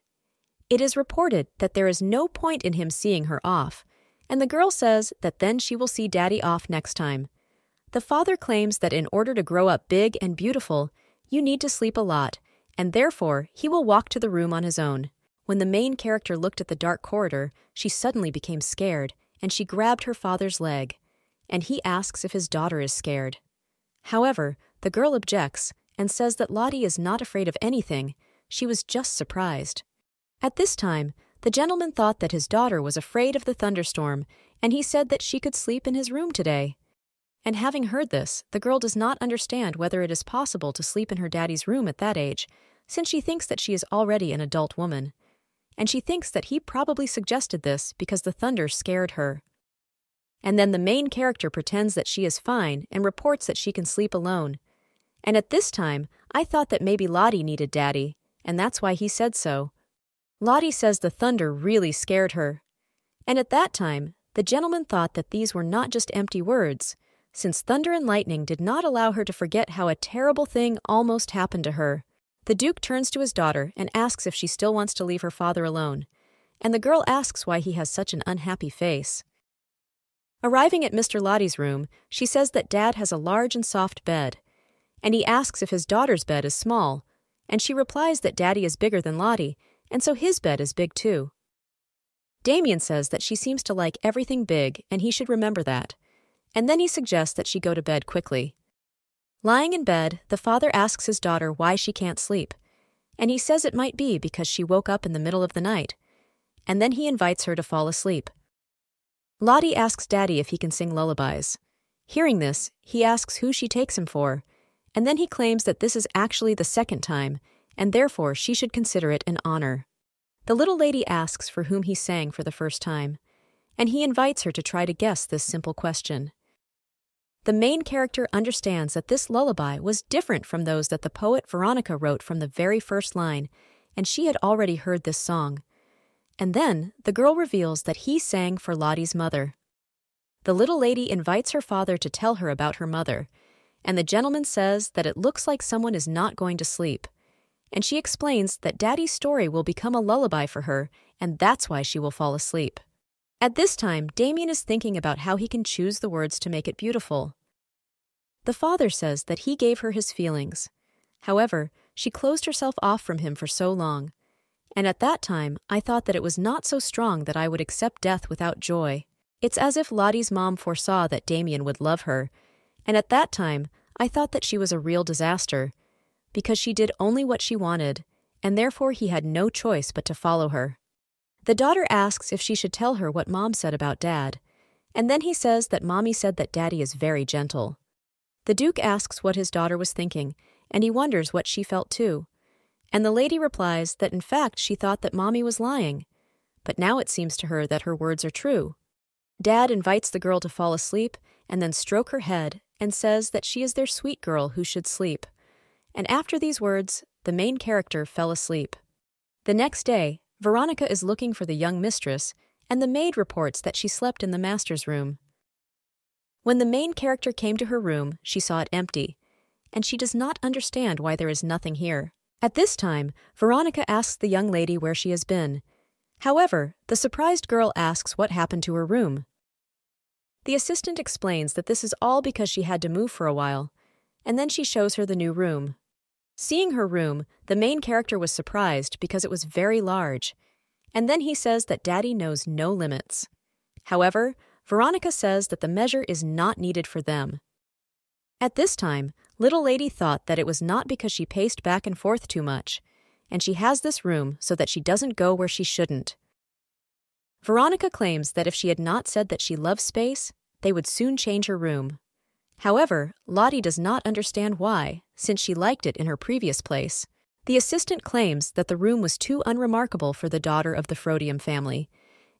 It is reported that there is no point in him seeing her off, and the girl says that then she will see Daddy off next time. The father claims that in order to grow up big and beautiful, you need to sleep a lot, and therefore he will walk to the room on his own. When the main character looked at the dark corridor, she suddenly became scared, and she grabbed her father's leg, and he asks if his daughter is scared. However, the girl objects and says that Lottie is not afraid of anything, she was just surprised. At this time, the gentleman thought that his daughter was afraid of the thunderstorm, and he said that she could sleep in his room today. And having heard this, the girl does not understand whether it is possible to sleep in her daddy's room at that age, since she thinks that she is already an adult woman. And she thinks that he probably suggested this because the thunder scared her. And then the main character pretends that she is fine and reports that she can sleep alone. And at this time, I thought that maybe Lottie needed Daddy, and that's why he said so. Lottie says the thunder really scared her. And at that time, the gentleman thought that these were not just empty words, since thunder and lightning did not allow her to forget how a terrible thing almost happened to her. The Duke turns to his daughter and asks if she still wants to leave her father alone, and the girl asks why he has such an unhappy face. Arriving at Mr. Lottie's room, she says that Dad has a large and soft bed, and he asks if his daughter's bed is small, and she replies that Daddy is bigger than Lottie, and so his bed is big too. Damien says that she seems to like everything big, and he should remember that, and then he suggests that she go to bed quickly. Lying in bed, the father asks his daughter why she can't sleep, and he says it might be because she woke up in the middle of the night, and then he invites her to fall asleep. Lottie asks Daddy if he can sing lullabies. Hearing this, he asks who she takes him for, and then he claims that this is actually the second time, and therefore she should consider it an honor. The little lady asks for whom he sang for the first time, and he invites her to try to guess this simple question. The main character understands that this lullaby was different from those that the poet Veronica wrote from the very first line, and she had already heard this song. And then the girl reveals that he sang for Lottie's mother. The little lady invites her father to tell her about her mother, and the gentleman says that it looks like someone is not going to sleep, and she explains that Daddy's story will become a lullaby for her, and that's why she will fall asleep. At this time, Damien is thinking about how he can choose the words to make it beautiful. The father says that he gave her his feelings. However, she closed herself off from him for so long, and at that time I thought that it was not so strong that I would accept death without joy. It's as if Lottie's mom foresaw that Damien would love her, and at that time I thought that she was a real disaster, because she did only what she wanted, and therefore he had no choice but to follow her. The daughter asks if she should tell her what Mom said about Dad, and then he says that Mommy said that Daddy is very gentle. The Duke asks what his daughter was thinking, and he wonders what she felt too. And the lady replies that in fact she thought that Mommy was lying, but now it seems to her that her words are true. Dad invites the girl to fall asleep and then stroke her head and says that she is their sweet girl who should sleep. And after these words, the main character fell asleep. The next day, Veronica is looking for the young mistress, and the maid reports that she slept in the master's room. When the main character came to her room, she saw it empty, and she does not understand why there is nothing here. At this time, Veronica asks the young lady where she has been. However, the surprised girl asks what happened to her room. The assistant explains that this is all because she had to move for a while, and then she shows her the new room. Seeing her room, the main character was surprised because it was very large, and then he says that Daddy knows no limits. However, Veronica says that the measure is not needed for them. At this time, little lady thought that it was not because she paced back and forth too much, and she has this room so that she doesn't go where she shouldn't. Veronica claims that if she had not said that she loves space, they would soon change her room. However, Lottie does not understand why, since she liked it in her previous place. The assistant claims that the room was too unremarkable for the daughter of the Frodium family,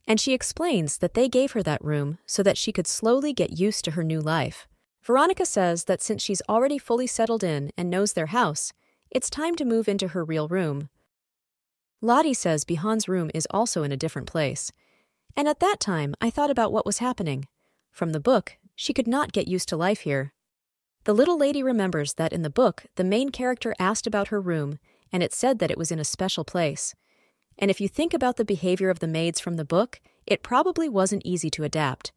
and she explains that they gave her that room so that she could slowly get used to her new life. Veronica says that since she's already fully settled in and knows their house, it's time to move into her real room. Lottie says Bihan's room is also in a different place, and at that time I thought about what was happening. From the book, she could not get used to life here. The little lady remembers that in the book, the main character asked about her room, and it said that it was in a special place. And if you think about the behavior of the maids from the book, it probably wasn't easy to adapt.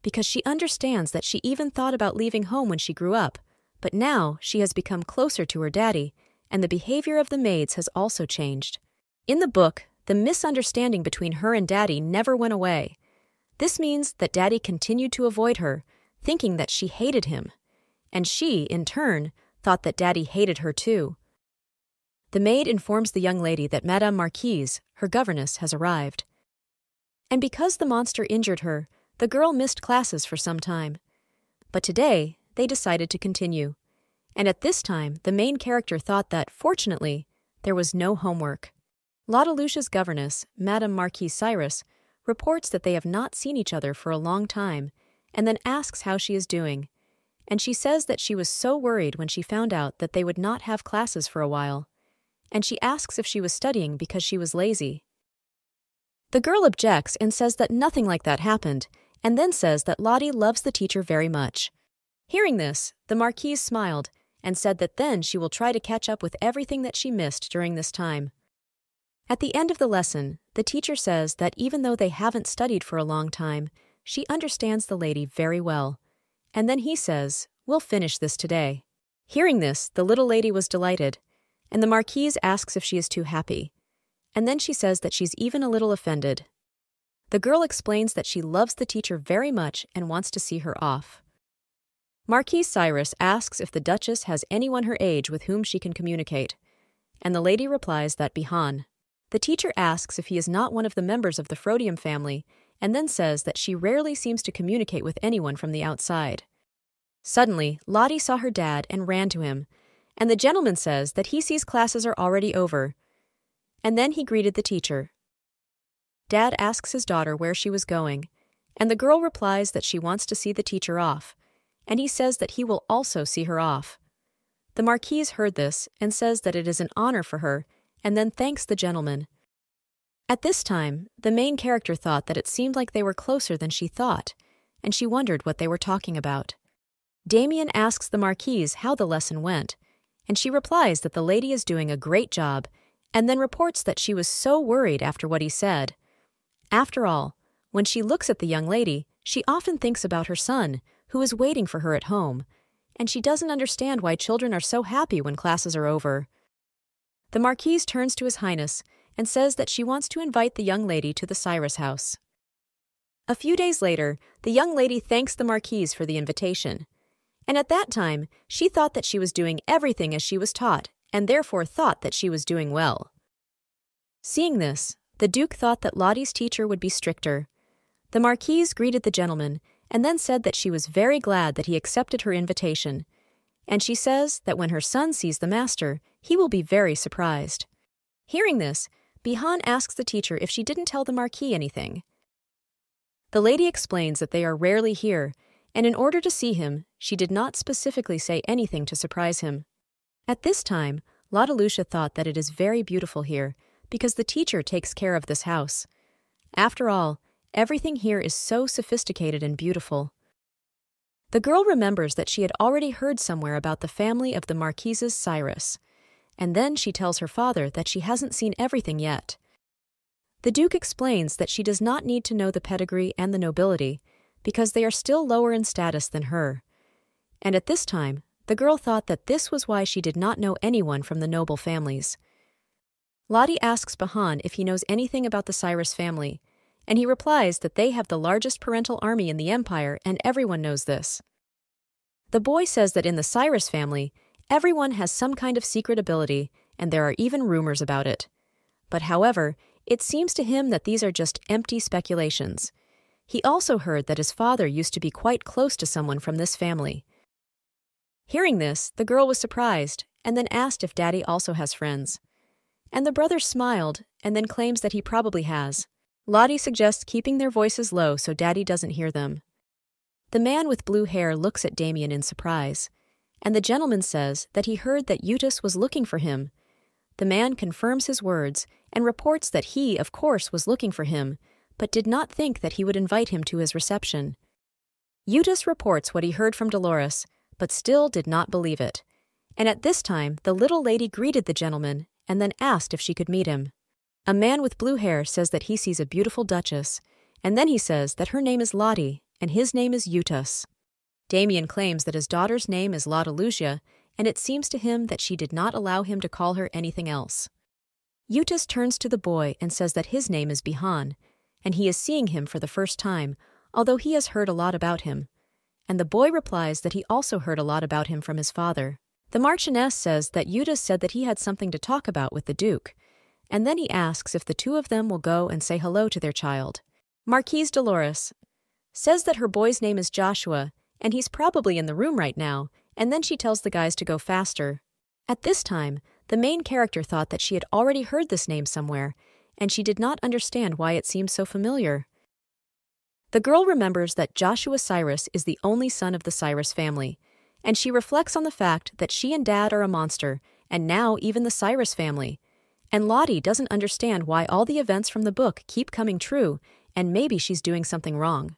Because she understands that she even thought about leaving home when she grew up, but now she has become closer to her daddy, and the behavior of the maids has also changed. In the book, the misunderstanding between her and daddy never went away. This means that daddy continued to avoid her, thinking that she hated him, and she, in turn, thought that daddy hated her too. The maid informs the young lady that Madame Marquise, her governess, has arrived. And because the monster injured her, the girl missed classes for some time. But today, they decided to continue. And at this time, the main character thought that, fortunately, there was no homework. Lotta Lucia's governess, Madame Marquise Cyrus, reports that they have not seen each other for a long time, and then asks how she is doing. And she says that she was so worried when she found out that they would not have classes for a while. And she asks if she was studying because she was lazy. The girl objects and says that nothing like that happened, and then says that Lottie loves the teacher very much. Hearing this, the Marquise smiled and said that then she will try to catch up with everything that she missed during this time. At the end of the lesson, the teacher says that even though they haven't studied for a long time, she understands the lady very well. And then he says, "We'll finish this today." Hearing this, the little lady was delighted, and the Marquise asks if she is too happy. And then she says that she's even a little offended. The girl explains that she loves the teacher very much and wants to see her off. Marquise Cyrus asks if the Duchess has anyone her age with whom she can communicate, and the lady replies that Bihan. The teacher asks if he is not one of the members of the Frodium family, and then says that she rarely seems to communicate with anyone from the outside. Suddenly, Lottie saw her dad and ran to him, and the gentleman says that he sees classes are already over. And then he greeted the teacher. Dad asks his daughter where she was going, and the girl replies that she wants to see the teacher off, and he says that he will also see her off. The Marquise heard this and says that it is an honor for her, and then thanks the gentleman. At this time, the main character thought that it seemed like they were closer than she thought, and she wondered what they were talking about. Damien asks the Marquise how the lesson went, and she replies that the lady is doing a great job, and then reports that she was so worried after what he said. After all, when she looks at the young lady, she often thinks about her son, who is waiting for her at home, and she doesn't understand why children are so happy when classes are over. The Marquise turns to His Highness and says that she wants to invite the young lady to the Cyrus house. A few days later, the young lady thanks the Marquise for the invitation, and at that time, she thought that she was doing everything as she was taught, and therefore thought that she was doing well. Seeing this, the Duke thought that Lottie's teacher would be stricter. The Marquise greeted the gentleman and then said that she was very glad that he accepted her invitation, and she says that when her son sees the master, he will be very surprised. Hearing this, Bihan asks the teacher if she didn't tell the Marquis anything. The lady explains that they are rarely here, and in order to see him, she did not specifically say anything to surprise him. At this time, Lotta Lucia thought that it is very beautiful here, because the teacher takes care of this house. After all, everything here is so sophisticated and beautiful. The girl remembers that she had already heard somewhere about the family of the Marquises Cyrus, and then she tells her father that she hasn't seen everything yet. The Duke explains that she does not need to know the pedigree and the nobility, because they are still lower in status than her. And at this time, the girl thought that this was why she did not know anyone from the noble families. Lottie asks Bihan if he knows anything about the Cyrus family, and he replies that they have the largest parental army in the empire and everyone knows this. The boy says that in the Cyrus family, everyone has some kind of secret ability, and there are even rumors about it. But however, it seems to him that these are just empty speculations. He also heard that his father used to be quite close to someone from this family. Hearing this, the girl was surprised, and then asked if Daddy also has friends. And the brother smiled, and then claims that he probably has. Lottie suggests keeping their voices low so Daddy doesn't hear them. The man with blue hair looks at Damien in surprise, and the gentleman says that he heard that Eustace was looking for him. The man confirms his words and reports that he, of course, was looking for him, but did not think that he would invite him to his reception. Eustace reports what he heard from Dolores, but still did not believe it. And at this time, the little lady greeted the gentleman and then asked if she could meet him. A man with blue hair says that he sees a beautiful duchess, and then he says that her name is Lottie, and his name is Eustace. Damien claims that his daughter's name is Lottalucia, and it seems to him that she did not allow him to call her anything else. Eustace turns to the boy and says that his name is Bihan, and he is seeing him for the first time, although he has heard a lot about him. And the boy replies that he also heard a lot about him from his father. The Marchioness says that Eustace said that he had something to talk about with the Duke, and then he asks if the two of them will go and say hello to their child. Marquise Dolores says that her boy's name is Joshua, and he's probably in the room right now, and then she tells the guys to go faster. At this time, the main character thought that she had already heard this name somewhere, and she did not understand why it seemed so familiar. The girl remembers that Joshua Cyrus is the only son of the Cyrus family, and she reflects on the fact that she and Dad are a monster, and now even the Cyrus family. And Lottie doesn't understand why all the events from the book keep coming true, and maybe she's doing something wrong.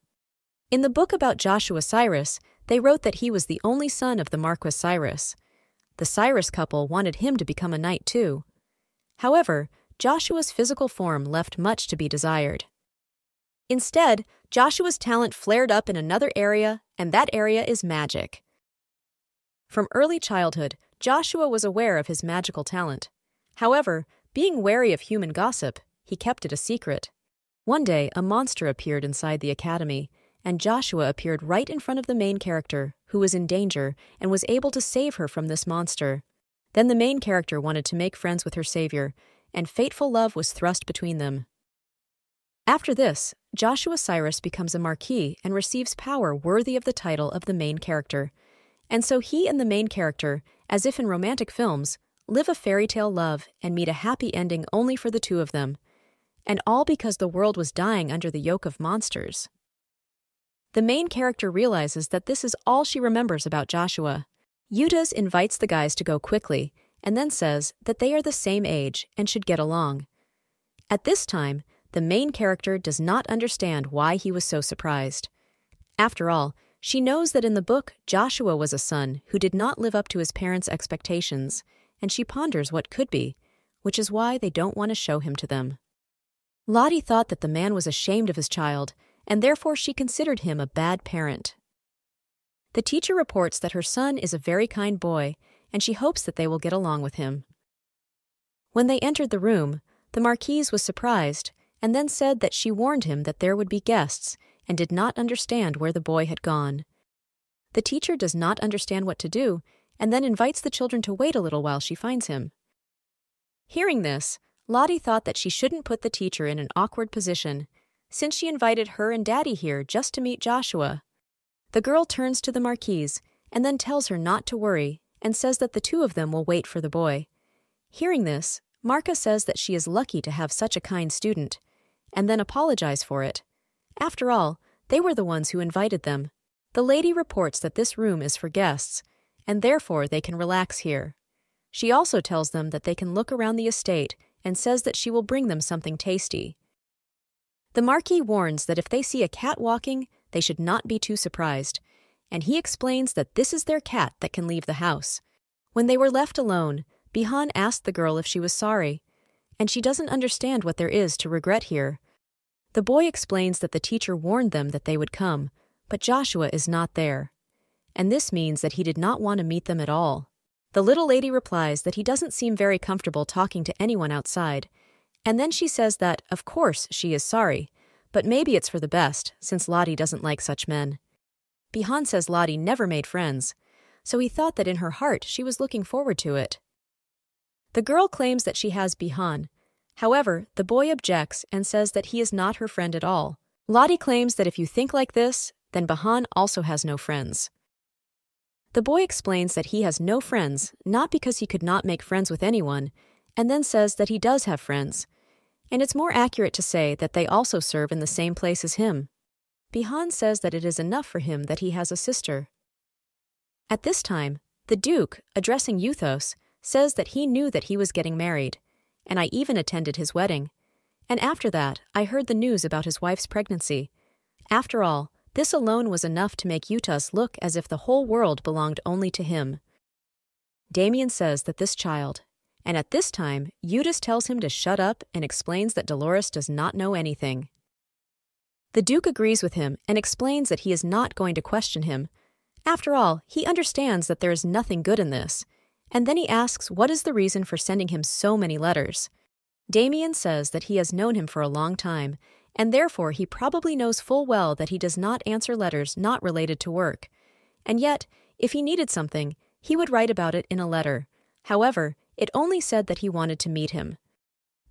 In the book about Joshua Cyrus, they wrote that he was the only son of the Marquis Cyrus. The Cyrus couple wanted him to become a knight too. However, Joshua's physical form left much to be desired. Instead, Joshua's talent flared up in another area, and that area is magic. From early childhood, Joshua was aware of his magical talent. However, being wary of human gossip, he kept it a secret. One day, a monster appeared inside the academy, and Joshua appeared right in front of the main character, who was in danger, and was able to save her from this monster. Then the main character wanted to make friends with her savior, and fateful love was thrust between them. After this, Joshua Cyrus becomes a marquis and receives power worthy of the title of the main character. And so he and the main character, as if in romantic films, live a fairy tale love and meet a happy ending only for the two of them. And all because the world was dying under the yoke of monsters. The main character realizes that this is all she remembers about Joshua. Eustace invites the guys to go quickly, and then says that they are the same age and should get along. At this time, the main character does not understand why he was so surprised. After all, she knows that in the book, Joshua was a son who did not live up to his parents' expectations, and she ponders what could be, which is why they don't want to show him to them. Lottie thought that the man was ashamed of his child, and therefore she considered him a bad parent. The teacher reports that her son is a very kind boy, and she hopes that they will get along with him. When they entered the room, the Marquise was surprised, and then said that she warned him that there would be guests, and did not understand where the boy had gone. The teacher does not understand what to do, and then invites the children to wait a little while she finds him. Hearing this, Lottie thought that she shouldn't put the teacher in an awkward position, since she invited her and Daddy here just to meet Joshua. The girl turns to the Marquise, and then tells her not to worry, and says that the two of them will wait for the boy. Hearing this, Marca says that she is lucky to have such a kind student, and then apologize for it. After all, they were the ones who invited them. The lady reports that this room is for guests, and therefore they can relax here. She also tells them that they can look around the estate and says that she will bring them something tasty. The Marquis warns that if they see a cat walking, they should not be too surprised, and he explains that this is their cat that can leave the house. When they were left alone, Bihan asked the girl if she was sorry, and she doesn't understand what there is to regret here. The boy explains that the teacher warned them that they would come, but Joshua is not there, and this means that he did not want to meet them at all. The little lady replies that he doesn't seem very comfortable talking to anyone outside, and then she says that, of course, she is sorry, but maybe it's for the best, since Lottie doesn't like such men. Bihan says Lottie never made friends, so he thought that in her heart she was looking forward to it. The girl claims that she has Bihan. However, the boy objects and says that he is not her friend at all. Lottie claims that if you think like this, then Bihan also has no friends. The boy explains that he has no friends, not because he could not make friends with anyone, and then says that he does have friends. And it's more accurate to say that they also serve in the same place as him. Bihan says that it is enough for him that he has a sister. At this time, the Duke, addressing Euthos, says that he knew that he was getting married, and I even attended his wedding. And after that, I heard the news about his wife's pregnancy. After all, this alone was enough to make Euthos look as if the whole world belonged only to him. Damien says that this child, and at this time, Eudes tells him to shut up and explains that Dolores does not know anything. The Duke agrees with him and explains that he is not going to question him. After all, he understands that there is nothing good in this, and then he asks what is the reason for sending him so many letters. Damien says that he has known him for a long time, and therefore he probably knows full well that he does not answer letters not related to work. And yet, if he needed something, he would write about it in a letter. However, it only said that he wanted to meet him.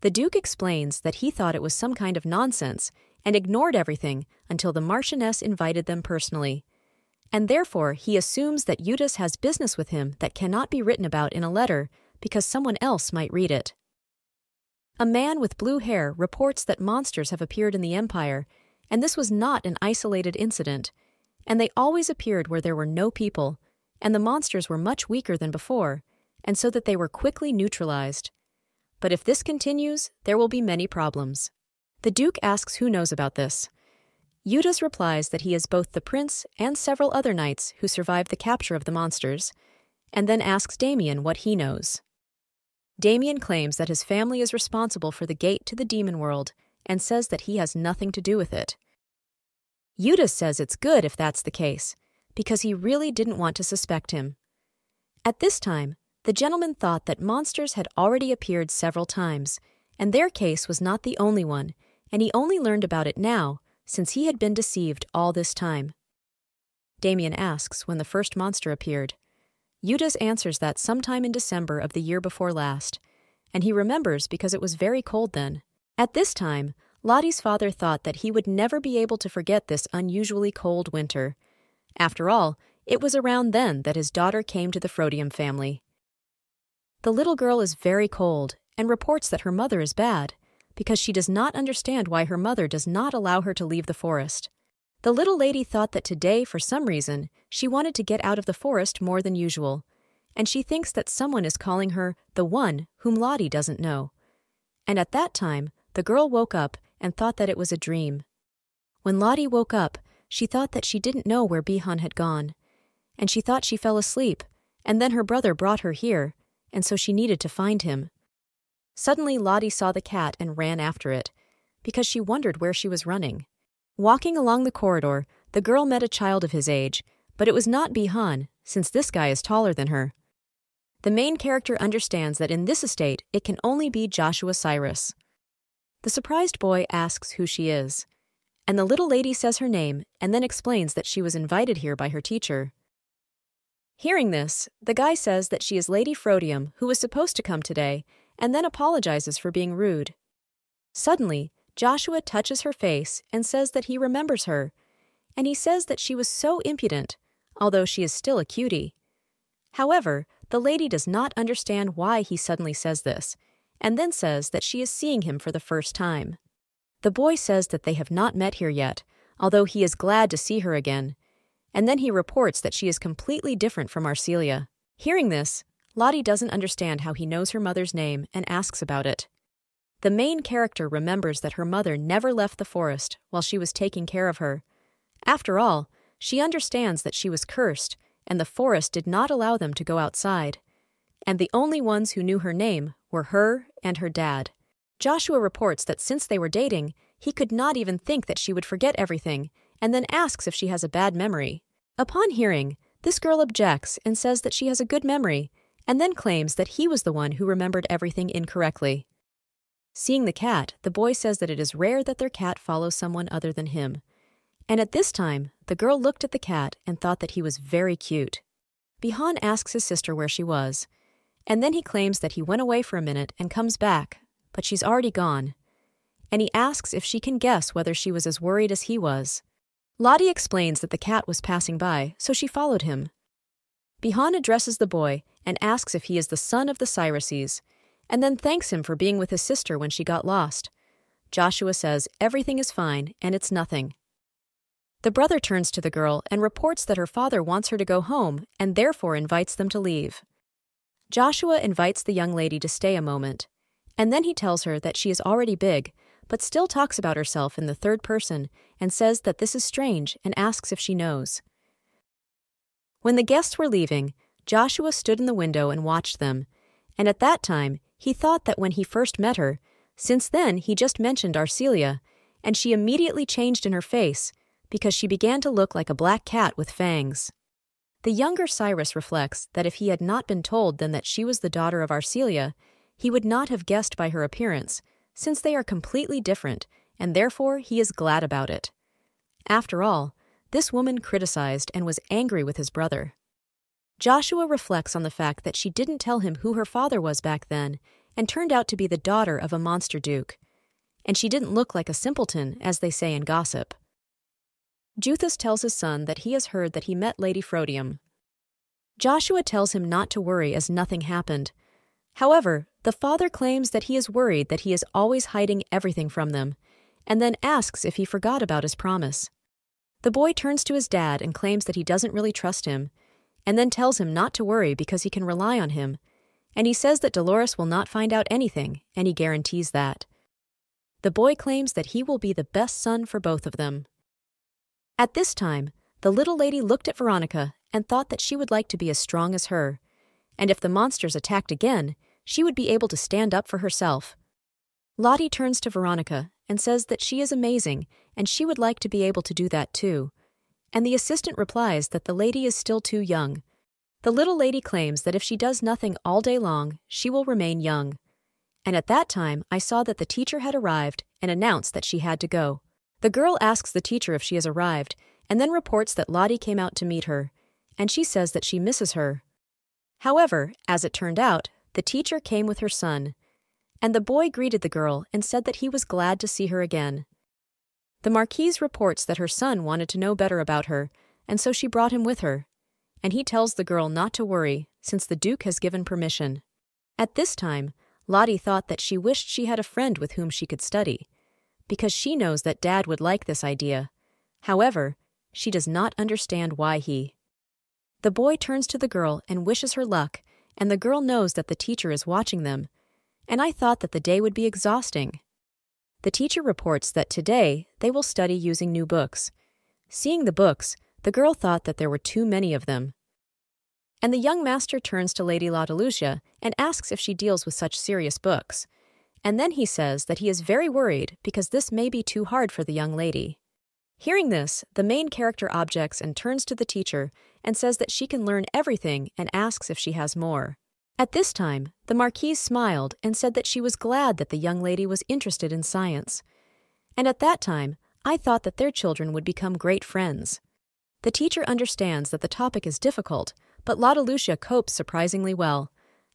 The Duke explains that he thought it was some kind of nonsense and ignored everything until the Marchioness invited them personally. And therefore he assumes that Eudes has business with him that cannot be written about in a letter because someone else might read it. A man with blue hair reports that monsters have appeared in the Empire, and this was not an isolated incident, and they always appeared where there were no people, and the monsters were much weaker than before, and so that they were quickly neutralized. But if this continues, there will be many problems. The Duke asks who knows about this. Eudes replies that he is both the prince and several other knights who survived the capture of the monsters, and then asks Damien what he knows. Damien claims that his family is responsible for the gate to the demon world and says that he has nothing to do with it. Eudes says it's good if that's the case, because he really didn't want to suspect him. At this time, the gentleman thought that monsters had already appeared several times, and their case was not the only one, and he only learned about it now, since he had been deceived all this time. Damien asks when the first monster appeared. Eudes answers that sometime in December of the year before last, and he remembers because it was very cold then. At this time, Lottie's father thought that he would never be able to forget this unusually cold winter. After all, it was around then that his daughter came to the Frodium family. The little girl is very cold and reports that her mother is bad, because she does not understand why her mother does not allow her to leave the forest. The little lady thought that today, for some reason, she wanted to get out of the forest more than usual, and she thinks that someone is calling her the one whom Lottie doesn't know. And at that time, the girl woke up and thought that it was a dream. When Lottie woke up, she thought that she didn't know where Bihan had gone, and she thought she fell asleep, and then her brother brought her here, and so she needed to find him. Suddenly Lottie saw the cat and ran after it, because she wondered where she was running. Walking along the corridor, the girl met a child of his age, but it was not Bihan, since this guy is taller than her. The main character understands that in this estate it can only be Joshua Cyrus. The surprised boy asks who she is, and the little lady says her name and then explains that she was invited here by her teacher. Hearing this, the guy says that she is Lady Frodium, who was supposed to come today, and then apologizes for being rude. Suddenly, Joshua touches her face and says that he remembers her, and he says that she was so impudent, although she is still a cutie. However, the lady does not understand why he suddenly says this, and then says that she is seeing him for the first time. The boy says that they have not met here yet, although he is glad to see her again, and then he reports that she is completely different from Arcelia. Hearing this, Lottie doesn't understand how he knows her mother's name and asks about it. The main character remembers that her mother never left the forest while she was taking care of her. After all, she understands that she was cursed, and the forest did not allow them to go outside. And the only ones who knew her name were her and her dad. Joshua reports that since they were dating, he could not even think that she would forget everything, and then asks if she has a bad memory. Upon hearing, this girl objects and says that she has a good memory, and then claims that he was the one who remembered everything incorrectly. Seeing the cat, the boy says that it is rare that their cat follows someone other than him. And at this time, the girl looked at the cat and thought that he was very cute. Bihan asks his sister where she was, and then he claims that he went away for a minute and comes back, but she's already gone. And he asks if she can guess whether she was as worried as he was. Lottie explains that the cat was passing by, so she followed him. Bihan addresses the boy and asks if he is the son of the Cyruses, and then thanks him for being with his sister when she got lost. Joshua says everything is fine and it's nothing. The brother turns to the girl and reports that her father wants her to go home and therefore invites them to leave. Joshua invites the young lady to stay a moment, and then he tells her that she is already big, but still talks about herself in the third person and says that this is strange and asks if she knows. When the guests were leaving, Joshua stood in the window and watched them, and at that time he thought that when he first met her, since then he just mentioned Arcelia, and she immediately changed in her face because she began to look like a black cat with fangs. The younger Cyrus reflects that if he had not been told then that she was the daughter of Arcelia, he would not have guessed by her appearance, since they are completely different, and therefore he is glad about it. After all, this woman criticized and was angry with his brother. Joshua reflects on the fact that she didn't tell him who her father was back then and turned out to be the daughter of a monster duke. And she didn't look like a simpleton, as they say in gossip. Juthus tells his son that he has heard that he met Lady Frodium. Joshua tells him not to worry as nothing happened. However, the father claims that he is worried that he is always hiding everything from them, and then asks if he forgot about his promise. The boy turns to his dad and claims that he doesn't really trust him, and then tells him not to worry because he can rely on him, and he says that Dolores will not find out anything, and he guarantees that. The boy claims that he will be the best son for both of them. At this time, the little lady looked at Veronica and thought that she would like to be as strong as her, and if the monsters attacked again, she would be able to stand up for herself. Lottie turns to Veronica and says that she is amazing and she would like to be able to do that too, and the assistant replies that the lady is still too young. The little lady claims that if she does nothing all day long, she will remain young. And at that time, I saw that the teacher had arrived and announced that she had to go. The girl asks the teacher if she has arrived, and then reports that Lottie came out to meet her, and she says that she misses her. However, as it turned out, the teacher came with her son, and the boy greeted the girl and said that he was glad to see her again. The Marquise reports that her son wanted to know better about her, and so she brought him with her, and he tells the girl not to worry since the Duke has given permission. At this time, Lottie thought that she wished she had a friend with whom she could study, because she knows that Dad would like this idea. However, she does not understand why he. The boy turns to the girl and wishes her luck, and the girl knows that the teacher is watching them, and I thought that the day would be exhausting. The teacher reports that today they will study using new books. Seeing the books, the girl thought that there were too many of them. And the young master turns to Lady Laudalucia and asks if she deals with such serious books. And then he says that he is very worried because this may be too hard for the young lady. Hearing this, the main character objects and turns to the teacher and says that she can learn everything and asks if she has more. At this time, the Marquise smiled and said that she was glad that the young lady was interested in science. And at that time, I thought that their children would become great friends. The teacher understands that the topic is difficult, but Laudalucia copes surprisingly well.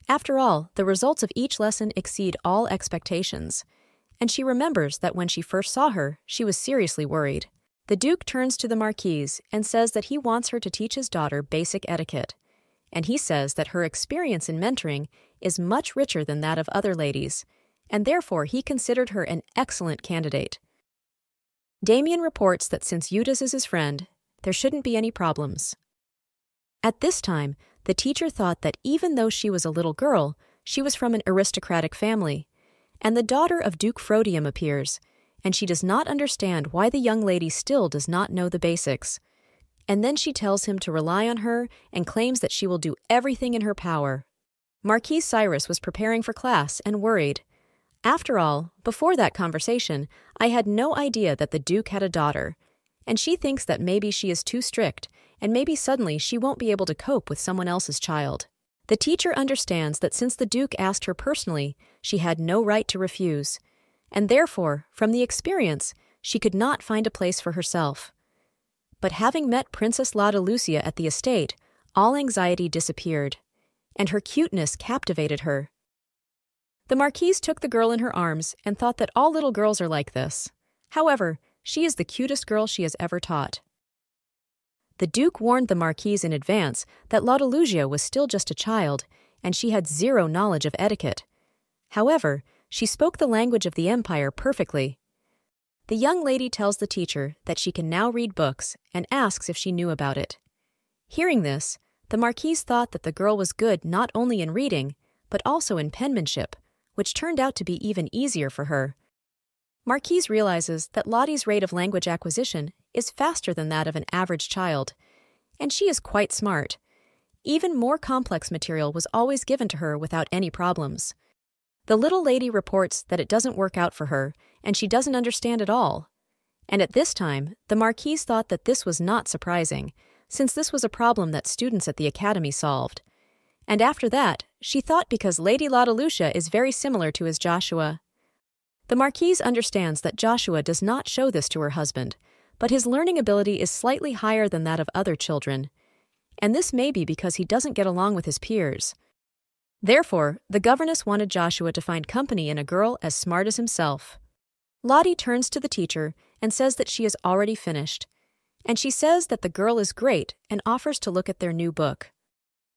After all, the results of each lesson exceed all expectations. And she remembers that when she first saw her, she was seriously worried. The Duke turns to the Marquise and says that he wants her to teach his daughter basic etiquette. And he says that her experience in mentoring is much richer than that of other ladies, and therefore he considered her an excellent candidate. Damien reports that since Eudes is his friend, there shouldn't be any problems. At this time, the teacher thought that even though she was a little girl, she was from an aristocratic family, and the daughter of Duke Frodium appears, and she does not understand why the young lady still does not know the basics. And then she tells him to rely on her and claims that she will do everything in her power. Marquis Cyrus was preparing for class and worried. After all, before that conversation, I had no idea that the Duke had a daughter, and she thinks that maybe she is too strict, and maybe suddenly she won't be able to cope with someone else's child. The teacher understands that since the Duke asked her personally, she had no right to refuse, and therefore, from the experience, she could not find a place for herself. But having met Princess Lada Lucia at the estate, all anxiety disappeared, and her cuteness captivated her. The Marquise took the girl in her arms and thought that all little girls are like this. However, she is the cutest girl she has ever taught. The Duke warned the Marquise in advance that Lada Lucia was still just a child, and she had zero knowledge of etiquette. However, she spoke the language of the Empire perfectly. The young lady tells the teacher that she can now read books and asks if she knew about it. Hearing this, the Marquise thought that the girl was good not only in reading, but also in penmanship, which turned out to be even easier for her. Marquise realizes that Lottie's rate of language acquisition is faster than that of an average child, and she is quite smart. Even more complex material was always given to her without any problems. The little lady reports that it doesn't work out for her, and she doesn't understand at all. And at this time, the Marquise thought that this was not surprising, since this was a problem that students at the academy solved. And after that, she thought because Lady Lada Lucia is very similar to his Joshua. The Marquise understands that Joshua does not show this to her husband, but his learning ability is slightly higher than that of other children, and this may be because he doesn't get along with his peers. Therefore, the governess wanted Joshua to find company in a girl as smart as himself. Lottie turns to the teacher and says that she is already finished, and she says that the girl is great and offers to look at their new book.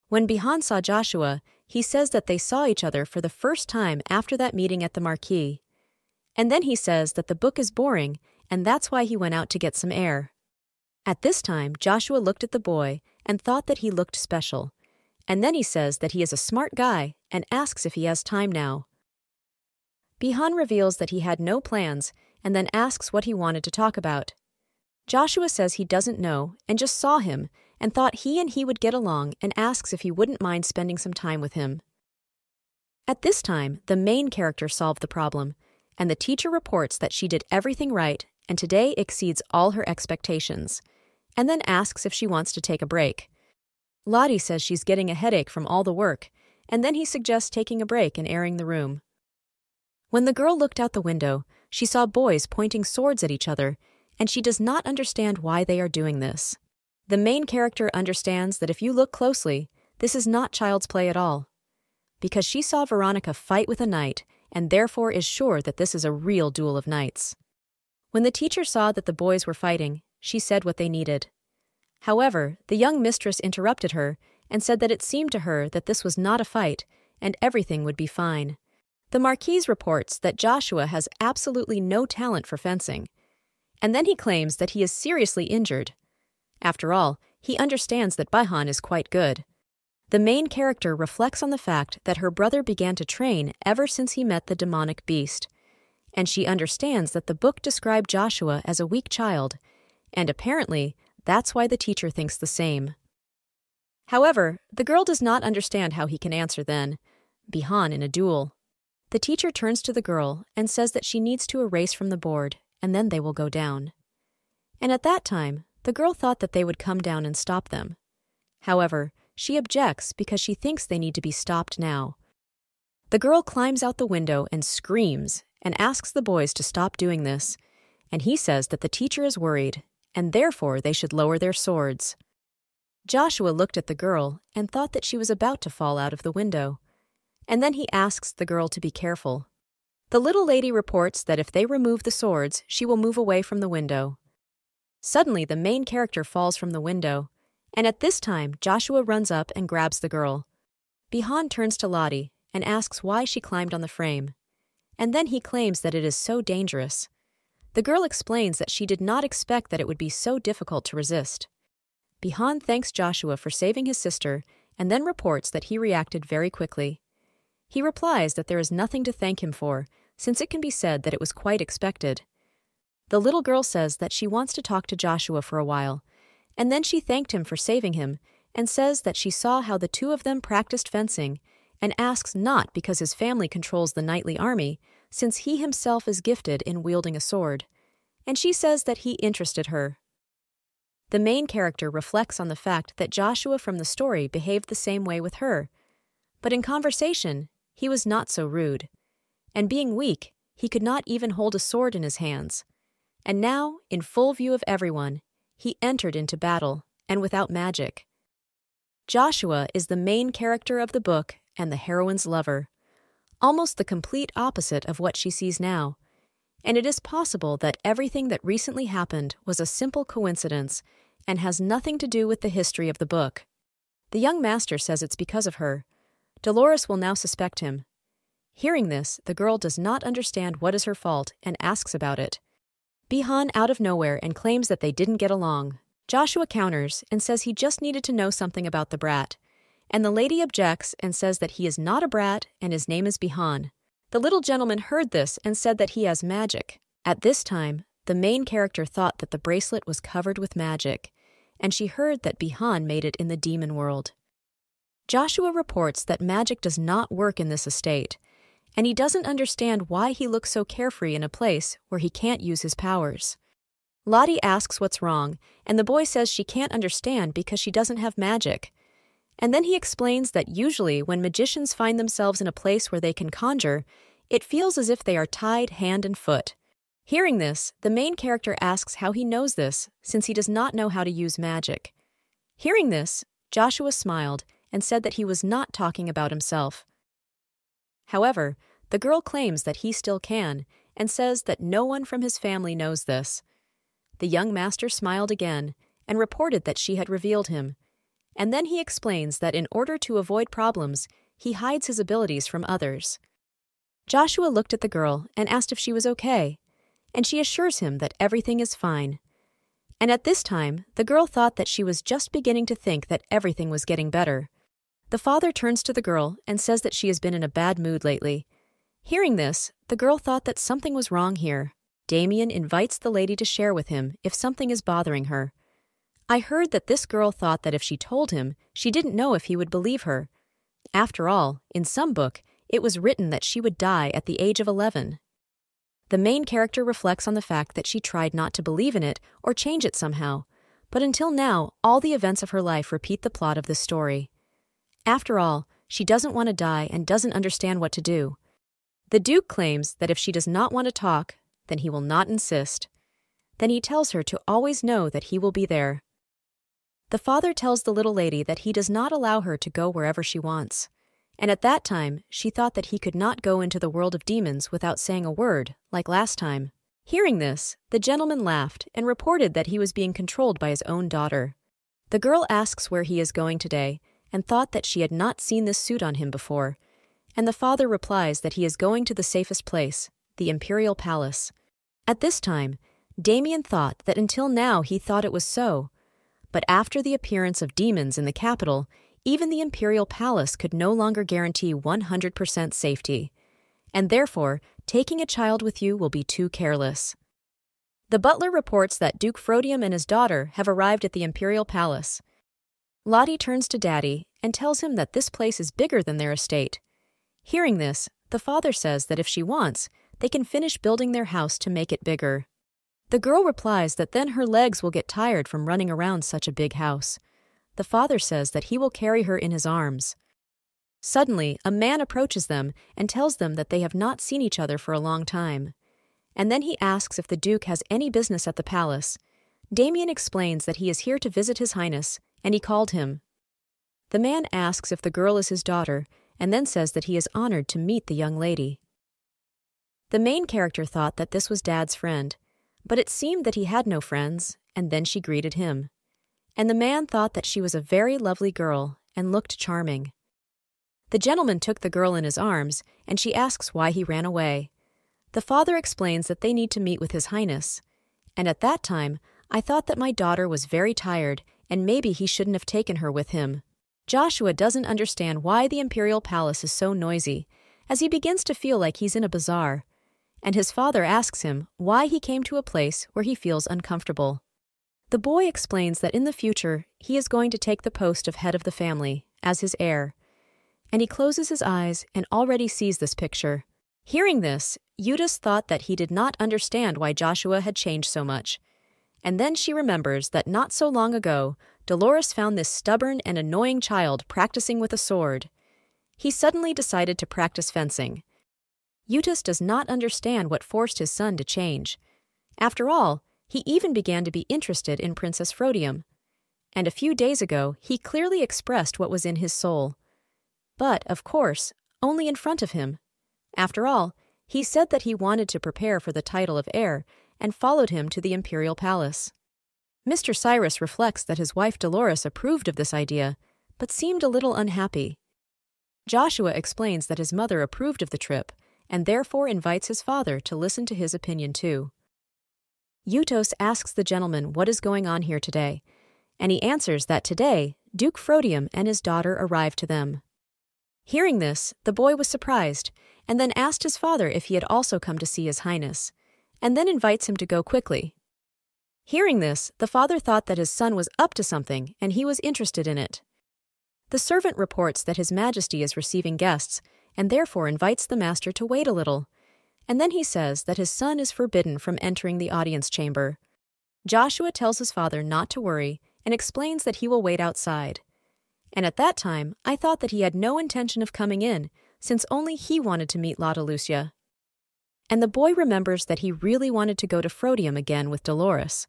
When Bihan saw Joshua, he says that they saw each other for the first time after that meeting at the Marquis. And then he says that the book is boring, and that's why he went out to get some air. At this time, Joshua looked at the boy and thought that he looked special. And then he says that he is a smart guy and asks if he has time now. Bihan reveals that he had no plans and then asks what he wanted to talk about. Joshua says he doesn't know and just saw him and thought he would get along and asks if he wouldn't mind spending some time with him. At this time, the main character solved the problem, and the teacher reports that she did everything right and today exceeds all her expectations, and then asks if she wants to take a break. Lottie says she's getting a headache from all the work, and then he suggests taking a break and airing the room. When the girl looked out the window, she saw boys pointing swords at each other, and she does not understand why they are doing this. The main character understands that if you look closely, this is not child's play at all, because she saw Veronica fight with a knight and therefore is sure that this is a real duel of knights. When the teacher saw that the boys were fighting, she said what they needed. However, the young mistress interrupted her and said that it seemed to her that this was not a fight and everything would be fine. The Marquise reports that Joshua has absolutely no talent for fencing, and then he claims that he is seriously injured. After all, he understands that Bihan is quite good. The main character reflects on the fact that her brother began to train ever since he met the demonic beast, and she understands that the book described Joshua as a weak child, and apparently that's why the teacher thinks the same. However, the girl does not understand how he can answer then, Bihan in a duel. The teacher turns to the girl and says that she needs to erase from the board, and then they will go down. And at that time, the girl thought that they would come down and stop them. However, she objects because she thinks they need to be stopped now. The girl climbs out the window and screams and asks the boys to stop doing this, and he says that the teacher is worried, and therefore they should lower their swords. Joshua looked at the girl and thought that she was about to fall out of the window, and then he asks the girl to be careful. The little lady reports that if they remove the swords, she will move away from the window. Suddenly, the main character falls from the window, and at this time, Joshua runs up and grabs the girl. Bihan turns to Lottie and asks why she climbed on the frame, and then he claims that it is so dangerous. The girl explains that she did not expect that it would be so difficult to resist. Bihan thanks Joshua for saving his sister and then reports that he reacted very quickly. He replies that there is nothing to thank him for, since it can be said that it was quite expected. The little girl says that she wants to talk to Joshua for a while, and then she thanked him for saving him and says that she saw how the two of them practiced fencing and asks not because his family controls the knightly army, since he himself is gifted in wielding a sword, and she says that he interested her. The main character reflects on the fact that Joshua from the story behaved the same way with her, But in conversation, he was not so rude. And being weak, he could not even hold a sword in his hands. And now, in full view of everyone, he entered into battle, and without magic. Joshua is the main character of the book and the heroine's lover, almost the complete opposite of what she sees now. And it is possible that everything that recently happened was a simple coincidence and has nothing to do with the history of the book. The young master says it's because of her. Dolores will now suspect him. Hearing this, the girl does not understand what is her fault and asks about it. Bihan out of nowhere and claims that they didn't get along. Joshua counters and says he just needed to know something about the brat. And the lady objects and says that he is not a brat and his name is Bihan. The little gentleman heard this and said that he has magic. At this time, the main character thought that the bracelet was covered with magic, and she heard that Bihan made it in the demon world. Joshua reports that magic does not work in this estate, and he doesn't understand why he looks so carefree in a place where he can't use his powers. Lottie asks what's wrong, and the boy says she can't understand because she doesn't have magic. And then he explains that usually when magicians find themselves in a place where they can conjure, it feels as if they are tied hand and foot. Hearing this, the main character asks how he knows this, since he does not know how to use magic. Hearing this, Joshua smiled and said that he was not talking about himself. However, the girl claims that he still can, and says that no one from his family knows this. The young master smiled again and reported that she had revealed him, and then he explains that in order to avoid problems, he hides his abilities from others. Joshua looked at the girl and asked if she was okay, and she assures him that everything is fine. And at this time, the girl thought that she was just beginning to think that everything was getting better. The father turns to the girl and says that she has been in a bad mood lately. Hearing this, the girl thought that something was wrong here. Damien invites the lady to share with him if something is bothering her. I heard that this girl thought that if she told him, she didn't know if he would believe her. After all, in some book, it was written that she would die at the age of 11. The main character reflects on the fact that she tried not to believe in it or change it somehow, but until now, all the events of her life repeat the plot of this story. After all, she doesn't want to die and doesn't understand what to do. The Duke claims that if she does not want to talk, then he will not insist. Then he tells her to always know that he will be there. The father tells the little lady that he does not allow her to go wherever she wants. And at that time, she thought that he could not go into the world of demons without saying a word, like last time. Hearing this, the gentleman laughed and reported that he was being controlled by his own daughter. The girl asks where he is going today, and thought that she had not seen this suit on him before, and the father replies that he is going to the safest place, the Imperial Palace. At this time, Damien thought that until now he thought it was so, but after the appearance of demons in the capital, even the Imperial Palace could no longer guarantee 100% safety, and therefore, taking a child with you will be too careless. The butler reports that Duke Frodium and his daughter have arrived at the Imperial Palace. Lottie turns to Daddy and tells him that this place is bigger than their estate. Hearing this, the father says that if she wants, they can finish building their house to make it bigger. The girl replies that then her legs will get tired from running around such a big house. The father says that he will carry her in his arms. Suddenly, a man approaches them and tells them that they have not seen each other for a long time. And then he asks if the Duke has any business at the palace. Damien explains that he is here to visit His Highness, and he called him. The man asks if the girl is his daughter, and then says that he is honored to meet the young lady. The main character thought that this was Dad's friend, but it seemed that he had no friends, and then she greeted him. And the man thought that she was a very lovely girl and looked charming. The gentleman took the girl in his arms, and she asks why he ran away. The father explains that they need to meet with His Highness. And at that time, I thought that my daughter was very tired, and maybe he shouldn't have taken her with him. Joshua doesn't understand why the Imperial Palace is so noisy, as he begins to feel like he's in a bazaar, and his father asks him why he came to a place where he feels uncomfortable. The boy explains that in the future, he is going to take the post of head of the family, as his heir, and he closes his eyes and already sees this picture. Hearing this, Eudice thought that he did not understand why Joshua had changed so much, and then she remembers that not so long ago, Dolores found this stubborn and annoying child practicing with a sword. he suddenly decided to practice fencing. Eustace does not understand what forced his son to change. After all, he even began to be interested in Princess Frodium. And a few days ago, he clearly expressed what was in his soul. But, of course, only in front of him. After all, he said that he wanted to prepare for the title of heir and followed him to the imperial palace. Mr. Cyrus reflects that his wife Dolores approved of this idea, but seemed a little unhappy. Joshua explains that his mother approved of the trip and therefore invites his father to listen to his opinion too. Eustace asks the gentleman what is going on here today, and he answers that today Duke Frodium and his daughter arrived to them. Hearing this, the boy was surprised, and then asked his father if he had also come to see His Highness, and then invites him to go quickly. Hearing this, the father thought that his son was up to something, and he was interested in it. The servant reports that His Majesty is receiving guests, and therefore invites the master to wait a little, and then he says that his son is forbidden from entering the audience chamber. Joshua tells his father not to worry and explains that he will wait outside. And at that time, I thought that he had no intention of coming in, since only he wanted to meet Lotta Lucia. And the boy remembers that he really wanted to go to Frodium again with Dolores.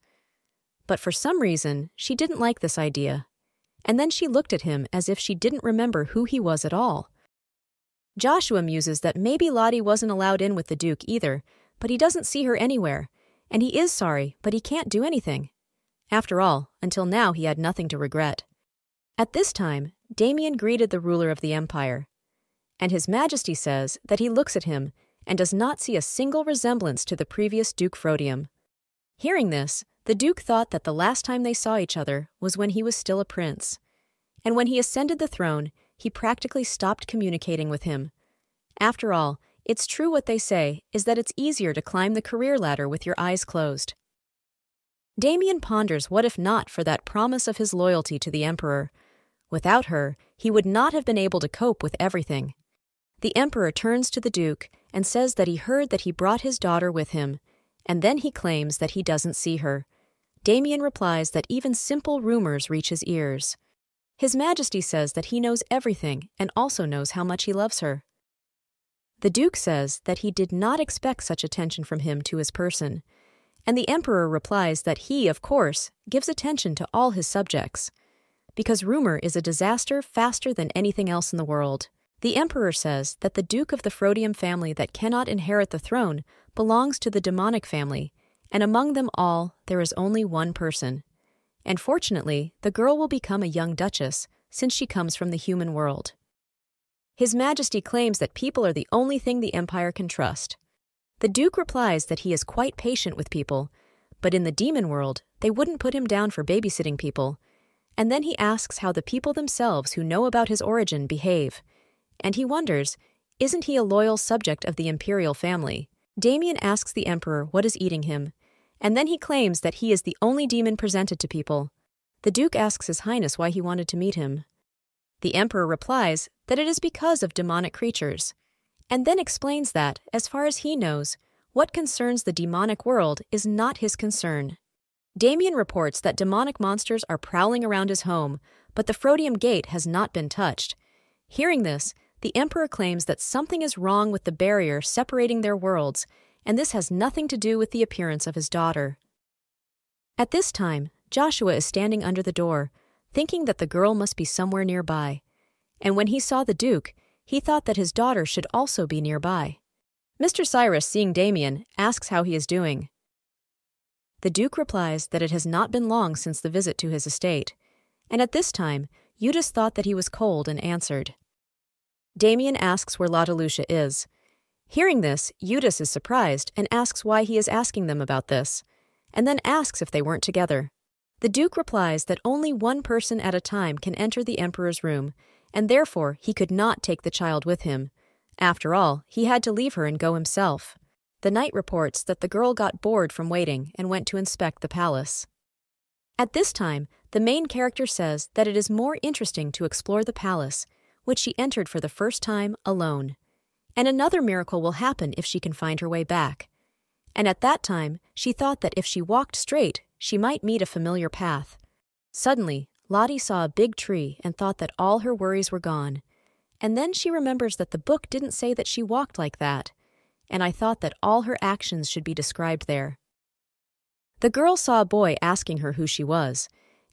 But for some reason, she didn't like this idea. And then she looked at him as if she didn't remember who he was at all. Joshua muses that maybe Lottie wasn't allowed in with the Duke either, but he doesn't see her anywhere, and he is sorry, but he can't do anything. After all, until now he had nothing to regret. At this time, Damien greeted the ruler of the empire, and His Majesty says that he looks at him and does not see a single resemblance to the previous Duke Frodium. Hearing this, the Duke thought that the last time they saw each other was when he was still a prince, and when he ascended the throne, he practically stopped communicating with him. After all, it's true what they say is that it's easier to climb the career ladder with your eyes closed. Damien ponders what if not for that promise of his loyalty to the Emperor. Without her, he would not have been able to cope with everything. The Emperor turns to the Duke and says that he heard that he brought his daughter with him, and then he claims that he doesn't see her. Damien replies that even simple rumors reach his ears. His Majesty says that he knows everything and also knows how much he loves her. The Duke says that he did not expect such attention from him to his person, and the Emperor replies that he, of course, gives attention to all his subjects, because rumor is a disaster faster than anything else in the world. The Emperor says that the Duke of the Frodium family that cannot inherit the throne belongs to the demonic family, and among them all there is only one person. And fortunately, the girl will become a young duchess, since she comes from the human world. His Majesty claims that people are the only thing the Empire can trust. The Duke replies that he is quite patient with people, but in the demon world, they wouldn't put him down for babysitting people. And then he asks how the people themselves who know about his origin behave. And he wonders, isn't he a loyal subject of the imperial family? Damien asks the Emperor what is eating him, and then he claims that he is the only demon presented to people. The Duke asks His Highness why he wanted to meet him. The Emperor replies that it is because of demonic creatures, and then explains that, as far as he knows, what concerns the demonic world is not his concern. Damien reports that demonic monsters are prowling around his home, but the Frodium Gate has not been touched. Hearing this, the Emperor claims that something is wrong with the barrier separating their worlds, and this has nothing to do with the appearance of his daughter. At this time, Joshua is standing under the door, thinking that the girl must be somewhere nearby. And when he saw the Duke, he thought that his daughter should also be nearby. Mr. Cyrus, seeing Damien, asks how he is doing. The Duke replies that it has not been long since the visit to his estate, and at this time, Eustace thought that he was cold and answered. Damien asks where Lotta Lucia is. Hearing this, Eustace is surprised and asks why he is asking them about this, and then asks if they weren't together. The Duke replies that only one person at a time can enter the Emperor's room, and therefore he could not take the child with him. After all, he had to leave her and go himself. The knight reports that the girl got bored from waiting and went to inspect the palace. At this time, the main character says that it is more interesting to explore the palace, which she entered for the first time alone. And another miracle will happen if she can find her way back. And at that time, she thought that if she walked straight, she might meet a familiar path. Suddenly, Lottie saw a big tree and thought that all her worries were gone. And then she remembers that the book didn't say that she walked like that, and I thought that all her actions should be described there. The girl saw a boy asking her who she was,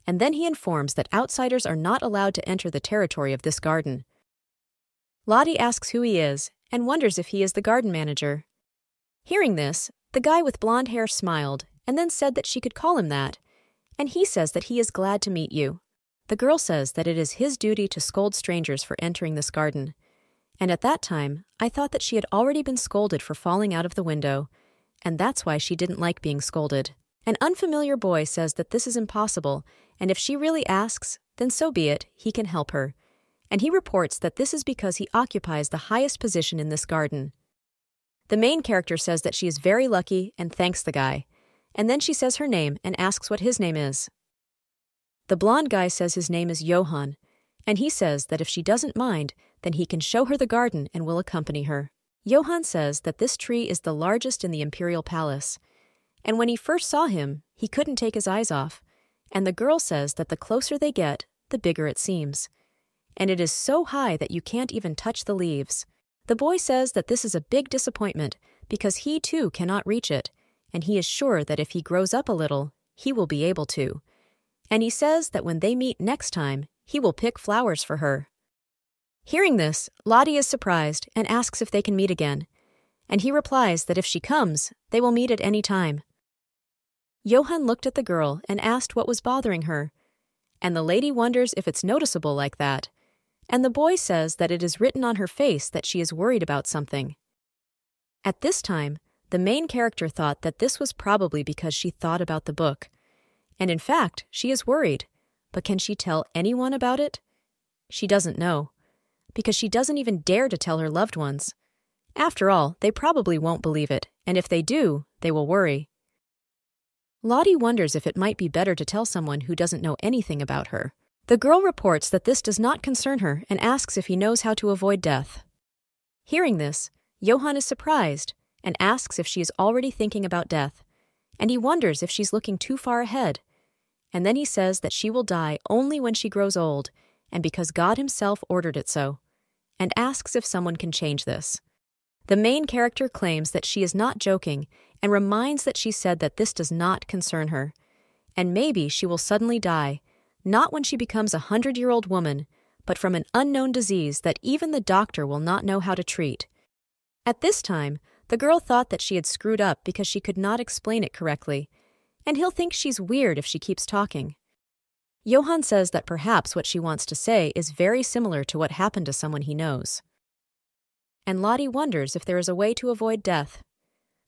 and then he informs that outsiders are not allowed to enter the territory of this garden. Lottie asks who he is and wonders if he is the garden manager. Hearing this, the guy with blonde hair smiled and then said that she could call him that, and he says that he is glad to meet you. The girl says that it is his duty to scold strangers for entering this garden, and at that time, I thought that she had already been scolded for falling out of the window, and that's why she didn't like being scolded. An unfamiliar boy says that this is impossible, and if she really asks, then so be it, he can help her. And he reports that this is because he occupies the highest position in this garden. The main character says that she is very lucky and thanks the guy, and then she says her name and asks what his name is. The blonde guy says his name is Johann, and he says that if she doesn't mind, then he can show her the garden and will accompany her. Johann says that this tree is the largest in the imperial palace, and when he first saw him, he couldn't take his eyes off, and the girl says that the closer they get, the bigger it seems. And it is so high that you can't even touch the leaves. The boy says that this is a big disappointment because he too cannot reach it, and he is sure that if he grows up a little, he will be able to. And he says that when they meet next time, he will pick flowers for her. Hearing this, Lottie is surprised and asks if they can meet again, and he replies that if she comes, they will meet at any time. Johann looked at the girl and asked what was bothering her, and the lady wonders if it's noticeable like that, and the boy says that it is written on her face that she is worried about something. At this time, the main character thought that this was probably because she thought about the book, and in fact, she is worried, but can she tell anyone about it? She doesn't know, because she doesn't even dare to tell her loved ones. After all, they probably won't believe it, and if they do, they will worry. Lottie wonders if it might be better to tell someone who doesn't know anything about her. The girl reports that this does not concern her and asks if he knows how to avoid death. Hearing this, Johann is surprised and asks if she is already thinking about death, and he wonders if she's looking too far ahead. And then he says that she will die only when she grows old, and because God himself ordered it so, and asks if someone can change this. The main character claims that she is not joking and reminds that she said that this does not concern her, and maybe she will suddenly die, not when she becomes a 100-year-old woman, but from an unknown disease that even the doctor will not know how to treat. At this time, the girl thought that she had screwed up because she could not explain it correctly, and he'll think she's weird if she keeps talking. Johann says that perhaps what she wants to say is very similar to what happened to someone he knows. And Lottie wonders if there is a way to avoid death.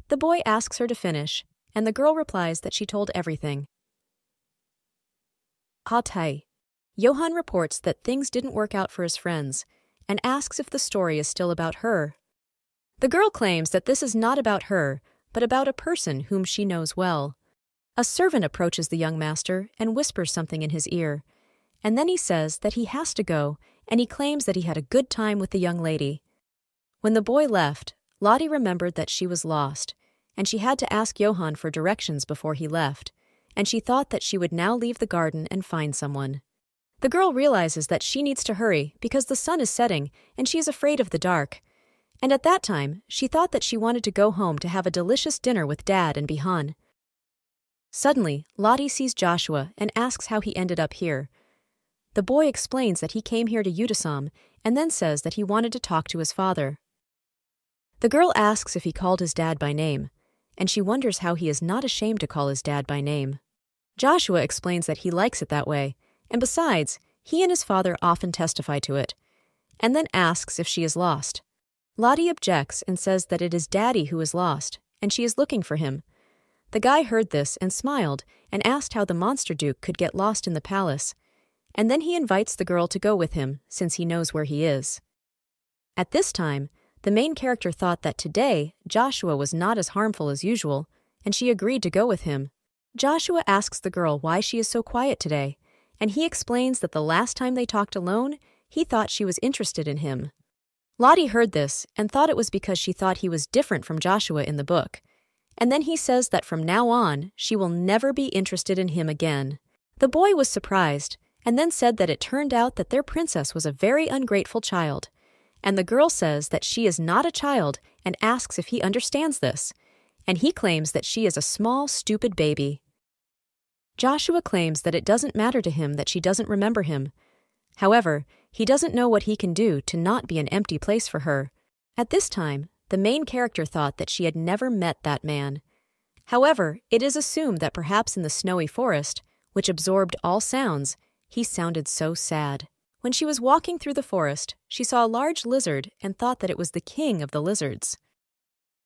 The boy asks her to finish, and the girl replies that she told everything. Tai. Johann reports that things didn't work out for his friends, and asks if the story is still about her. The girl claims that this is not about her, but about a person whom she knows well. A servant approaches the young master and whispers something in his ear, and then he says that he has to go, and he claims that he had a good time with the young lady. When the boy left, Lottie remembered that she was lost, and she had to ask Johann for directions before he left, and she thought that she would now leave the garden and find someone. The girl realizes that she needs to hurry because the sun is setting and she is afraid of the dark. And at that time, she thought that she wanted to go home to have a delicious dinner with Dad and Bihan. Suddenly, Lottie sees Joshua and asks how he ended up here. The boy explains that he came here to Utasam and then says that he wanted to talk to his father. The girl asks if he called his dad by name, and she wonders how he is not ashamed to call his dad by name. Joshua explains that he likes it that way, and besides, he and his father often testify to it, and then asks if she is lost. Lottie objects and says that it is Daddy who is lost, and she is looking for him. The guy heard this and smiled and asked how the monster duke could get lost in the palace, and then he invites the girl to go with him since he knows where he is. At this time, the main character thought that today Joshua was not as harmful as usual, and she agreed to go with him. Joshua asks the girl why she is so quiet today, and he explains that the last time they talked alone, he thought she was interested in him. Lottie heard this and thought it was because she thought he was different from Joshua in the book, and then he says that from now on, she will never be interested in him again. The boy was surprised, and then said that it turned out that their princess was a very ungrateful child, and the girl says that she is not a child and asks if he understands this, and he claims that she is a small, stupid baby. Joshua claims that it doesn't matter to him that she doesn't remember him. However, he doesn't know what he can do to not be an empty place for her. At this time, the main character thought that she had never met that man. However, it is assumed that perhaps in the snowy forest, which absorbed all sounds, he sounded so sad. When she was walking through the forest, she saw a large lizard and thought that it was the king of the lizards.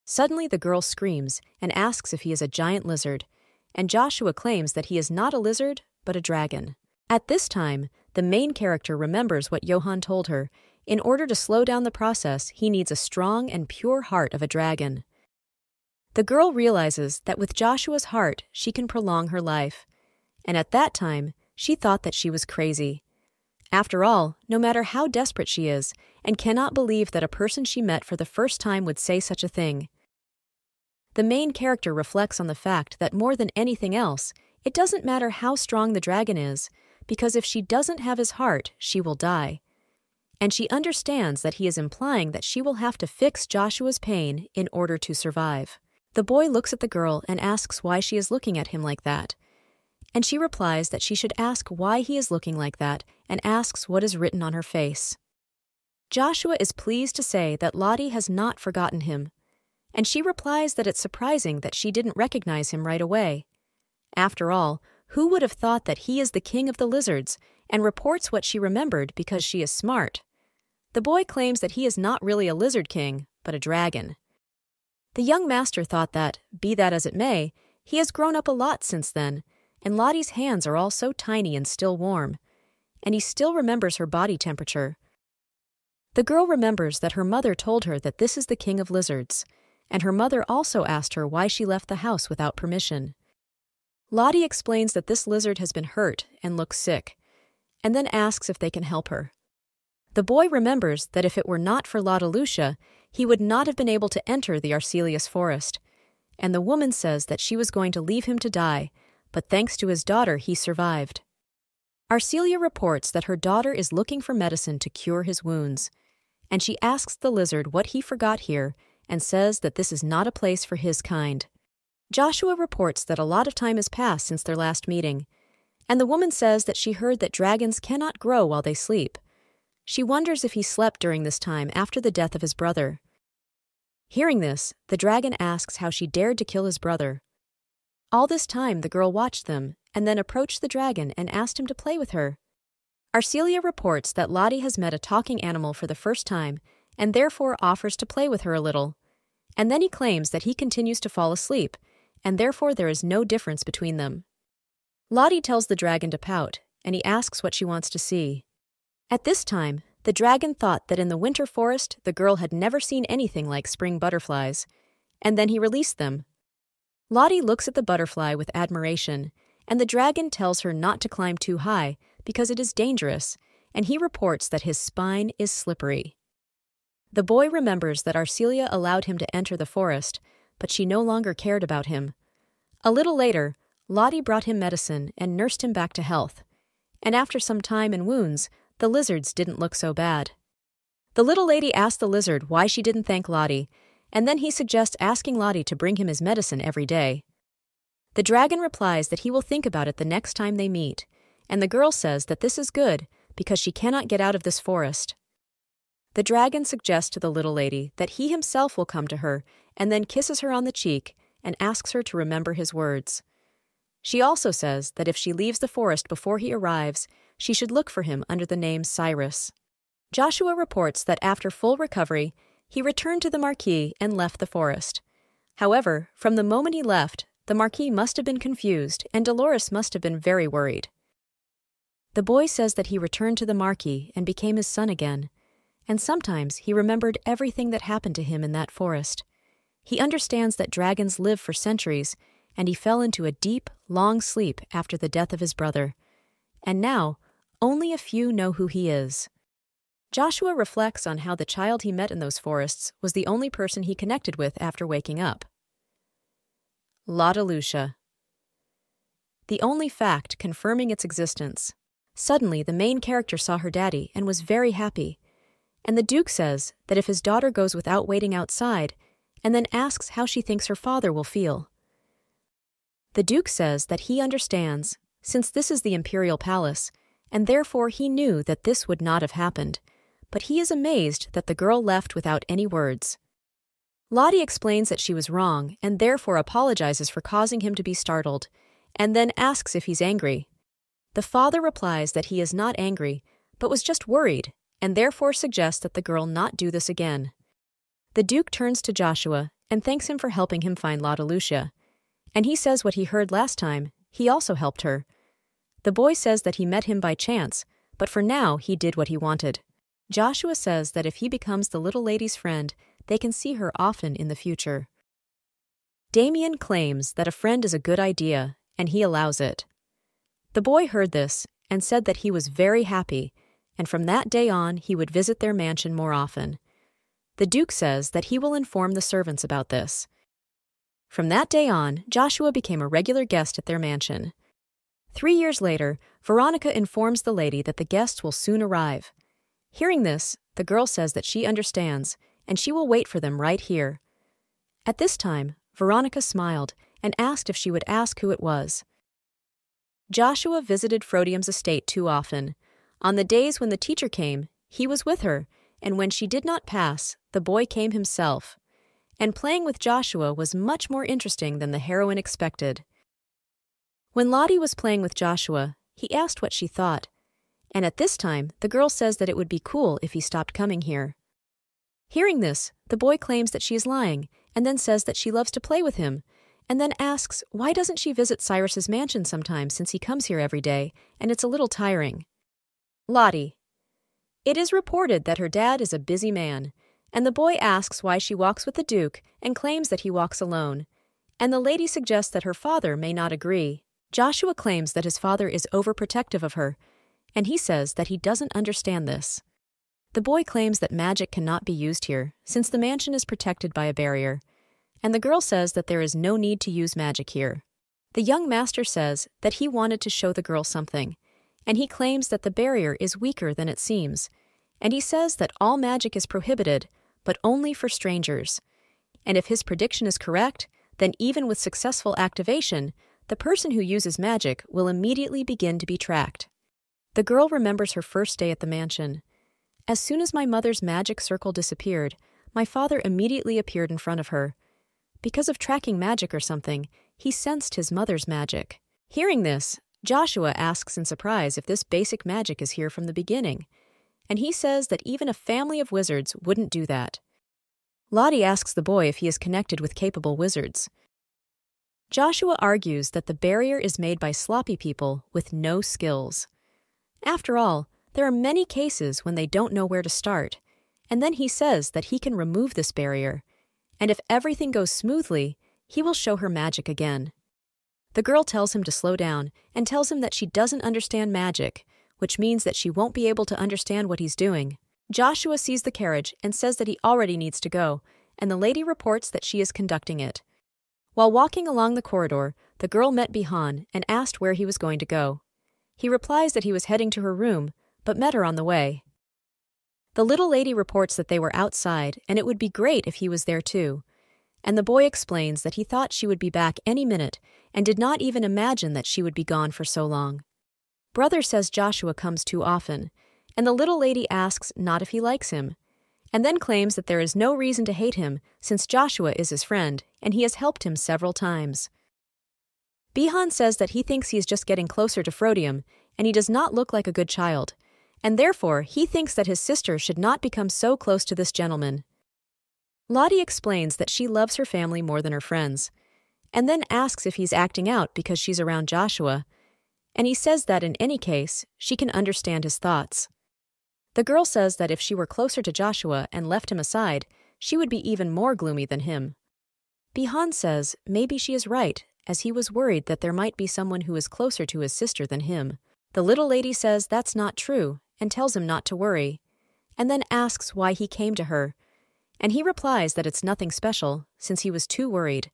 Suddenly the girl screams and asks if he is a giant lizard, and Joshua claims that he is not a lizard, but a dragon. At this time, the main character remembers what Johan told her. In order to slow down the process, he needs a strong and pure heart of a dragon. The girl realizes that with Joshua's heart, she can prolong her life. And at that time, she thought that she was crazy. After all, no matter how desperate she is, and cannot believe that a person she met for the first time would say such a thing. The main character reflects on the fact that more than anything else, it doesn't matter how strong the dragon is, because if she doesn't have his heart, she will die. And she understands that he is implying that she will have to fix Joshua's pain in order to survive. The boy looks at the girl and asks why she is looking at him like that. And she replies that she should ask why he is looking like that and asks what is written on her face. Joshua is pleased to say that Lottie has not forgotten him, and she replies that it's surprising that she didn't recognize him right away. After all, who would have thought that he is the king of the lizards and reports what she remembered because she is smart? The boy claims that he is not really a lizard king, but a dragon. The young master thought that, be that as it may, he has grown up a lot since then, and Lottie's hands are all so tiny and still warm, and he still remembers her body temperature. The girl remembers that her mother told her that this is the king of lizards, and her mother also asked her why she left the house without permission. Lottie explains that this lizard has been hurt and looks sick, and then asks if they can help her. The boy remembers that if it were not for Lottalusha, he would not have been able to enter the Arcelius forest, and the woman says that she was going to leave him to die, but thanks to his daughter he survived. Arcelia reports that her daughter is looking for medicine to cure his wounds, and she asks the lizard what he forgot here and says that this is not a place for his kind. Joshua reports that a lot of time has passed since their last meeting, and the woman says that she heard that dragons cannot grow while they sleep. She wonders if he slept during this time after the death of his brother. Hearing this, the dragon asks how she dared to kill his brother. All this time the girl watched them, and then approached the dragon and asked him to play with her. Arcelia reports that Lottie has met a talking animal for the first time, and therefore offers to play with her a little. And then he claims that he continues to fall asleep, and therefore there is no difference between them. Lottie tells the dragon to pout, and he asks what she wants to see. At this time, the dragon thought that in the winter forest the girl had never seen anything like spring butterflies, and then he released them. Lottie looks at the butterfly with admiration, and the dragon tells her not to climb too high because it is dangerous, and he reports that his spine is slippery. The boy remembers that Arcelia allowed him to enter the forest, but she no longer cared about him. A little later, Lottie brought him medicine and nursed him back to health, and after some time and wounds, the lizards didn't look so bad. The little lady asked the lizard why she didn't thank Lottie, and then he suggests asking Lottie to bring him his medicine every day. The dragon replies that he will think about it the next time they meet, and the girl says that this is good because she cannot get out of this forest. The dragon suggests to the little lady that he himself will come to her and then kisses her on the cheek and asks her to remember his words. She also says that if she leaves the forest before he arrives, she should look for him under the name Cyrus. Joshua reports that after full recovery, he returned to the Marquis and left the forest. However, from the moment he left, the Marquis must have been confused and Dolores must have been very worried. The boy says that he returned to the Marquis and became his son again, and sometimes he remembered everything that happened to him in that forest. He understands that dragons live for centuries, and he fell into a deep, long sleep after the death of his brother. And now, only a few know who he is. Joshua reflects on how the child he met in those forests was the only person he connected with after waking up. Lottalusha. The only fact confirming its existence. Suddenly, the main character saw her daddy and was very happy. and the Duke says that if his daughter goes without waiting outside, and then asks how she thinks her father will feel. The Duke says that he understands, since this is the imperial palace, and therefore he knew that this would not have happened, but he is amazed that the girl left without any words. Lottie explains that she was wrong and therefore apologizes for causing him to be startled, and then asks if he's angry. The father replies that he is not angry, but was just worried, and therefore suggests that the girl not do this again. The Duke turns to Joshua and thanks him for helping him find Lotta Lucia, and he says what he heard last time, he also helped her. The boy says that he met him by chance, but for now he did what he wanted. Joshua says that if he becomes the little lady's friend, they can see her often in the future. Damien claims that a friend is a good idea, and he allows it. The boy heard this and said that he was very happy, and from that day on he would visit their mansion more often. The Duke says that he will inform the servants about this. From that day on, Joshua became a regular guest at their mansion. 3 years later, Veronica informs the lady that the guests will soon arrive. Hearing this, the girl says that she understands, and she will wait for them right here. At this time, Veronica smiled and asked if she would ask who it was. Joshua visited Frodium's estate too often. On the days when the teacher came, he was with her, and when she did not pass, the boy came himself. And playing with Joshua was much more interesting than the heroine expected. When Lottie was playing with Joshua, he asked what she thought, and at this time, the girl says that it would be cool if he stopped coming here. Hearing this, the boy claims that she is lying, and then says that she loves to play with him, and then asks why doesn't she visit Cyrus's mansion sometimes since he comes here every day, and it's a little tiring. Lottie: it is reported that her dad is a busy man, and the boy asks why she walks with the Duke and claims that he walks alone, and the lady suggests that her father may not agree. Joshua claims that his father is overprotective of her, and he says that he doesn't understand this. The boy claims that magic cannot be used here, since the mansion is protected by a barrier, and the girl says that there is no need to use magic here. The young master says that he wanted to show the girl something, and he claims that the barrier is weaker than it seems, and he says that all magic is prohibited, but only for strangers. And if his prediction is correct, then even with successful activation, the person who uses magic will immediately begin to be tracked. The girl remembers her first day at the mansion. As soon as my mother's magic circle disappeared, my father immediately appeared in front of her. Because of tracking magic or something, he sensed his mother's magic. Hearing this, Joshua asks in surprise if this basic magic is here from the beginning, and he says that even a family of wizards wouldn't do that. Lottie asks the boy if he is connected with capable wizards. Joshua argues that the barrier is made by sloppy people with no skills. After all, there are many cases when they don't know where to start, and then he says that he can remove this barrier, and if everything goes smoothly, he will show her magic again. The girl tells him to slow down and tells him that she doesn't understand magic, which means that she won't be able to understand what he's doing. Joshua sees the carriage and says that he already needs to go, and the lady reports that she is conducting it. While walking along the corridor, the girl met Bihan and asked where he was going to go. He replies that he was heading to her room, but met her on the way. The little lady reports that they were outside and it would be great if he was there too, and the boy explains that he thought she would be back any minute and did not even imagine that she would be gone for so long. Brother says Joshua comes too often, and the little lady asks not if he likes him, and then claims that there is no reason to hate him since Joshua is his friend and he has helped him several times. Bihan says that he thinks he is just getting closer to Frodium and he does not look like a good child, and therefore he thinks that his sister should not become so close to this gentleman. Lottie explains that she loves her family more than her friends, and then asks if he's acting out because she's around Joshua, and he says that in any case, she can understand his thoughts. The girl says that if she were closer to Joshua and left him aside, she would be even more gloomy than him. Bihan says maybe she is right, as he was worried that there might be someone who is closer to his sister than him. The little lady says that's not true and tells him not to worry, and then asks why he came to her, and he replies that it's nothing special since he was too worried,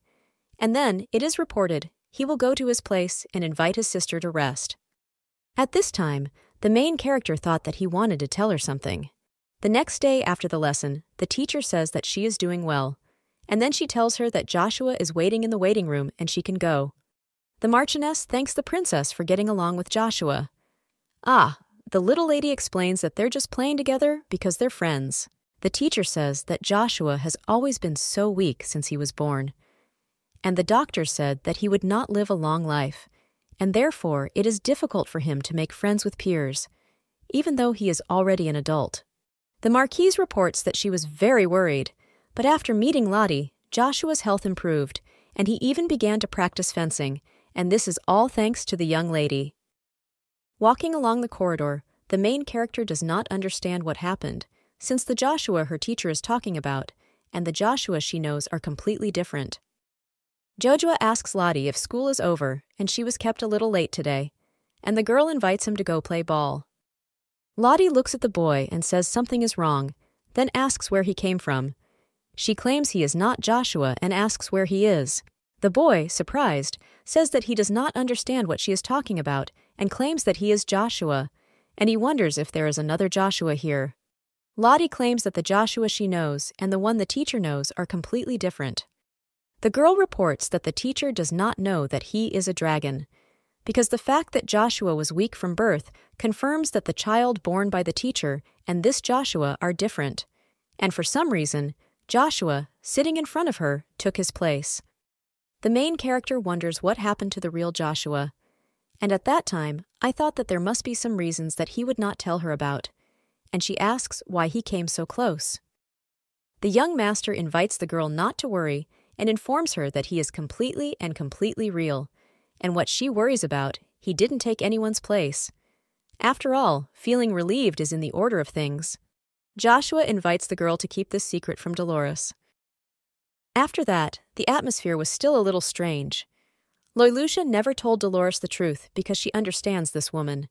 and then it is reported he will go to his place and invite his sister to rest. At this time, the main character thought that he wanted to tell her something. The next day after the lesson, the teacher says that she is doing well, and then she tells her that Joshua is waiting in the waiting room and she can go. The Marchioness thanks the princess for getting along with Joshua. The little lady explains that they're just playing together because they're friends. The teacher says that Joshua has always been so weak since he was born, and the doctor said that he would not live a long life, and therefore it is difficult for him to make friends with peers, even though he is already an adult. The Marquise reports that she was very worried, but after meeting Lottie, Joshua's health improved, and he even began to practice fencing, and this is all thanks to the young lady. Walking along the corridor, the main character does not understand what happened, since the Joshua her teacher is talking about and the Joshua she knows are completely different. Joshua asks Lottie if school is over and she was kept a little late today, and the girl invites him to go play ball. Lottie looks at the boy and says something is wrong, then asks where he came from. She claims he is not Joshua and asks where he is. The boy, surprised, says that he does not understand what she is talking about and claims that he is Joshua, and he wonders if there is another Joshua here. Lottie claims that the Joshua she knows and the one the teacher knows are completely different. The girl reports that the teacher does not know that he is a dragon, because the fact that Joshua was weak from birth confirms that the child born by the teacher and this Joshua are different, and for some reason, Joshua, sitting in front of her, took his place. The main character wonders what happened to the real Joshua, and at that time, I thought that there must be some reasons that he would not tell her about, and she asks why he came so close. The young master invites the girl not to worry and informs her that he is completely real, and what she worries about, he didn't take anyone's place. After all, feeling relieved is in the order of things. Joshua invites the girl to keep this secret from Dolores. After that, the atmosphere was still a little strange. Lucia never told Dolores the truth because she understands this woman.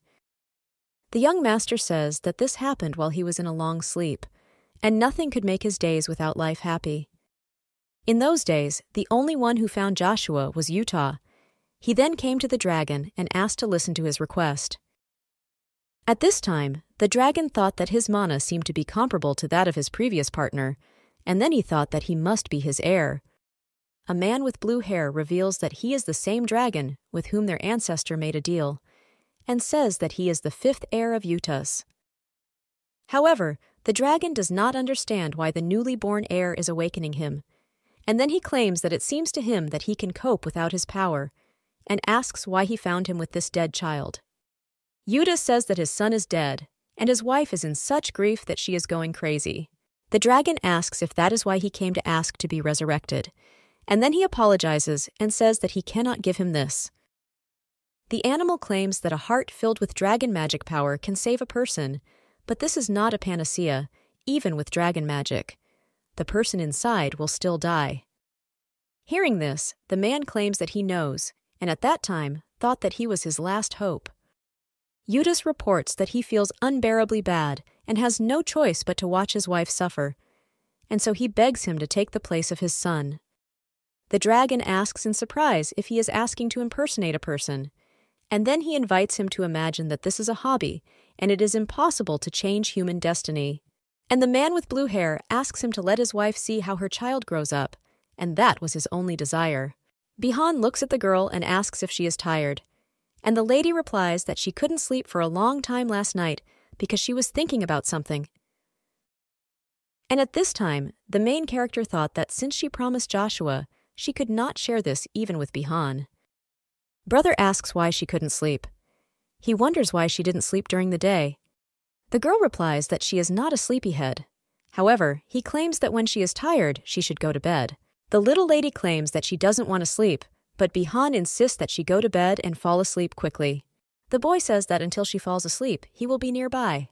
The young master says that this happened while he was in a long sleep, and nothing could make his days without life happy. In those days, the only one who found Joshua was Utah. He then came to the dragon and asked to listen to his request. At this time, the dragon thought that his mana seemed to be comparable to that of his previous partner, and then he thought that he must be his heir. A man with blue hair reveals that he is the same dragon with whom their ancestor made a deal, and says that he is the fifth heir of Utah's. However, the dragon does not understand why the newly born heir is awakening him, and then he claims that it seems to him that he can cope without his power, and asks why he found him with this dead child. Yuta says that his son is dead, and his wife is in such grief that she is going crazy. The dragon asks if that is why he came to ask to be resurrected, and then he apologizes and says that he cannot give him this. The animal claims that a heart filled with dragon magic power can save a person, but this is not a panacea, even with dragon magic. The person inside will still die. Hearing this, the man claims that he knows, and at that time thought that he was his last hope. Eudes reports that he feels unbearably bad and has no choice but to watch his wife suffer, and so he begs him to take the place of his son. The dragon asks in surprise if he is asking to impersonate a person, and then he invites him to imagine that this is a hobby and it is impossible to change human destiny. And the man with blue hair asks him to let his wife see how her child grows up, and that was his only desire. Bihan looks at the girl and asks if she is tired, and the lady replies that she couldn't sleep for a long time last night because she was thinking about something. And at this time, the main character thought that since she promised Joshua, she could not share this even with Bihan. Brother asks why she couldn't sleep. He wonders why she didn't sleep during the day. The girl replies that she is not a sleepyhead. However, he claims that when she is tired, she should go to bed. The little lady claims that she doesn't want to sleep, but Bihan insists that she go to bed and fall asleep quickly. The boy says that until she falls asleep, he will be nearby.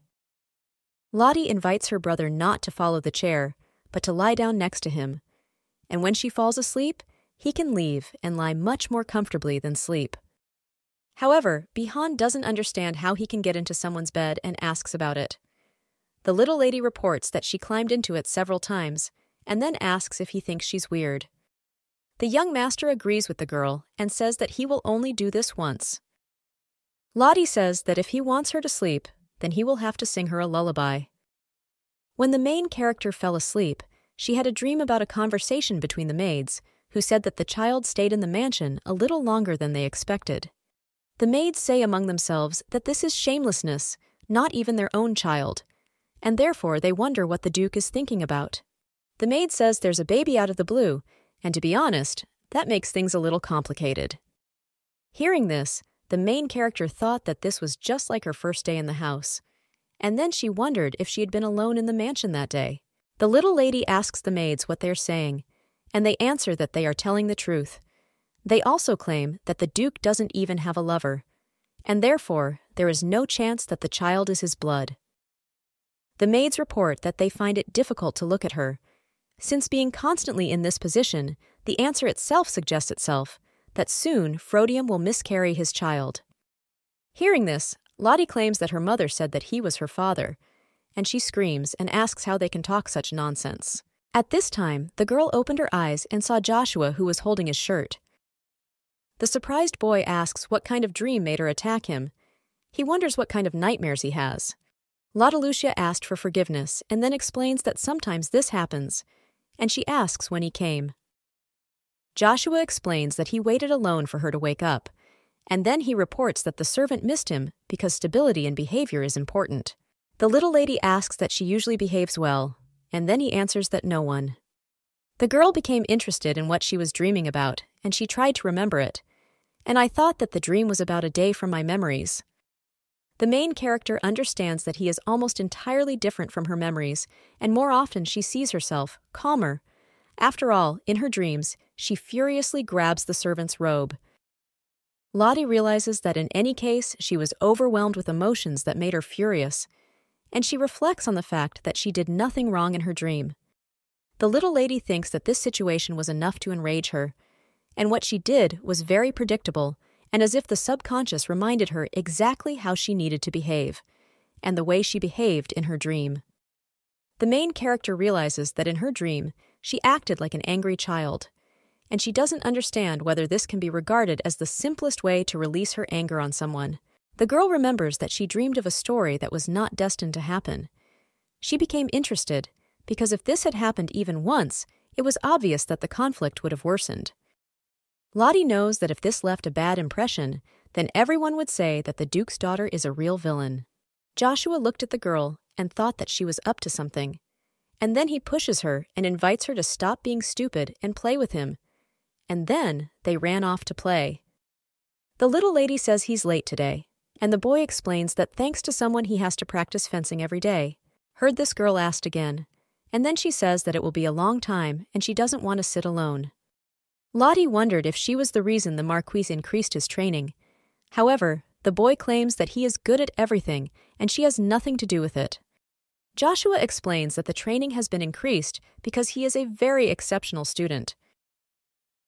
Lottie invites her brother not to follow the chair, but to lie down next to him. And when she falls asleep, he can leave and lie much more comfortably than sleep. However, Bihan doesn't understand how he can get into someone's bed and asks about it. The little lady reports that she climbed into it several times, and then asks if he thinks she's weird. The young master agrees with the girl and says that he will only do this once. Lottie says that if he wants her to sleep, then he will have to sing her a lullaby. When the main character fell asleep, she had a dream about a conversation between the maids, who said that the child stayed in the mansion a little longer than they expected. The maids say among themselves that this is shamelessness, not even their own child, and therefore they wonder what the Duke is thinking about. The maid says there's a baby out of the blue, and to be honest, that makes things a little complicated. Hearing this, the main character thought that this was just like her first day in the house, and then she wondered if she had been alone in the mansion that day. The little lady asks the maids what they're saying, and they answer that they are telling the truth. They also claim that the Duke doesn't even have a lover, and therefore there is no chance that the child is his blood. The maids report that they find it difficult to look at her. Since being constantly in this position, the answer itself suggests itself that soon Frodium will miscarry his child. Hearing this, Lottie claims that her mother said that he was her father, and she screams and asks how they can talk such nonsense. At this time, the girl opened her eyes and saw Joshua, who was holding his shirt. The surprised boy asks what kind of dream made her attack him. He wonders what kind of nightmares he has. Lotta Lucia asked for forgiveness and then explains that sometimes this happens, and she asks when he came. Joshua explains that he waited alone for her to wake up, and then he reports that the servant missed him because stability in behavior is important. The little lady asks that she usually behaves well, and then he answers that no one. The girl became interested in what she was dreaming about, and she tried to remember it, and I thought that the dream was about a day from my memories. The main character understands that he is almost entirely different from her memories, and more often she sees herself calmer. After all, in her dreams, she furiously grabs the servant's robe. Lottie realizes that in any case, she was overwhelmed with emotions that made her furious, and she reflects on the fact that she did nothing wrong in her dream. The little lady thinks that this situation was enough to enrage her, and what she did was very predictable, and as if the subconscious reminded her exactly how she needed to behave, and the way she behaved in her dream. The main character realizes that in her dream, she acted like an angry child, and she doesn't understand whether this can be regarded as the simplest way to release her anger on someone. The girl remembers that she dreamed of a story that was not destined to happen. She became interested, because if this had happened even once, it was obvious that the conflict would have worsened. Lottie knows that if this left a bad impression, then everyone would say that the Duke's daughter is a real villain. Joshua looked at the girl and thought that she was up to something, and then he pushes her and invites her to stop being stupid and play with him, and then they ran off to play. The little lady says he's late today, and the boy explains that thanks to someone he has to practice fencing every day. Heard this girl asked again, and then she says that it will be a long time and she doesn't want to sit alone. Lottie wondered if she was the reason the Marquis increased his training. However, the boy claims that he is good at everything and she has nothing to do with it. Joshua explains that the training has been increased because he is a very exceptional student.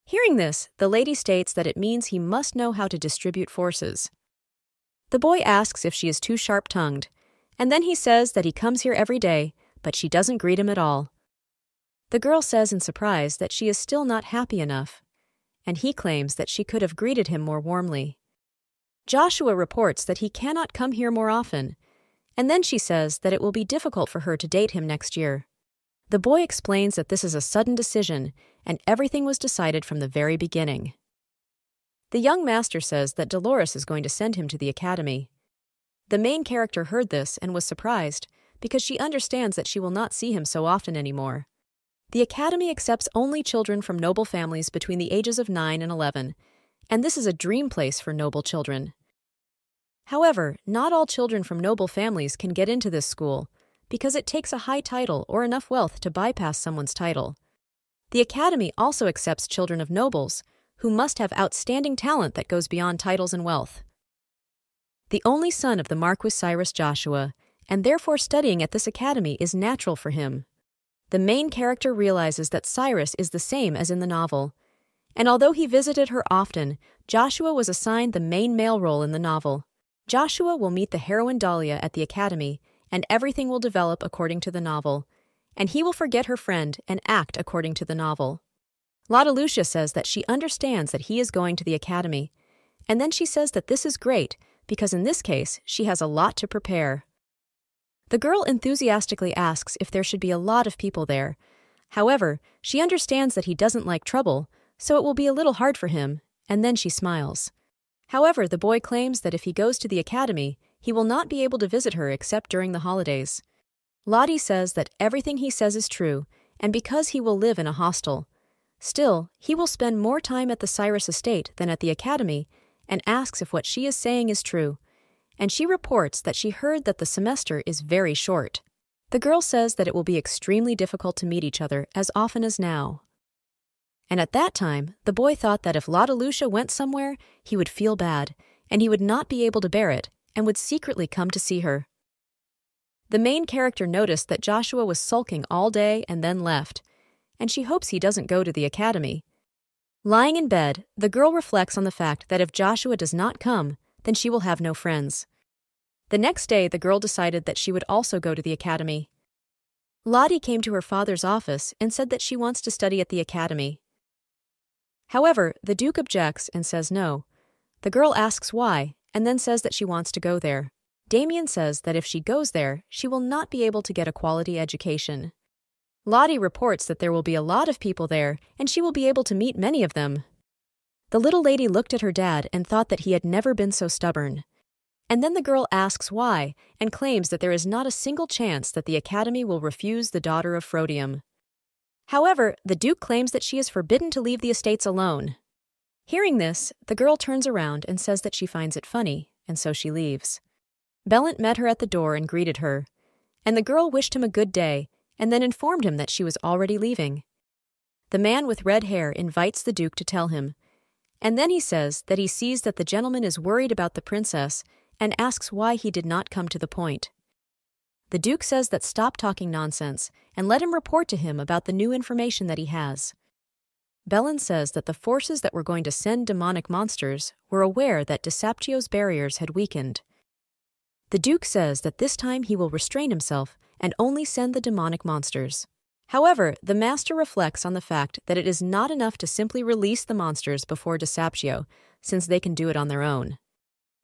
Hearing this, the lady states that it means he must know how to distribute forces. The boy asks if she is too sharp-tongued, and then he says that he comes here every day, but she doesn't greet him at all. The girl says in surprise that she is still not happy enough, and he claims that she could have greeted him more warmly. Joshua reports that he cannot come here more often, and then she says that it will be difficult for her to date him next year. The boy explains that this is a sudden decision, and everything was decided from the very beginning. The young master says that Dolores is going to send him to the academy. The main character heard this and was surprised, because she understands that she will not see him so often anymore. The academy accepts only children from noble families between the ages of 9 and 11, and this is a dream place for noble children. However, not all children from noble families can get into this school, because it takes a high title or enough wealth to bypass someone's title. The academy also accepts children of nobles, who must have outstanding talent that goes beyond titles and wealth. The only son of the Marquis Cyrus Joshua, and therefore studying at this academy is natural for him. The main character realizes that Cyrus is the same as in the novel, and although he visited her often, Joshua was assigned the main male role in the novel. Joshua will meet the heroine Dahlia at the academy, and everything will develop according to the novel, and he will forget her friend and act according to the novel. Lotta Lucia says that she understands that he is going to the academy, and then she says that this is great because in this case she has a lot to prepare. The girl enthusiastically asks if there should be a lot of people there. However, she understands that he doesn't like trouble, so it will be a little hard for him, and then she smiles. However, the boy claims that if he goes to the academy, he will not be able to visit her except during the holidays. Lottie says that everything he says is true, and because he will live in a hostel. Still, he will spend more time at the Cyrus estate than at the academy, and asks if what she is saying is true. And she reports that she heard that the semester is very short. The girl says that it will be extremely difficult to meet each other as often as now. And at that time, the boy thought that if Lotta Lucia went somewhere, he would feel bad, and he would not be able to bear it, and would secretly come to see her. The main character noticed that Joshua was sulking all day and then left, and she hopes he doesn't go to the academy. Lying in bed, the girl reflects on the fact that if Joshua does not come, then she will have no friends. The next day, the girl decided that she would also go to the academy. Lottie came to her father's office and said that she wants to study at the academy. However, the Duke objects and says no. The girl asks why, and then says that she wants to go there. Damien says that if she goes there, she will not be able to get a quality education. Lottie reports that there will be a lot of people there, and she will be able to meet many of them. The little lady looked at her dad and thought that he had never been so stubborn. And then the girl asks why, and claims that there is not a single chance that the academy will refuse the daughter of Phrodium. However, the Duke claims that she is forbidden to leave the estates alone. Hearing this, the girl turns around and says that she finds it funny, and so she leaves. Bellant met her at the door and greeted her, and the girl wished him a good day, and then informed him that she was already leaving. The man with red hair invites the Duke to tell him, and then he says that he sees that the gentleman is worried about the princess and asks why he did not come to the point. The Duke says that stop talking nonsense and let him report to him about the new information that he has. Bellant says that the forces that were going to send demonic monsters were aware that Desaptio's barriers had weakened. The Duke says that this time he will restrain himself and only send the demonic monsters. However, the master reflects on the fact that it is not enough to simply release the monsters before Desaptio, since they can do it on their own.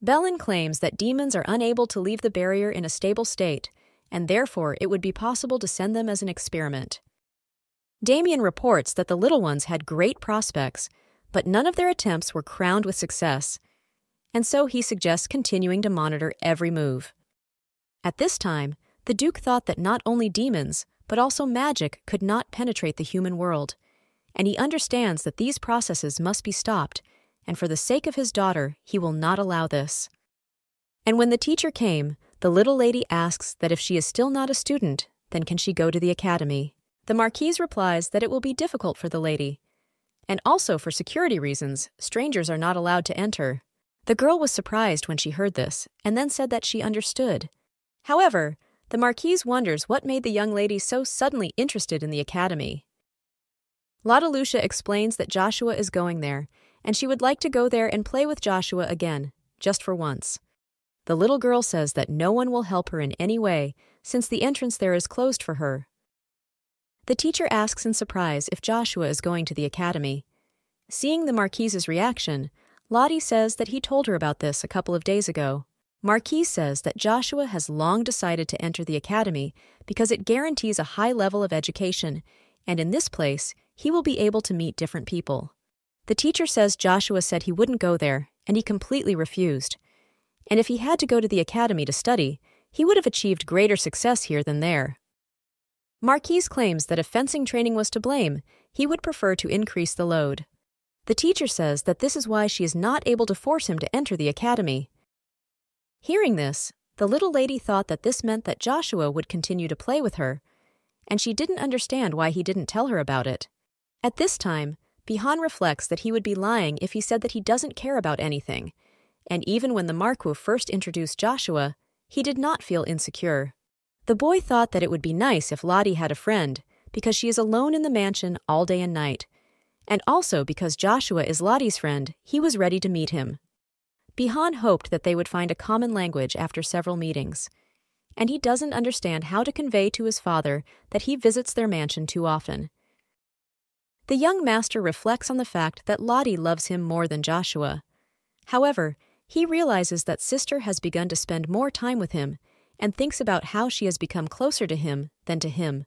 Bellant claims that demons are unable to leave the barrier in a stable state, and therefore it would be possible to send them as an experiment. Damien reports that the little ones had great prospects, but none of their attempts were crowned with success, and so he suggests continuing to monitor every move. At this time, the Duke thought that not only demons, but also magic could not penetrate the human world, and he understands that these processes must be stopped, and for the sake of his daughter, he will not allow this. And when the teacher came, the little lady asks that if she is still not a student, then can she go to the academy? The Marquise replies that it will be difficult for the lady, and also for security reasons, strangers are not allowed to enter. The girl was surprised when she heard this, and then said that she understood. However, the Marquise wonders what made the young lady so suddenly interested in the academy. Lotta Lucia explains that Joshua is going there, and she would like to go there and play with Joshua again, just for once. The little girl says that no one will help her in any way, since the entrance there is closed for her. The teacher asks in surprise if Joshua is going to the academy. Seeing the Marquise's reaction, Lottie says that he told her about this a couple of days ago. Marquise says that Joshua has long decided to enter the academy because it guarantees a high level of education, and in this place, he will be able to meet different people. The teacher says Joshua said he wouldn't go there, and he completely refused. And if he had to go to the academy to study, he would have achieved greater success here than there. Marquise claims that if fencing training was to blame, he would prefer to increase the load. The teacher says that this is why she is not able to force him to enter the academy. Hearing this, the little lady thought that this meant that Joshua would continue to play with her, and she didn't understand why he didn't tell her about it. At this time, Bihan reflects that he would be lying if he said that he doesn't care about anything, and even when the Marquis first introduced Joshua, he did not feel insecure. The boy thought that it would be nice if Lottie had a friend, because she is alone in the mansion all day and night, and also because Joshua is Lottie's friend, he was ready to meet him. Bihan hoped that they would find a common language after several meetings, and he doesn't understand how to convey to his father that he visits their mansion too often. The young master reflects on the fact that Lottie loves him more than Joshua. However, he realizes that Sister has begun to spend more time with him, and thinks about how she has become closer to him than to him.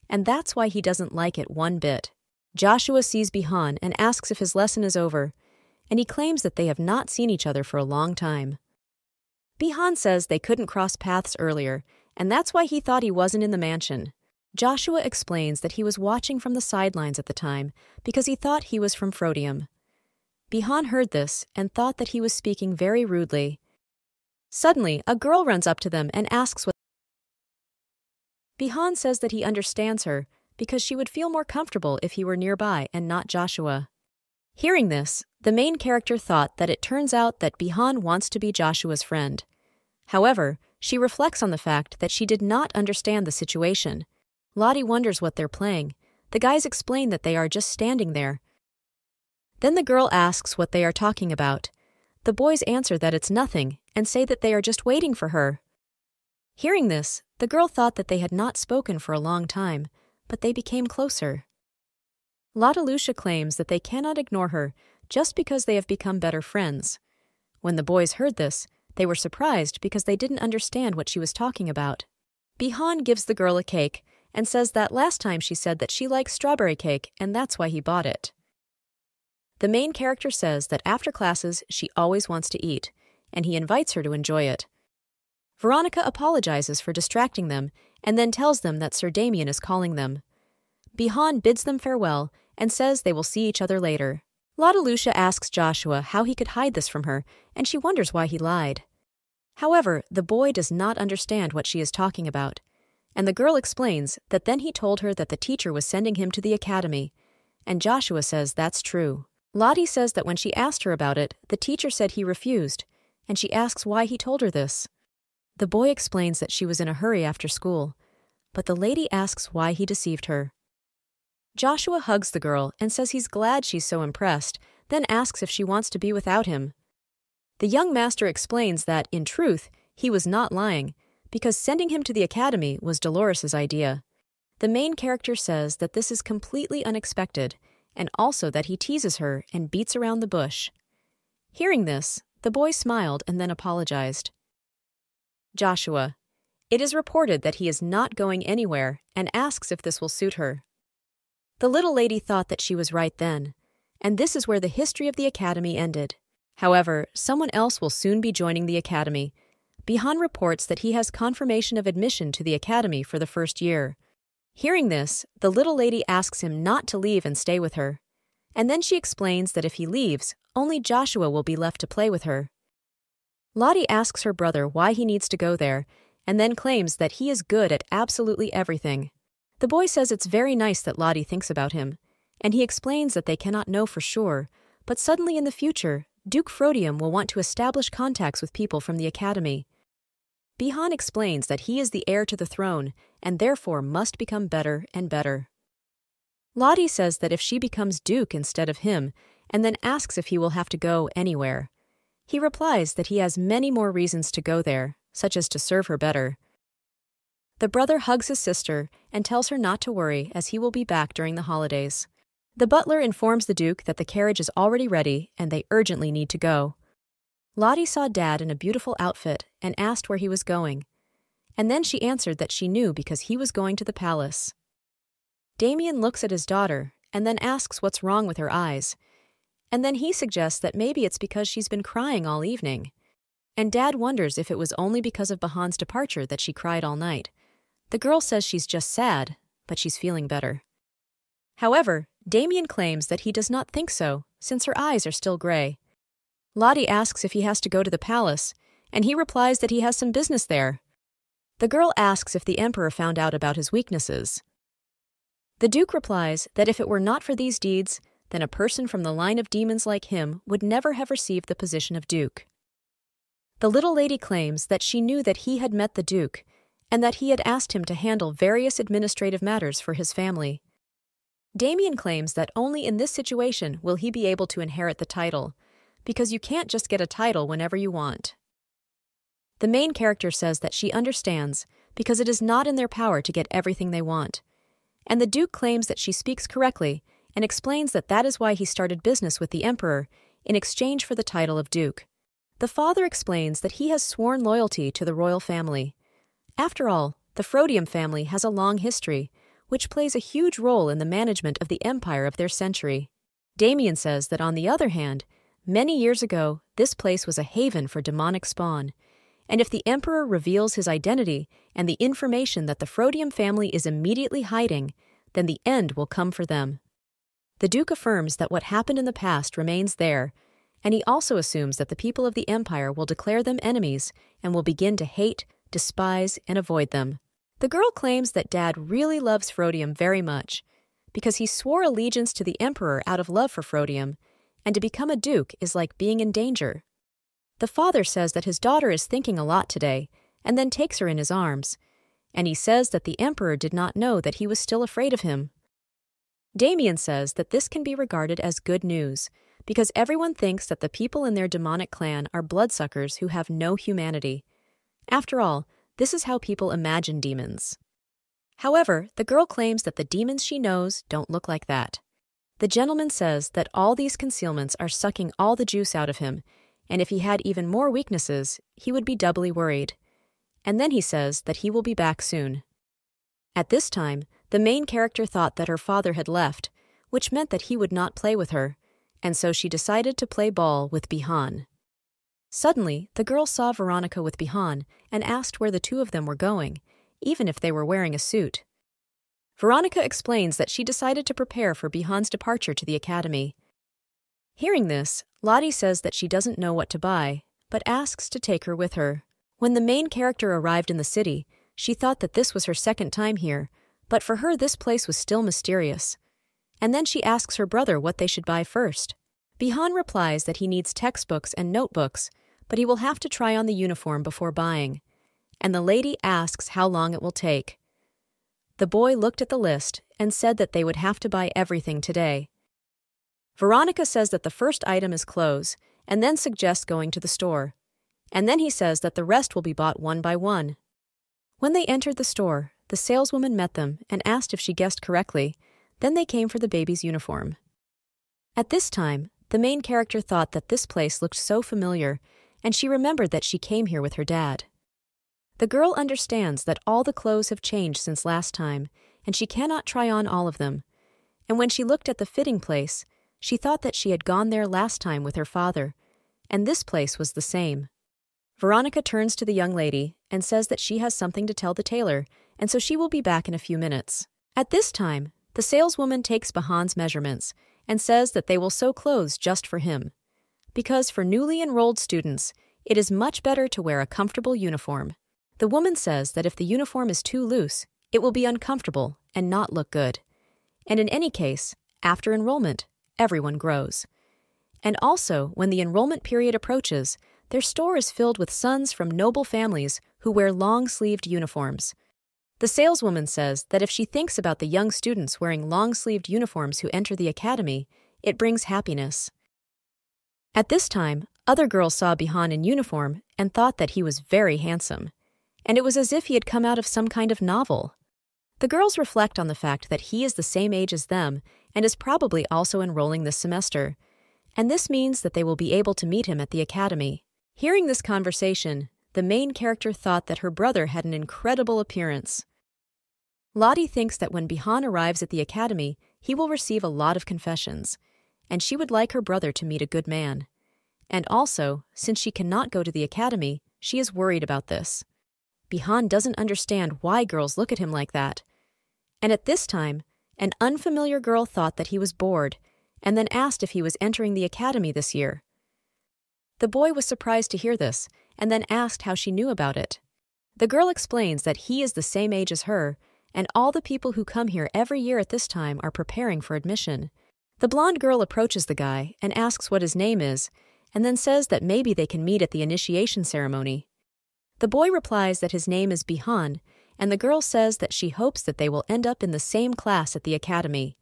And that's why he doesn't like it one bit. Joshua sees Bihan and asks if his lesson is over, and he claims that they have not seen each other for a long time. Bihan says they couldn't cross paths earlier, and that's why he thought he wasn't in the mansion. Joshua explains that he was watching from the sidelines at the time because he thought he was from Frodium. Bihan heard this and thought that he was speaking very rudely. Suddenly, a girl runs up to them and asks what. Bihan says that he understands her because she would feel more comfortable if he were nearby and not Joshua. Hearing this, the main character thought that it turns out that Bihan wants to be Joshua's friend. However, she reflects on the fact that she did not understand the situation. Lottie wonders what they're playing. The guys explain that they are just standing there. Then the girl asks what they are talking about. The boys answer that it's nothing and say that they are just waiting for her. Hearing this, the girl thought that they had not spoken for a long time, but they became closer. Lottalusha claims that they cannot ignore her just because they have become better friends. When the boys heard this, they were surprised because they didn't understand what she was talking about. Bihan gives the girl a cake and says that last time she said that she likes strawberry cake and that's why he bought it. The main character says that after classes she always wants to eat, and he invites her to enjoy it. Veronica apologizes for distracting them and then tells them that Sir Damien is calling them. Bihan bids them farewell and says they will see each other later. Lottalusha asks Joshua how he could hide this from her, and she wonders why he lied. However, the boy does not understand what she is talking about, and the girl explains that then he told her that the teacher was sending him to the academy, and Joshua says that's true. Lottie says that when she asked her about it, the teacher said he refused, and she asks why he told her this. The boy explains that she was in a hurry after school, but the lady asks why he deceived her. Joshua hugs the girl and says he's glad she's so impressed, then asks if she wants to be without him. The young master explains that, in truth, he was not lying, because sending him to the academy was Dolores's idea. The main character says that this is completely unexpected, and also that he teases her and beats around the bush. Hearing this, the boy smiled and then apologized. Joshua: it is reported that he is not going anywhere and asks if this will suit her. The little lady thought that she was right then, and this is where the history of the academy ended. However, someone else will soon be joining the academy. Bihan reports that he has confirmation of admission to the academy for the first year. Hearing this, the little lady asks him not to leave and stay with her. And then she explains that if he leaves, only Joshua will be left to play with her. Lottie asks her brother why he needs to go there, and then claims that he is good at absolutely everything. The boy says it's very nice that Lottie thinks about him, and he explains that they cannot know for sure, but suddenly in the future, Duke Frodium will want to establish contacts with people from the academy. Bihan explains that he is the heir to the throne, and therefore must become better and better. Lottie says that if she becomes Duke instead of him, and then asks if he will have to go anywhere. He replies that he has many more reasons to go there, such as to serve her better. The brother hugs his sister and tells her not to worry as he will be back during the holidays. The butler informs the Duke that the carriage is already ready and they urgently need to go. Lottie saw Dad in a beautiful outfit and asked where he was going, and then she answered that she knew because he was going to the palace. Damien looks at his daughter and then asks what's wrong with her eyes, and then he suggests that maybe it's because she's been crying all evening. And Dad wonders if it was only because of Bihan's departure that she cried all night. The girl says she's just sad, but she's feeling better. However, Damien claims that he does not think so, since her eyes are still gray. Lottie asks if he has to go to the palace, and he replies that he has some business there. The girl asks if the Emperor found out about his weaknesses. The Duke replies that if it were not for these deeds, then a person from the line of demons like him would never have received the position of Duke. The little lady claims that she knew that he had met the Duke, and that he had asked him to handle various administrative matters for his family. Damien claims that only in this situation will he be able to inherit the title, because you can't just get a title whenever you want. The main character says that she understands, because it is not in their power to get everything they want. And the Duke claims that she speaks correctly, and explains that that is why he started business with the Emperor, in exchange for the title of Duke. The father explains that he has sworn loyalty to the royal family, After all, the Frodium family has a long history, which plays a huge role in the management of the empire of their century. Damien says that on the other hand, many years ago, this place was a haven for demonic spawn, and if the emperor reveals his identity and the information that the Frodium family is immediately hiding, then the end will come for them. The Duke affirms that what happened in the past remains there, and he also assumes that the people of the empire will declare them enemies and will begin to hate, despise, and avoid them. The girl claims that Dad really loves Frodium very much, because he swore allegiance to the emperor out of love for Frodium, and to become a duke is like being in danger. The father says that his daughter is thinking a lot today, and then takes her in his arms, and he says that the emperor did not know that he was still afraid of him. Damien says that this can be regarded as good news, because everyone thinks that the people in their demonic clan are bloodsuckers who have no humanity. After all, this is how people imagine demons. However, the girl claims that the demons she knows don't look like that. The gentleman says that all these concealments are sucking all the juice out of him, and if he had even more weaknesses, he would be doubly worried. And then he says that he will be back soon. At this time, the main character thought that her father had left, which meant that he would not play with her, and so she decided to play ball with Bihan. Suddenly, the girl saw Veronica with Bihan and asked where the two of them were going, even if they were wearing a suit. Veronica explains that she decided to prepare for Bihan's departure to the academy. Hearing this, Lottie says that she doesn't know what to buy, but asks to take her with her. When the main character arrived in the city, she thought that this was her second time here, but for her this place was still mysterious. And then she asks her brother what they should buy first. Bihan replies that he needs textbooks and notebooks, but he will have to try on the uniform before buying. And the lady asks how long it will take. The boy looked at the list and said that they would have to buy everything today. Veronica says that the first item is clothes, and then suggests going to the store. And then he says that the rest will be bought one by one. When they entered the store, the saleswoman met them and asked if she guessed correctly. Then they came for the baby's uniform. At this time, the main character thought that this place looked so familiar, and she remembered that she came here with her dad. The girl understands that all the clothes have changed since last time, and she cannot try on all of them. And when she looked at the fitting place, she thought that she had gone there last time with her father, and this place was the same. Veronica turns to the young lady and says that she has something to tell the tailor, and so she will be back in a few minutes. At this time, the saleswoman takes Bihan's measurements and says that they will sew clothes just for him. Because for newly enrolled students, it is much better to wear a comfortable uniform. The woman says that if the uniform is too loose, it will be uncomfortable and not look good. And in any case, after enrollment, everyone grows. And also, when the enrollment period approaches, their store is filled with sons from noble families who wear long-sleeved uniforms. The saleswoman says that if she thinks about the young students wearing long-sleeved uniforms who enter the academy, it brings happiness. At this time, other girls saw Bihan in uniform and thought that he was very handsome, and it was as if he had come out of some kind of novel. The girls reflect on the fact that he is the same age as them and is probably also enrolling this semester, and this means that they will be able to meet him at the academy. Hearing this conversation, the main character thought that her brother had an incredible appearance. Lottie thinks that when Bihan arrives at the academy, he will receive a lot of confessions, and she would like her brother to meet a good man. And also, since she cannot go to the academy, she is worried about this. Bihan doesn't understand why girls look at him like that. And at this time, an unfamiliar girl thought that he was bored, and then asked if he was entering the academy this year. The boy was surprised to hear this, and then asked how she knew about it. The girl explains that he is the same age as her, and all the people who come here every year at this time are preparing for admission. The blonde girl approaches the guy and asks what his name is, and then says that maybe they can meet at the initiation ceremony. The boy replies that his name is Bihan, and the girl says that she hopes that they will end up in the same class at the academy.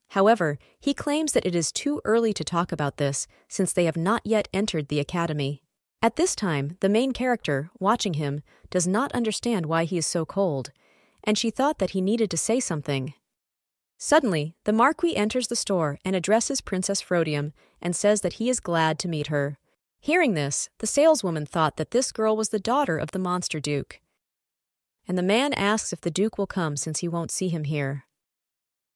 However, he claims that it is too early to talk about this since they have not yet entered the academy. At this time, the main character, watching him, does not understand why he is so cold, and she thought that he needed to say something. Suddenly, the Marquis enters the store and addresses Princess Frodium and says that he is glad to meet her. Hearing this, the saleswoman thought that this girl was the daughter of the Monster Duke. and the man asks if the Duke will come since he won't see him here.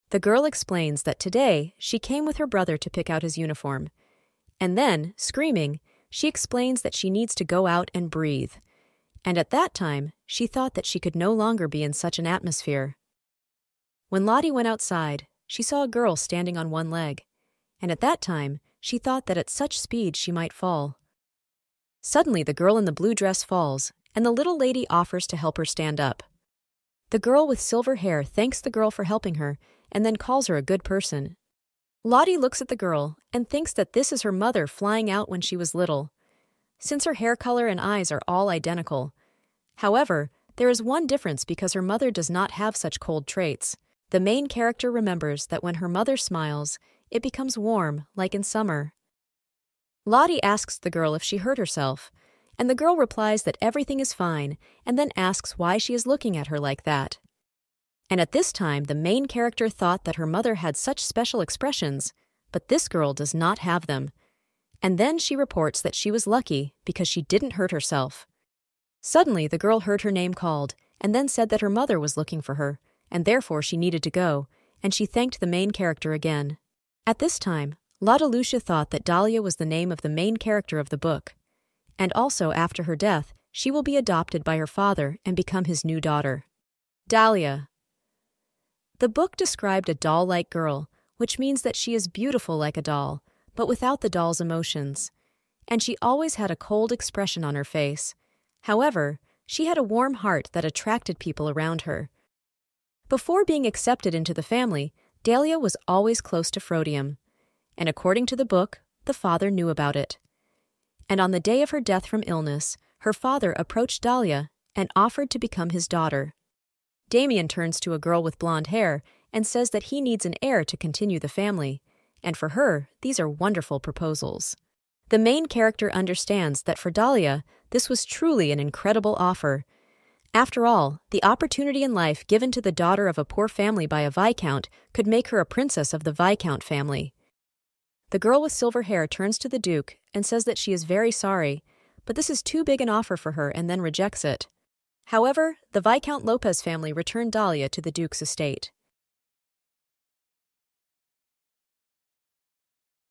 The girl explains that today she came with her brother to pick out his uniform, and then, screaming, she explains that she needs to go out and breathe, and at that time she thought that she could no longer be in such an atmosphere. When Lottie went outside, she saw a girl standing on one leg, and at that time she thought that at such speed she might fall. Suddenly the girl in the blue dress falls, and the little lady offers to help her stand up. The girl with silver hair thanks the girl for helping her and then calls her a good person. Lottie looks at the girl and thinks that this is her mother flying out when she was little, since her hair color and eyes are all identical. However, there is one difference because her mother does not have such cold traits. The main character remembers that when her mother smiles, it becomes warm, like in summer. Lottie asks the girl if she hurt herself, and the girl replies that everything is fine and then asks why she is looking at her like that. And at this time, the main character thought that her mother had such special expressions, but this girl does not have them. And then she reports that she was lucky because she didn't hurt herself. Suddenly, the girl heard her name called and then said that her mother was looking for her, and therefore she needed to go, and she thanked the main character again. At this time, Lotta Lucia thought that Dahlia was the name of the main character of the book, and also after her death, she will be adopted by her father and become his new daughter. Dahlia. The book described a doll-like girl, which means that she is beautiful like a doll, but without the doll's emotions. And she always had a cold expression on her face. However, she had a warm heart that attracted people around her. Before being accepted into the family, Dahlia was always close to Frodium, and according to the book, the father knew about it. And on the day of her death from illness, her father approached Dahlia and offered to become his daughter. Damien turns to a girl with blonde hair and says that he needs an heir to continue the family, and for her, these are wonderful proposals. The main character understands that for Dahlia, this was truly an incredible offer. After all, the opportunity in life given to the daughter of a poor family by a viscount could make her a princess of the viscount family. The girl with silver hair turns to the Duke and says that she is very sorry, but this is too big an offer for her and then rejects it. However, the Viscount Lopez family returned Dahlia to the Duke's estate.